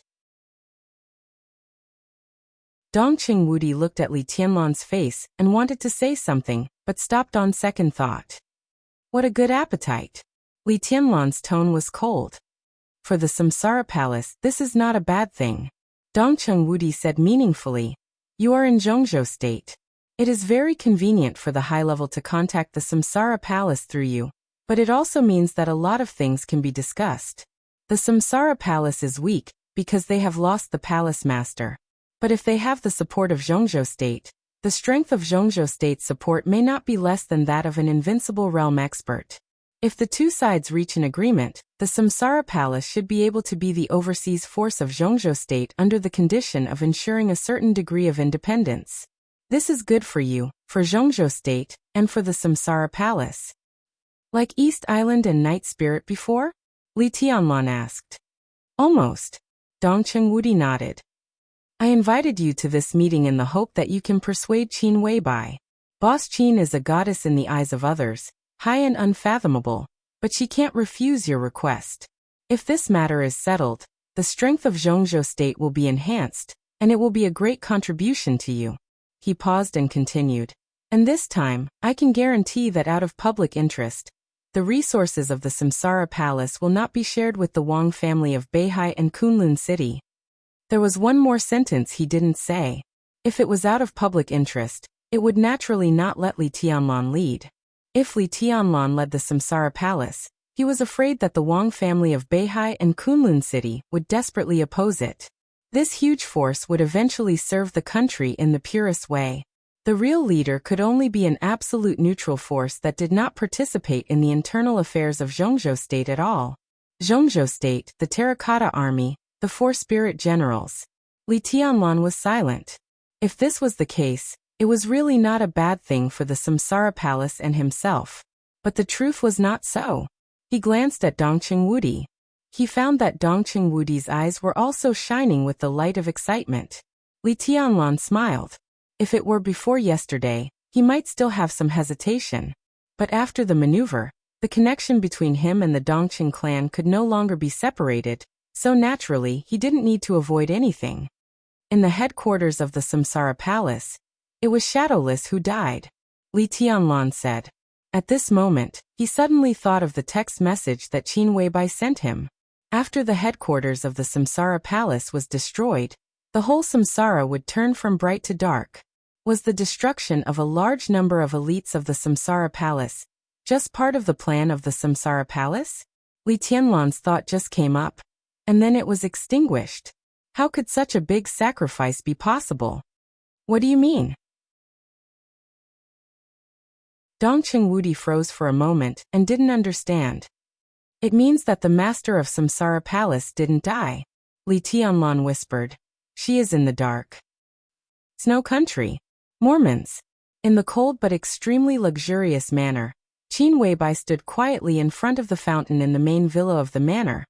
A: Dongqing Wudi looked at Li Tianlan's face and wanted to say something, but stopped on second thought. What a good appetite! Li Tianlan's tone was cold. For the Samsara Palace, this is not a bad thing. Dongqing Wudi said meaningfully. You are in Zhongzhou State. It is very convenient for the high level to contact the Samsara Palace through you, but it also means that a lot of things can be discussed. The Samsara Palace is weak because they have lost the Palace Master. But if they have the support of Zhongzhou State, the strength of Zhongzhou State's support may not be less than that of an invincible realm expert. If the two sides reach an agreement, the Samsara Palace should be able to be the overseas force of Zhongzhou State under the condition of ensuring a certain degree of independence. This is good for you, for Zhongzhou State, and for the Samsara Palace. Like East Island and Night Spirit before? Li Tianlan asked. Almost. Dongqing Wudi nodded. I invited you to this meeting in the hope that you can persuade Qin Weibai. Boss Qin is a goddess in the eyes of others, high and unfathomable, but she can't refuse your request. If this matter is settled, the strength of Zhongzhou State will be enhanced, and it will be a great contribution to you. He paused and continued. And this time, I can guarantee that out of public interest, the resources of the Samsara Palace will not be shared with the Wang family of Beihai and Kunlun City. There was one more sentence he didn't say. If it was out of public interest, it would naturally not let Li Tianlan lead. If Li Tianlan led the Samsara Palace, he was afraid that the Wang family of Beihai and Kunlun City would desperately oppose it. This huge force would eventually serve the country in the purest way. The real leader could only be an absolute neutral force that did not participate in the internal affairs of Zhongzhou State at all. Zhongzhou State, the Terracotta Army, the 4 spirit generals. Li Tianlan was silent. If this was the case, it was really not a bad thing for the Samsara Palace and himself. But the truth was not so. He glanced at Dongqing Wudi. He found that Dongqing Wudi's eyes were also shining with the light of excitement. Li Tianlan smiled. If it were before yesterday, he might still have some hesitation. But after the maneuver, the connection between him and the Dongqing clan could no longer be separated, so naturally he didn't need to avoid anything. In the headquarters of the Samsara Palace, it was Shadowless who died. Li Tianlan said. At this moment, he suddenly thought of the text message that Qin Weibai sent him. After the headquarters of the Samsara Palace was destroyed, the whole Samsara would turn from bright to dark. Was the destruction of a large number of elites of the Samsara Palace just part of the plan of the Samsara Palace? Li Tianlan's thought just came up, and then it was extinguished. How could such a big sacrifice be possible? What do you mean? Dongqing Wudi froze for a moment and didn't understand. It means that the master of Samsara Palace didn't die. Li Tianlan whispered. She is in the dark. Snow Country. Mormons. In the cold but extremely luxurious manor, Qin Weibai stood quietly in front of the fountain in the main villa of the manor,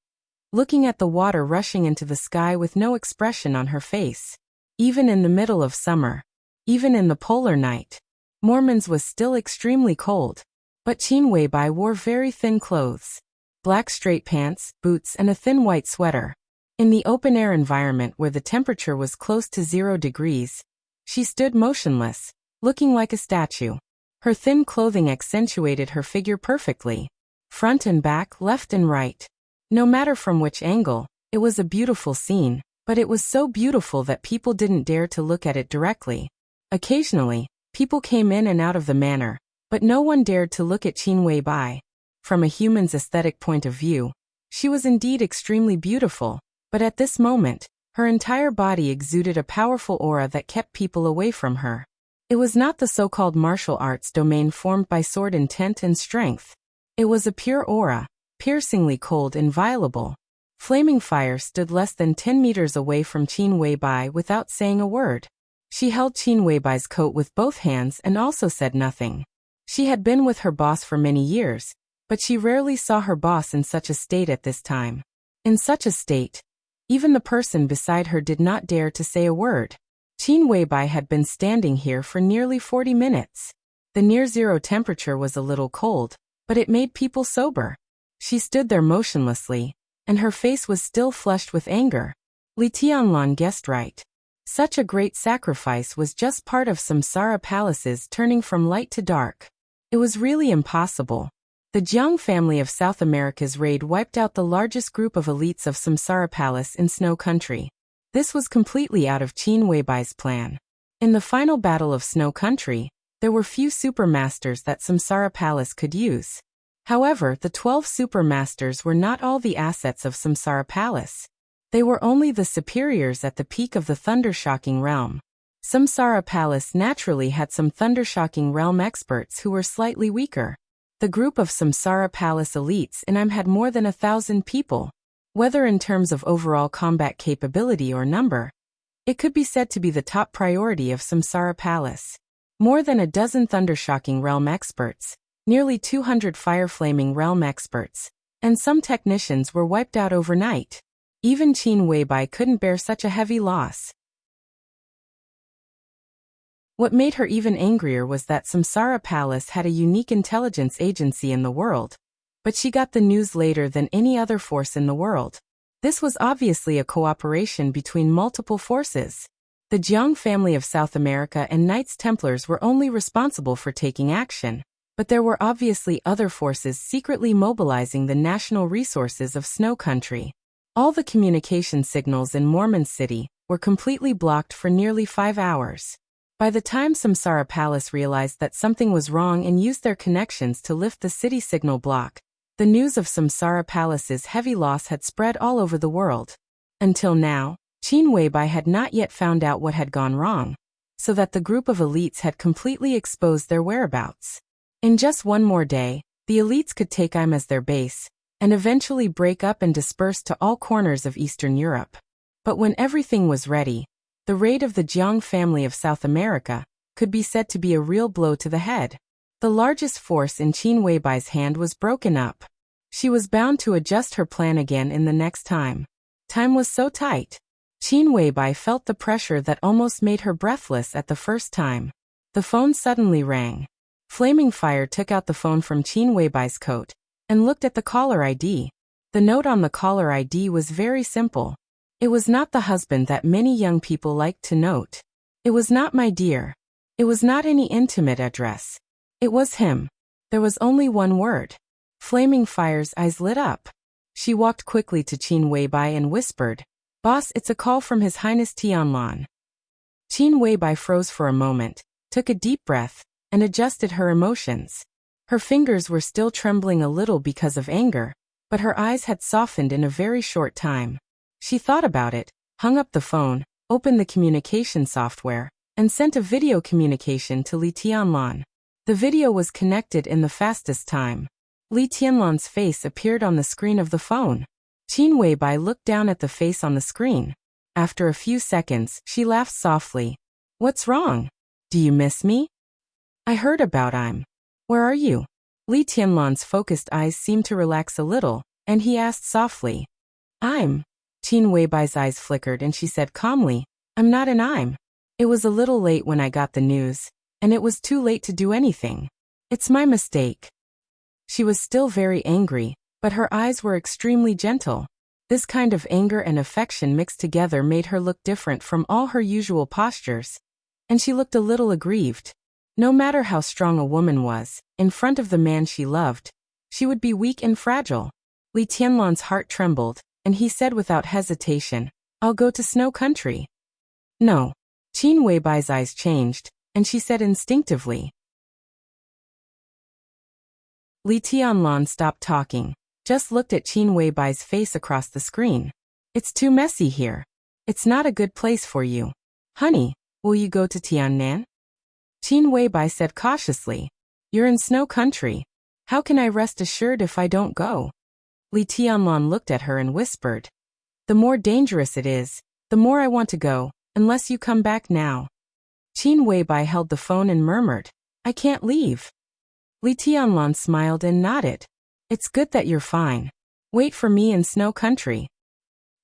A: looking at the water rushing into the sky with no expression on her face. Even in the middle of summer, even in the polar night, Mormons was still extremely cold, but Qin Weibai wore very thin clothes. Black straight pants, boots and a thin white sweater. In the open-air environment where the temperature was close to 0 degrees, she stood motionless, looking like a statue. Her thin clothing accentuated her figure perfectly. Front and back, left and right. No matter from which angle, it was a beautiful scene, but it was so beautiful that people didn't dare to look at it directly. Occasionally, people came in and out of the manor, But no one dared to look at Qin Weibai. From a human's aesthetic point of view, she was indeed extremely beautiful, but at this moment, her entire body exuded a powerful aura that kept people away from her. It was not the so-called martial arts domain formed by sword intent and strength. It was a pure aura, piercingly cold and inviolable. Flaming Fire stood less than 10 meters away from Qin Weibai without saying a word. She held Qin Weibai's coat with both hands and also said nothing. She had been with her boss for many years, but she rarely saw her boss in such a state at this time. In such a state, even the person beside her did not dare to say a word. Qin Weibai had been standing here for nearly 40 minutes. The near-zero temperature was a little cold, but it made people sober. She stood there motionlessly, and her face was still flushed with anger. Li Tianlan guessed right. Such a great sacrifice was just part of Samsara Palace's turning from light to dark. It was really impossible. The Jiang family of South America's raid wiped out the largest group of elites of Samsara Palace in Snow Country. This was completely out of Qin Weibai's plan. In the final battle of Snow Country, there were few supermasters that Samsara Palace could use. However, the 12 supermasters were not all the assets of Samsara Palace. They were only the superiors at the peak of the Thundershocking realm. Samsara Palace naturally had some Thundershocking realm experts who were slightly weaker. The group of Samsara Palace elites in had more than 1,000 people. Whether in terms of overall combat capability or number, it could be said to be the top priority of Samsara Palace. More than a dozen Thundershocking realm experts, nearly 200 Fire-Flaming realm experts, and some technicians were wiped out overnight. Even Qin Weibai couldn't bear such a heavy loss. What made her even angrier was that Samsara Palace had a unique intelligence agency in the world, but she got the news later than any other force in the world. This was obviously a cooperation between multiple forces. The Jiang family of South America and Knights Templars were only responsible for taking action, but there were obviously other forces secretly mobilizing the national resources of Snow Country. All the communication signals in Mormon City were completely blocked for nearly 5 hours. By the time Samsara Palace realized that something was wrong and used their connections to lift the city signal block, the news of Samsara Palace's heavy loss had spread all over the world. Until now, Qin Weibai had not yet found out what had gone wrong, so that the group of elites had completely exposed their whereabouts. In just one more day, the elites could take Im as their base, and eventually break up and disperse to all corners of Eastern Europe. But when everything was ready, the raid of the Jiang family of South America could be said to be a real blow to the head. The largest force in Qin Weibai's hand was broken up. She was bound to adjust her plan again in the next time. Time was so tight. Qin Weibai felt the pressure that almost made her breathless at the first time. The phone suddenly rang. Flaming Fire took out the phone from Qin Weibai's coat and looked at the caller ID. The note on the caller ID was very simple. It was not the husband that many young people liked to note. It was not my dear. It was not any intimate address. It was him. There was only one word. Flaming Fire's eyes lit up. She walked quickly to Qin Weibai and whispered, "Boss, it's a call from His Highness Tianlan." Qin Weibai froze for a moment, took a deep breath, and adjusted her emotions. Her fingers were still trembling a little because of anger, but her eyes had softened in a very short time. She thought about it, hung up the phone, opened the communication software, and sent a video communication to Li Tianlan. The video was connected in the fastest time. Li Tianlan's face appeared on the screen of the phone. Qin Weibai looked down at the face on the screen. After a few seconds, she laughed softly. "What's wrong? Do you miss me?" "I heard about Im. Where are you?" Li Tianlan's focused eyes seemed to relax a little, and he asked softly. "Im." Qin Weibai's eyes flickered and she said calmly, "I'm not in Im. It was a little late when I got the news, and it was too late to do anything. It's my mistake." She was still very angry, but her eyes were extremely gentle. This kind of anger and affection mixed together made her look different from all her usual postures, and she looked a little aggrieved. No matter how strong a woman was, in front of the man she loved, she would be weak and fragile. Li Tianlan's heart trembled, and he said without hesitation, "I'll go to Snow Country." "No." Qin Weibai's eyes changed, and she said instinctively, Li Tianlan stopped talking, just looked at Qin Weibai's face across the screen. It's too messy here. It's not a good place for you. Honey, will you go to Tiannan? Qin Weibai said cautiously. You're in snow country. How can I rest assured if I don't go? Li Tianlan looked at her and whispered. The more dangerous it is, the more I want to go, unless you come back now. Qin Weibai held the phone and murmured, I can't leave. Li Tianlan smiled and nodded. It's good that you're fine. Wait for me in snow country.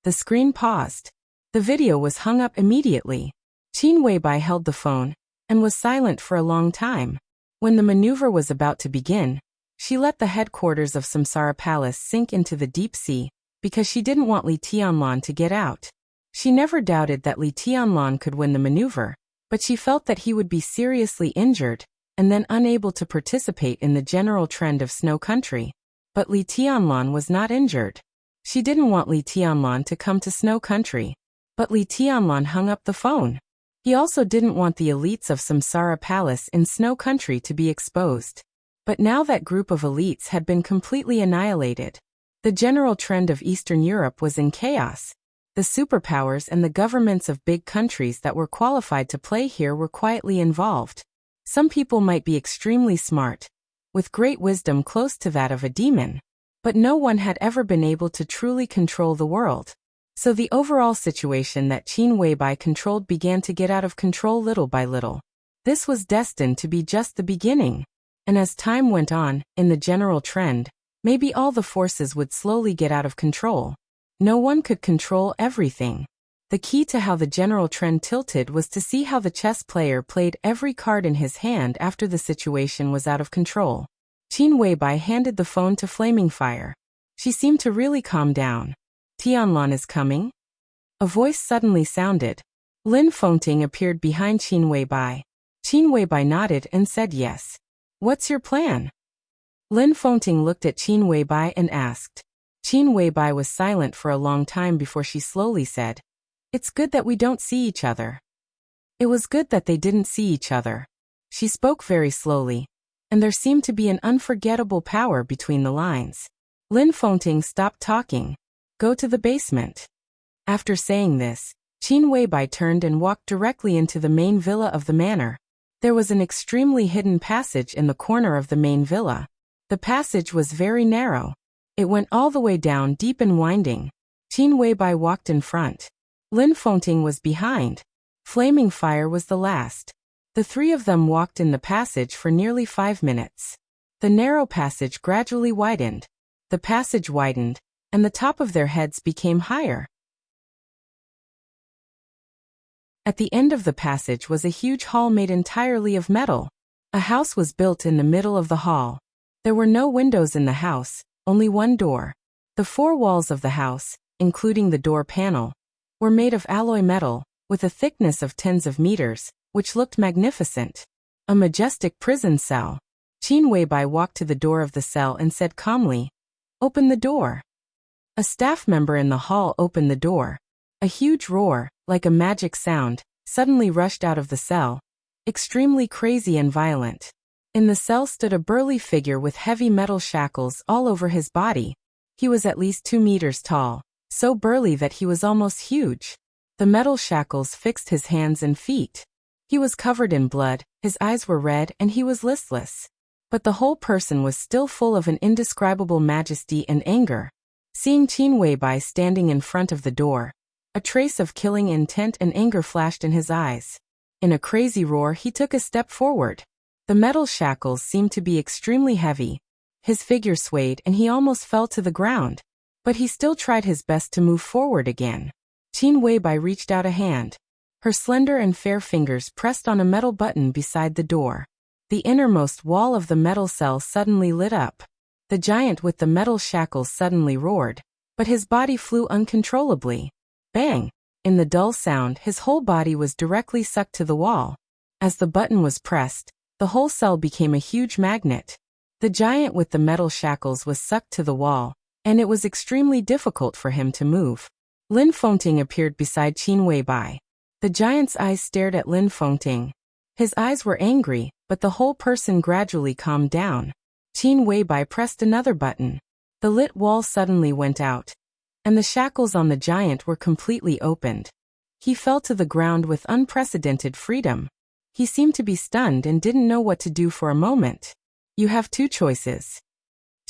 A: The screen paused. The video was hung up immediately. Qin Weibai held the phone and was silent for a long time. When the maneuver was about to begin, she let the headquarters of Samsara Palace sink into the deep sea because she didn't want Li Tianlan to get out. She never doubted that Li Tianlan could win the maneuver, but she felt that he would be seriously injured and then unable to participate in the general trend of snow country. But Li Tianlan was not injured. She didn't want Li Tianlan to come to snow country. But Li Tianlan hung up the phone. He also didn't want the elites of Samsara Palace in snow country to be exposed. But now that group of elites had been completely annihilated. The general trend of Eastern Europe was in chaos. The superpowers and the governments of big countries that were qualified to play here were quietly involved. Some people might be extremely smart, with great wisdom close to that of a demon. But no one had ever been able to truly control the world. So the overall situation that Qin Weibai controlled began to get out of control little by little. This was destined to be just the beginning. And as time went on, in the general trend, maybe all the forces would slowly get out of control. No one could control everything. The key to how the general trend tilted was to see how the chess player played every card in his hand after the situation was out of control. Qin Weibai handed the phone to Flaming Fire. She seemed to really calm down. Tianlan is coming? A voice suddenly sounded. Lin Fengting appeared behind Qin Weibai. Qin Weibai nodded and said yes. What's your plan? Lin Fengting looked at Qin Weibai and asked. Qin Weibai was silent for a long time before she slowly said, It's good that we don't see each other. It was good that they didn't see each other. She spoke very slowly, and there seemed to be an unforgettable power between the lines. Lin Fengting stopped talking. Go to the basement. After saying this, Qin Weibai turned and walked directly into the main villa of the manor. There was an extremely hidden passage in the corner of the main villa. The passage was very narrow. It went all the way down deep and winding. Qin Weibai walked in front. Lin Fengting was behind. Flaming Fire was the last. The three of them walked in the passage for nearly 5 minutes. The narrow passage gradually widened. The passage widened, and the top of their heads became higher. At the end of the passage was a huge hall made entirely of metal. A house was built in the middle of the hall. There were no windows in the house, only one door. The 4 walls of the house, including the door panel, were made of alloy metal, with a thickness of tens of meters, which looked magnificent. A majestic prison cell. Qin Weibai walked to the door of the cell and said calmly, Open the door. A staff member in the hall opened the door. A huge roar, like a magic sound, suddenly rushed out of the cell, extremely crazy and violent. In the cell stood a burly figure with heavy metal shackles all over his body. He was at least 2 meters tall, so burly that he was almost huge. The metal shackles fixed his hands and feet. He was covered in blood, his eyes were red, and he was listless. But the whole person was still full of an indescribable majesty and anger. Seeing Qin Weibai standing in front of the door, a trace of killing intent and anger flashed in his eyes. In a crazy roar, he took a step forward. The metal shackles seemed to be extremely heavy. His figure swayed and he almost fell to the ground. But he still tried his best to move forward again. Qin Weibai reached out a hand. Her slender and fair fingers pressed on a metal button beside the door. The innermost wall of the metal cell suddenly lit up. The giant with the metal shackles suddenly roared, but his body flew uncontrollably. Bang! In the dull sound, his whole body was directly sucked to the wall. As the button was pressed, the whole cell became a huge magnet. The giant with the metal shackles was sucked to the wall, and it was extremely difficult for him to move. Lin Fengting appeared beside Qin Weibai. The giant's eyes stared at Lin Fengting. His eyes were angry, but the whole person gradually calmed down. Qin Weibai pressed another button. The lit wall suddenly went out, and the shackles on the giant were completely opened. He fell to the ground with unprecedented freedom. He seemed to be stunned and didn't know what to do for a moment. You have two choices.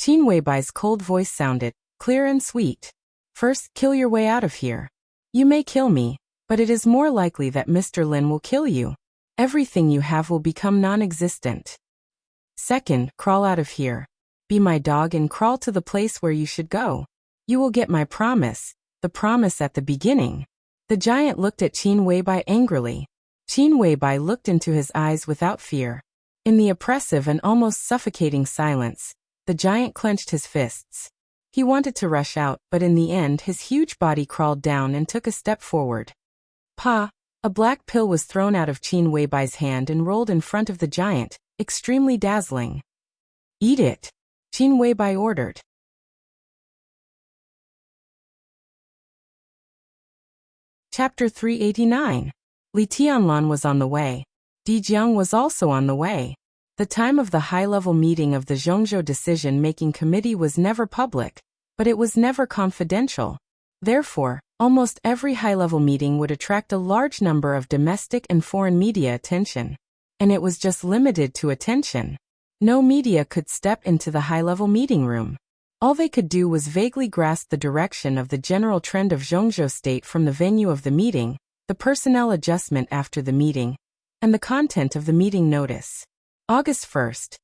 A: Qin Weibai's cold voice sounded clear and sweet. First, kill your way out of here. You may kill me, but it is more likely that Mr. Lin will kill you. Everything you have will become non-existent. Second, crawl out of here. Be my dog and crawl to the place where you should go. You will get my promise, the promise at the beginning. The giant looked at Qin Weibai angrily. Qin Weibai looked into his eyes without fear. In the oppressive and almost suffocating silence, the giant clenched his fists. He wanted to rush out, but in the end his huge body crawled down and took a step forward. Pa! A black pill was thrown out of Qin Weibai's hand and rolled in front of the giant, extremely dazzling. Eat it! Qin Weibai ordered. Chapter 389. Li Tianlan was on the way. Di Jiang was also on the way. The time of the high-level meeting of the Zhongzhou Decision-Making Committee was never public, but it was never confidential. Therefore, almost every high-level meeting would attract a large number of domestic and foreign media attention. And it was just limited to attention. No media could step into the high-level meeting room. All they could do was vaguely grasp the direction of the general trend of Zhongzhou State from the venue of the meeting, the personnel adjustment after the meeting, and the content of the meeting notice. August 1st.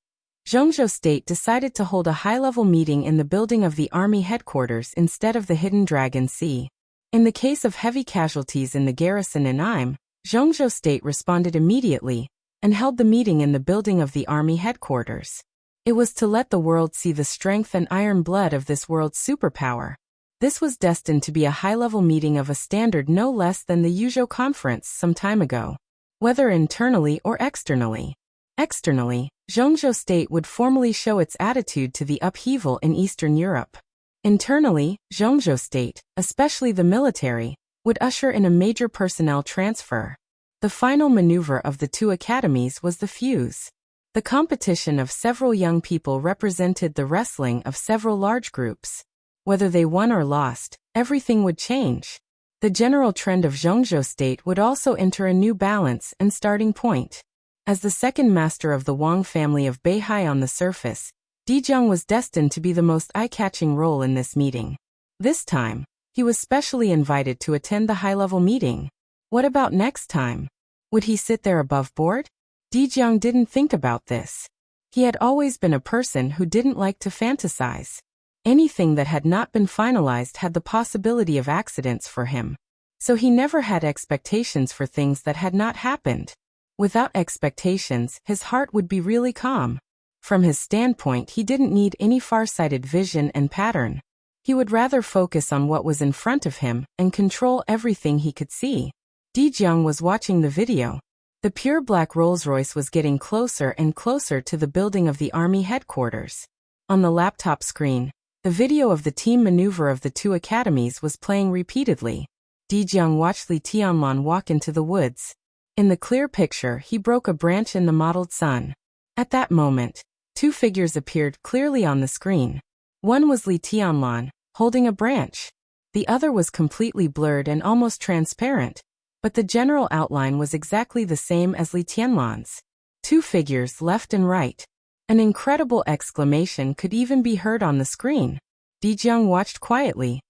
A: Zhongzhou State decided to hold a high-level meeting in the building of the army headquarters instead of the Hidden Dragon Sea. In the case of heavy casualties in the garrison in Im, Zhongzhou State responded immediately and held the meeting in the building of the army headquarters. It was to let the world see the strength and iron blood of this world's superpower. This was destined to be a high-level meeting of a standard no less than the Yuzhou Conference some time ago. Whether internally or externally. Externally, Zhongzhou State would formally show its attitude to the upheaval in Eastern Europe. Internally, Zhongzhou State, especially the military, would usher in a major personnel transfer. The final maneuver of the two academies was the fuse. The competition of several young people represented the wrestling of several large groups. Whether they won or lost, everything would change. The general trend of Zhongzhou State would also enter a new balance and starting point. As the second master of the Wang family of Beihai on the surface, Di Jiang was destined to be the most eye-catching role in this meeting. This time, he was specially invited to attend the high-level meeting. What about next time? Would he sit there above board? Di Jiang didn't think about this. He had always been a person who didn't like to fantasize. Anything that had not been finalized had the possibility of accidents for him. So he never had expectations for things that had not happened. Without expectations, his heart would be really calm. From his standpoint, he didn't need any far-sighted vision and pattern. He would rather focus on what was in front of him and control everything he could see. Di Jiang was watching the video. The pure black Rolls-Royce was getting closer and closer to the building of the army headquarters. On the laptop screen, the video of the team maneuver of the two academies was playing repeatedly. Di Jiang watched Li Tianlan walk into the woods. In the clear picture, he broke a branch in the mottled sun. At that moment, two figures appeared clearly on the screen. One was Li Tianlan, holding a branch. The other was completely blurred and almost transparent, but the general outline was exactly the same as Li Tianlan's. Two figures left and right. An incredible exclamation could even be heard on the screen. Di Jiang watched quietly.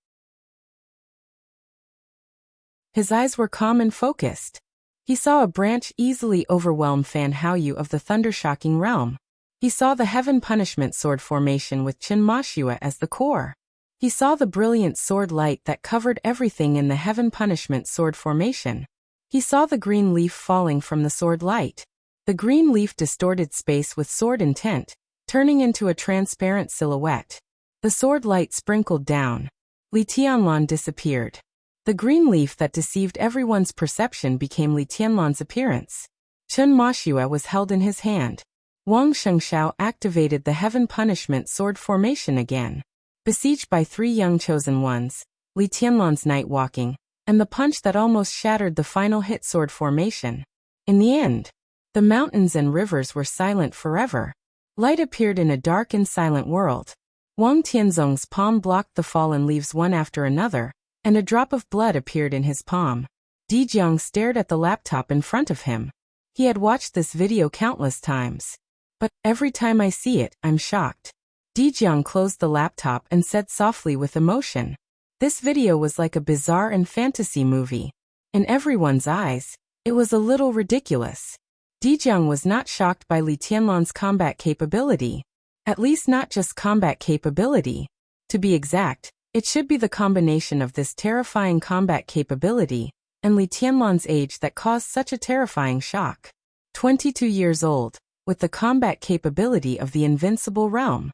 A: His eyes were calm and focused. He saw a branch easily overwhelm Fan Haoyu of the Thundershocking realm. He saw the Heaven Punishment Sword formation with Chen Mashua as the core. He saw the brilliant sword light that covered everything in the Heaven Punishment Sword formation. He saw the green leaf falling from the sword light. The green leaf distorted space with sword intent, turning into a transparent silhouette. The sword light sprinkled down. Li Tianlan disappeared. The green leaf that deceived everyone's perception became Li Tianlan's appearance. Chen Mashua was held in his hand. Wang Shengshao activated the Heaven Punishment Sword formation again. Besieged by three young chosen ones, Li Tianlan's night walking, and the punch that almost shattered the final hit sword formation. In the end, the mountains and rivers were silent forever. Light appeared in a dark and silent world. Wang Tianzong's palm blocked the fallen leaves one after another, and a drop of blood appeared in his palm. Di Jiang stared at the laptop in front of him. He had watched this video countless times. But every time I see it, I'm shocked. Di Jiang closed the laptop and said softly with emotion. This video was like a bizarre and fantasy movie. In everyone's eyes, it was a little ridiculous. Di Jiang was not shocked by Li Tianlan's combat capability. At least not just combat capability. To be exact, it should be the combination of this terrifying combat capability and Li Tianlan's age that caused such a terrifying shock. 22 years old, with the combat capability of the invincible realm.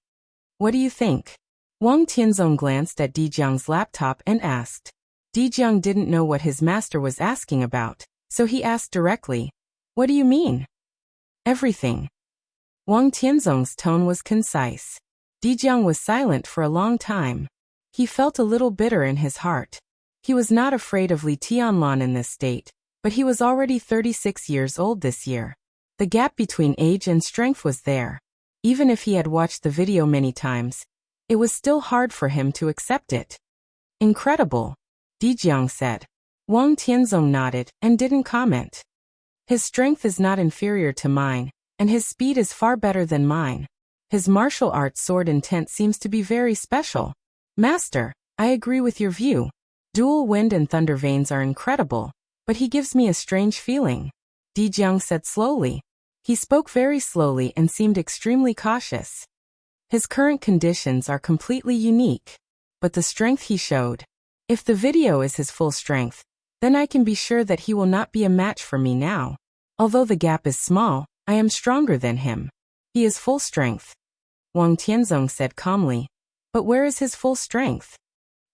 A: What do you think? Wang Tianzong glanced at Di Jiang's laptop and asked. Di Jiang didn't know what his master was asking about, so he asked directly, "What do you mean?" "Everything." Wang Tianzong's tone was concise. Di Jiang was silent for a long time. He felt a little bitter in his heart. He was not afraid of Li Tianlan in this state, but he was already 36 years old this year. The gap between age and strength was there. Even if he had watched the video many times, it was still hard for him to accept it. "Incredible," Di Jiang said. Wang Tianzong nodded and didn't comment. "His strength is not inferior to mine, and his speed is far better than mine. His martial arts sword intent seems to be very special. Master, I agree with your view. Dual wind and thunder veins are incredible, but he gives me a strange feeling," Di Jiang said slowly. He spoke very slowly and seemed extremely cautious. His current conditions are completely unique. But the strength he showed. If the video is his full strength, then I can be sure that he will not be a match for me now. Although the gap is small, I am stronger than him. He is full strength. Wang Tianzong said calmly. But where is his full strength?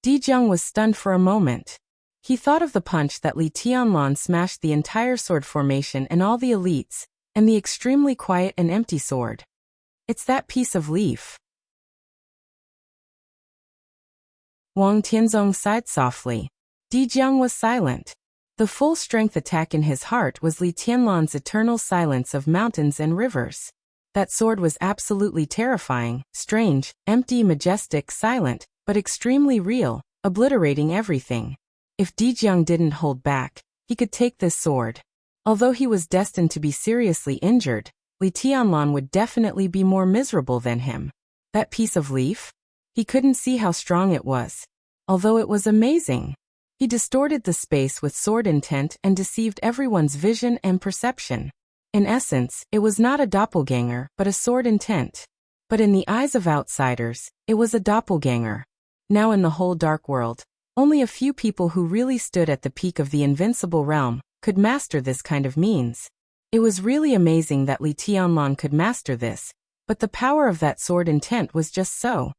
A: Di Jiang was stunned for a moment. He thought of the punch that Li Tianlan smashed the entire sword formation and all the elites, and the extremely quiet and empty sword. It's that piece of leaf. Wang Tianzong sighed softly. Di Jiang was silent. The full strength attack in his heart was Li Tianlan's eternal silence of mountains and rivers. That sword was absolutely terrifying, strange, empty, majestic, silent, but extremely real, obliterating everything. If Di Jiang didn't hold back, he could take this sword. Although he was destined to be seriously injured, Li Tianlan would definitely be more miserable than him. That piece of leaf? He couldn't see how strong it was. Although it was amazing. He distorted the space with sword intent and deceived everyone's vision and perception. In essence, it was not a doppelganger, but a sword intent. But in the eyes of outsiders, it was a doppelganger. Now in the whole dark world, only a few people who really stood at the peak of the invincible realm could master this kind of means. It was really amazing that Li Tianlan could master this, but the power of that sword intent was just so.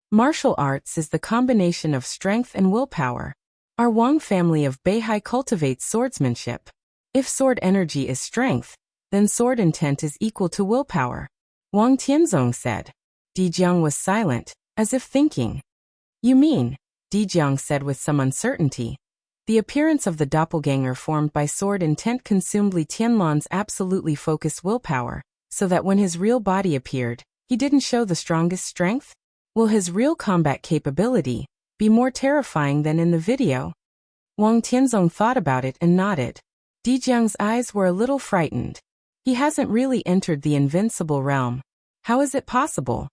A: Martial arts is the combination of strength and willpower. Our Wang family of Beihai cultivates swordsmanship. If sword energy is strength, then sword intent is equal to willpower, Wang Tianzong said. Di Jiang was silent, as if thinking. You mean, Di Jiang said with some uncertainty. The appearance of the doppelganger formed by sword intent consumed Li Tianlan's absolutely focused willpower, so that when his real body appeared, he didn't show the strongest strength? Will his real combat capability be more terrifying than in the video? Wang Tianzong thought about it and nodded. Di Jiang's eyes were a little frightened. He hasn't really entered the invincible realm. How is it possible?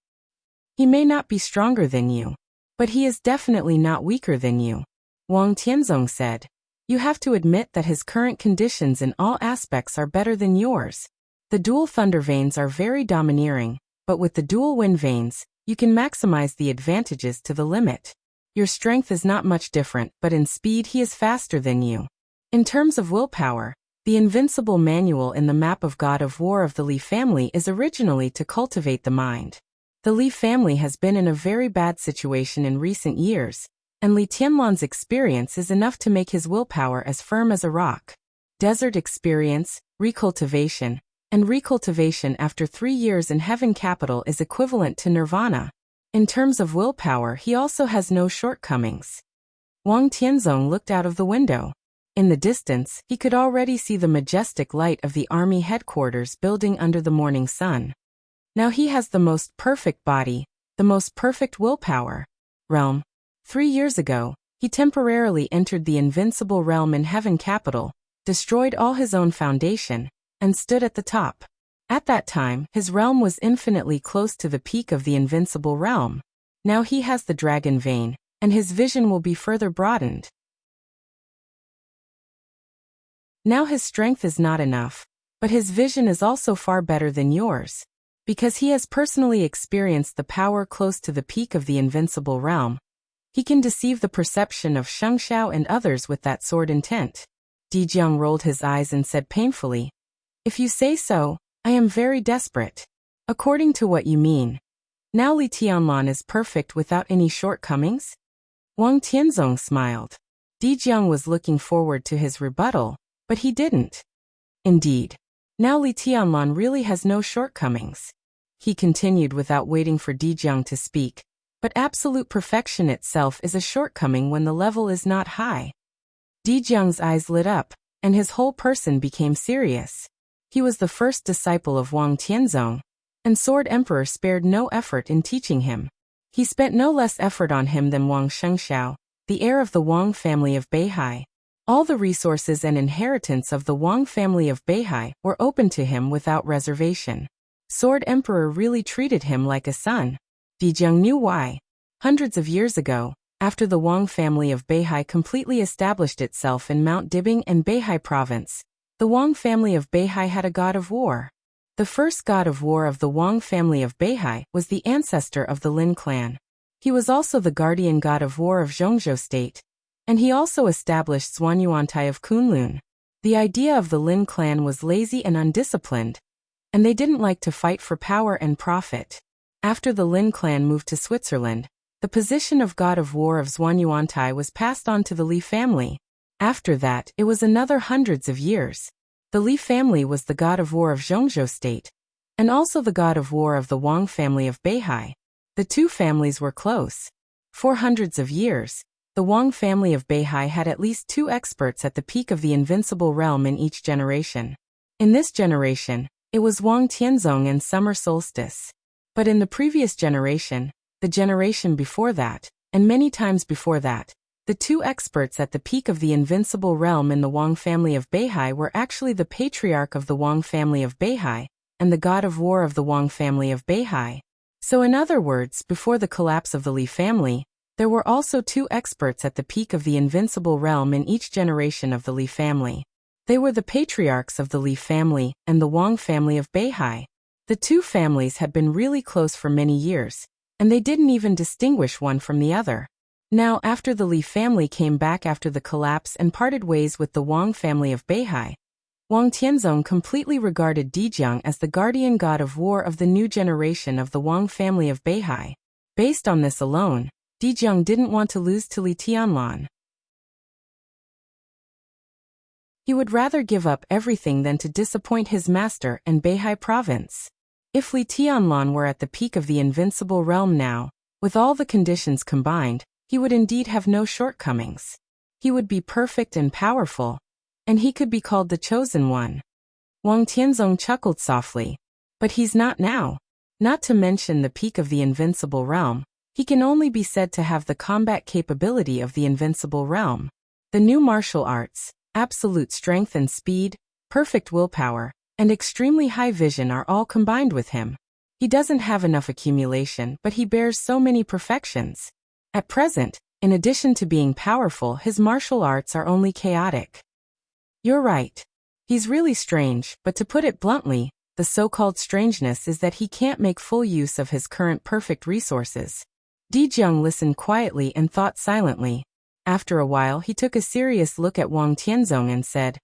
A: He may not be stronger than you, but he is definitely not weaker than you, Wang Tianzong said. You have to admit that his current conditions in all aspects are better than yours. The dual thunder veins are very domineering, but with the dual wind veins, you can maximize the advantages to the limit. Your strength is not much different, but in speed he is faster than you. In terms of willpower, the invincible manual in the map of God of War of the Li family is originally to cultivate the mind. The Li family has been in a very bad situation in recent years, and Li Tianlan's experience is enough to make his willpower as firm as a rock. Desert experience, recultivation, and recultivation after 3 years in Heaven Capital is equivalent to nirvana. In terms of willpower, he also has no shortcomings. Wang Tianzong looked out of the window. In the distance, he could already see the majestic light of the army headquarters building under the morning sun. Now he has the most perfect body, the most perfect willpower. Realm. 3 years ago, he temporarily entered the invincible realm in Heaven Capital, destroyed all his own foundation, and stood at the top. At that time, his realm was infinitely close to the peak of the invincible realm. Now he has the dragon vein, and his vision will be further broadened. Now his strength is not enough, but his vision is also far better than yours. Because he has personally experienced the power close to the peak of the invincible realm, he can deceive the perception of Shengxiao and others with that sword intent. Dijiang rolled his eyes and said painfully, "If you say so, I am very desperate. According to what you mean, now Li Tianlan is perfect without any shortcomings?" Wang Tianzong smiled. Dijiang was looking forward to his rebuttal, but he didn't. Indeed, now Li Tianlan really has no shortcomings. He continued without waiting for Dijiang to speak, but absolute perfection itself is a shortcoming when the level is not high. Dijiang's eyes lit up, and his whole person became serious. He was the first disciple of Wang Tianzong, and Sword Emperor spared no effort in teaching him. He spent no less effort on him than Wang Shengxiao, the heir of the Wang family of Beihai. All the resources and inheritance of the Wang family of Beihai were open to him without reservation. Sword Emperor really treated him like a son. Dijiang knew why. Hundreds of years ago, after the Wang family of Beihai completely established itself in Mount Dibing and Beihai province, the Wang family of Beihai had a god of war. The first god of war of the Wang family of Beihai was the ancestor of the Lin clan. He was also the guardian god of war of Zhongzhou state, and he also established Zhuanyuantai of Kunlun. The idea of the Lin clan was lazy and undisciplined, and they didn't like to fight for power and profit. After the Lin clan moved to Switzerland, the position of god of war of Zhuanyuantai was passed on to the Li family. After that, it was another hundreds of years. The Li family was the god of war of Zhongzhou state, and also the god of war of the Wang family of Beihai. The two families were close. For hundreds of years, the Wang family of Beihai had at least 2 experts at the peak of the invincible realm in each generation. In this generation, it was Wang Tianzong and Summer Solstice. But in the previous generation, the generation before that, and many times before that, the 2 experts at the peak of the invincible realm in the Wang family of Beihai were actually the patriarch of the Wang family of Beihai and the god of war of the Wang family of Beihai. So in other words, before the collapse of the Li family, there were also 2 experts at the peak of the invincible realm in each generation of the Li family. They were the patriarchs of the Li family and the Wang family of Beihai. The 2 families had been really close for many years, and they didn't even distinguish one from the other. Now, after the Li family came back after the collapse and parted ways with the Wang family of Beihai, Wang Tianzong completely regarded Dijiang as the guardian god of war of the new generation of the Wang family of Beihai. Based on this alone, Dijiang didn't want to lose to Li Tianlan. He would rather give up everything than to disappoint his master and Beihai province. If Li Tianlan were at the peak of the invincible realm now, with all the conditions combined, he would indeed have no shortcomings. He would be perfect and powerful, and he could be called the chosen one. Wang Tianzong chuckled softly. But he's not now. Not to mention the peak of the invincible realm, he can only be said to have the combat capability of the invincible realm. The new martial arts, absolute strength and speed, perfect willpower, and extremely high vision are all combined with him. He doesn't have enough accumulation, but he bears so many perfections. At present, in addition to being powerful, his martial arts are only chaotic. You're right. He's really strange, but to put it bluntly, the so-called strangeness is that he can't make full use of his current perfect resources. Dijiang listened quietly and thought silently. After a while, he took a serious look at Wang Tianzong and said,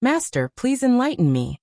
A: "Master, please enlighten me.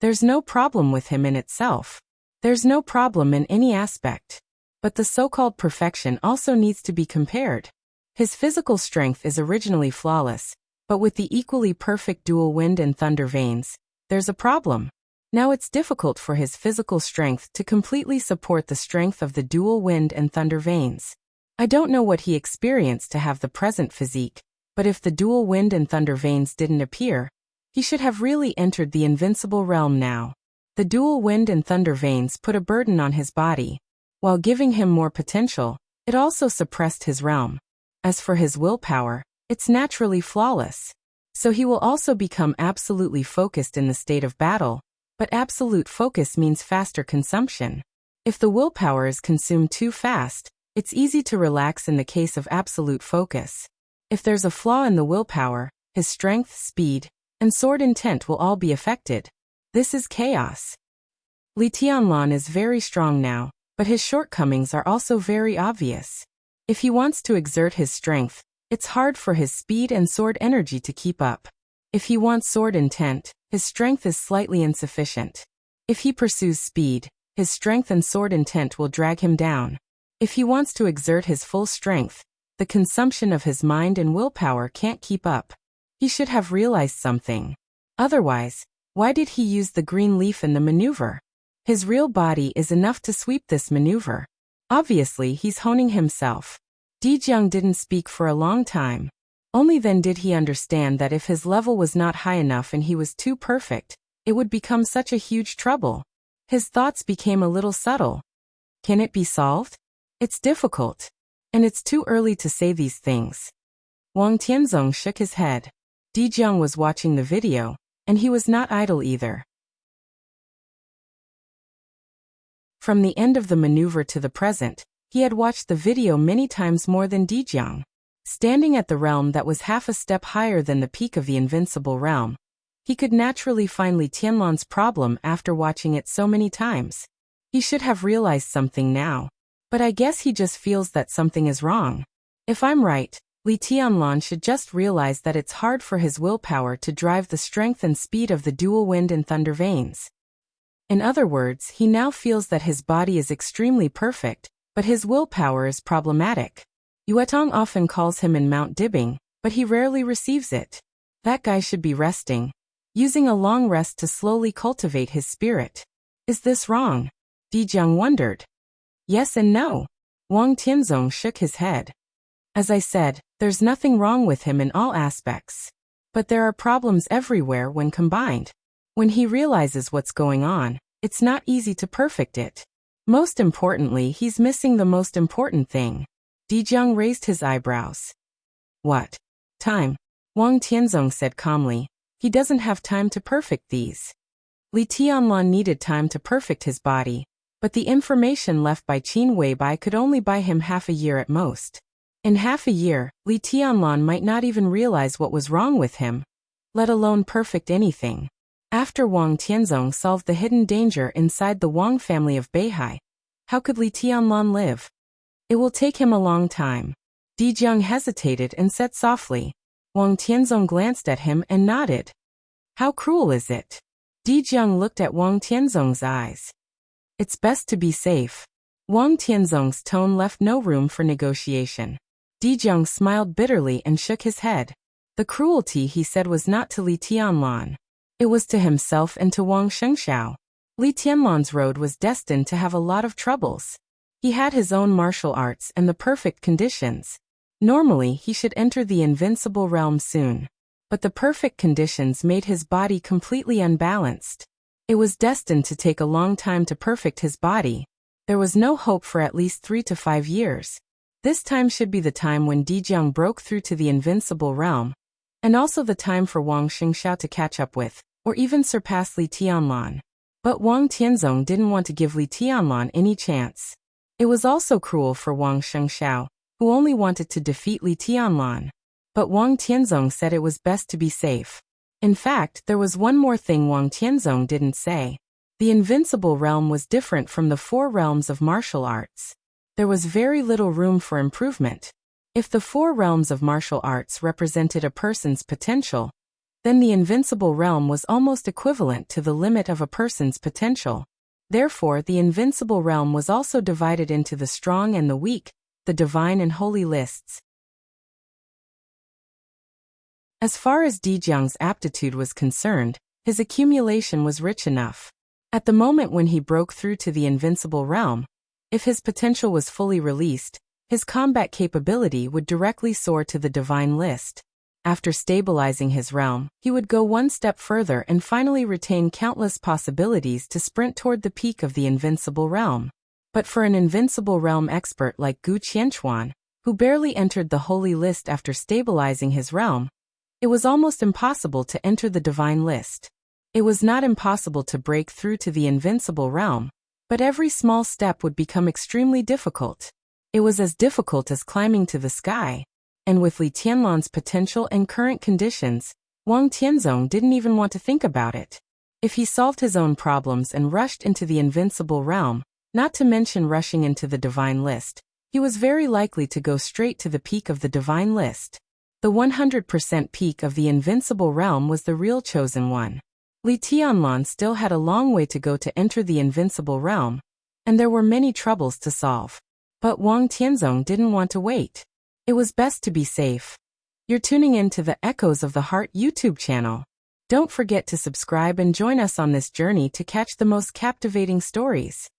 A: There's no problem with him in itself. There's no problem in any aspect. But the so-called perfection also needs to be compared. His physical strength is originally flawless, but with the equally perfect dual wind and thunder veins, there's a problem. Now it's difficult for his physical strength to completely support the strength of the dual wind and thunder veins. I don't know what he experienced to have the present physique, but if the dual wind and thunder veins didn't appear, he should have really entered the invincible realm now. The dual wind and thunder veins put a burden on his body. While giving him more potential, it also suppressed his realm. As for his willpower, it's naturally flawless. So he will also become absolutely focused in the state of battle, but absolute focus means faster consumption. If the willpower is consumed too fast, it's easy to relax in the case of absolute focus. If there's a flaw in the willpower, his strength, speed, and sword intent will all be affected. This is chaos. Li Tianlan is very strong now, but his shortcomings are also very obvious. If he wants to exert his strength, it's hard for his speed and sword energy to keep up. If he wants sword intent, his strength is slightly insufficient. If he pursues speed, his strength and sword intent will drag him down. If he wants to exert his full strength, the consumption of his mind and willpower can't keep up. He should have realized something. Otherwise, why did he use the green leaf in the maneuver? His real body is enough to sweep this maneuver. Obviously, he's honing himself. Dijiang didn't speak for a long time. Only then did he understand that if his level was not high enough and he was too perfect, it would become such a huge trouble. His thoughts became a little subtle. Can it be solved? It's difficult. And it's too early to say these things. Wang Tianzong shook his head. Dijiang was watching the video, and he was not idle either. From the end of the maneuver to the present, he had watched the video many times more than Dijiang. Standing at the realm that was half a step higher than the peak of the invincible realm, he could naturally find Li Tianlan's problem after watching it so many times. He should have realized something now. But I guess he just feels that something is wrong. If I'm right, Li Tianlan should just realize that it's hard for his willpower to drive the strength and speed of the dual wind and thunder veins. In other words, he now feels that his body is extremely perfect, but his willpower is problematic. Yuetong often calls him in Mount Dibbing, but he rarely receives it. That guy should be resting, using a long rest to slowly cultivate his spirit. Is this wrong? Dijiang wondered. Yes and no. Wang Tianzong shook his head. As I said, there's nothing wrong with him in all aspects. But there are problems everywhere when combined. When he realizes what's going on, it's not easy to perfect it. Most importantly, he's missing the most important thing. Dijiang raised his eyebrows. What? Time. Wang Tianzong said calmly. He doesn't have time to perfect these. Li Tianlan needed time to perfect his body, but the information left by Qin Weibai could only buy him half a year at most. In half a year, Li Tianlan might not even realize what was wrong with him, let alone perfect anything. After Wang Tianzong solved the hidden danger inside the Wang family of Beihai, how could Li Tianlan live? It will take him a long time. Dijiang hesitated and said softly. Wang Tianzong glanced at him and nodded. How cruel is it? Dijiang looked at Wang Tianzong's eyes. It's best to be safe. Wang Tianzong's tone left no room for negotiation. Dijiang smiled bitterly and shook his head. The cruelty, he said, was not to Li Tianlan. It was to himself and to Wang Shengxiao. Li Tianlan's road was destined to have a lot of troubles. He had his own martial arts and the perfect conditions. Normally, he should enter the invincible realm soon. But the perfect conditions made his body completely unbalanced. It was destined to take a long time to perfect his body. There was no hope for at least 3 to 5 years. This time should be the time when Dijiang broke through to the invincible realm, and also the time for Wang Shengxiao to catch up with, or even surpass Li Tianlan. But Wang Tianzong didn't want to give Li Tianlan any chance. It was also cruel for Wang Shengxiao, who only wanted to defeat Li Tianlan. But Wang Tianzong said it was best to be safe. In fact, there was one more thing Wang Tianzong didn't say. The invincible realm was different from the 4 realms of martial arts. There was very little room for improvement. If the 4 realms of martial arts represented a person's potential, then the invincible realm was almost equivalent to the limit of a person's potential. Therefore, the invincible realm was also divided into the strong and the weak, the divine and holy lists. As far as Dijiang's aptitude was concerned, his accumulation was rich enough. At the moment when he broke through to the invincible realm, if his potential was fully released, his combat capability would directly soar to the divine list. After stabilizing his realm, he would go one step further and finally retain countless possibilities to sprint toward the peak of the invincible realm. But for an invincible realm expert like Gu Qianchuan, who barely entered the holy list after stabilizing his realm, it was almost impossible to enter the divine list. It was not impossible to break through to the invincible realm, but every small step would become extremely difficult. It was as difficult as climbing to the sky, and with Li Tianlan's potential and current conditions, Wang Tianzong didn't even want to think about it. If he solved his own problems and rushed into the invincible realm, not to mention rushing into the divine list, he was very likely to go straight to the peak of the divine list. The 100% peak of the invincible realm was the real chosen one. Li Tianlan still had a long way to go to enter the invincible realm, and there were many troubles to solve. But Wang Tianzong didn't want to wait. It was best to be safe. You're tuning in to the Echoes of the Heart YouTube channel. Don't forget to subscribe and join us on this journey to catch the most captivating stories.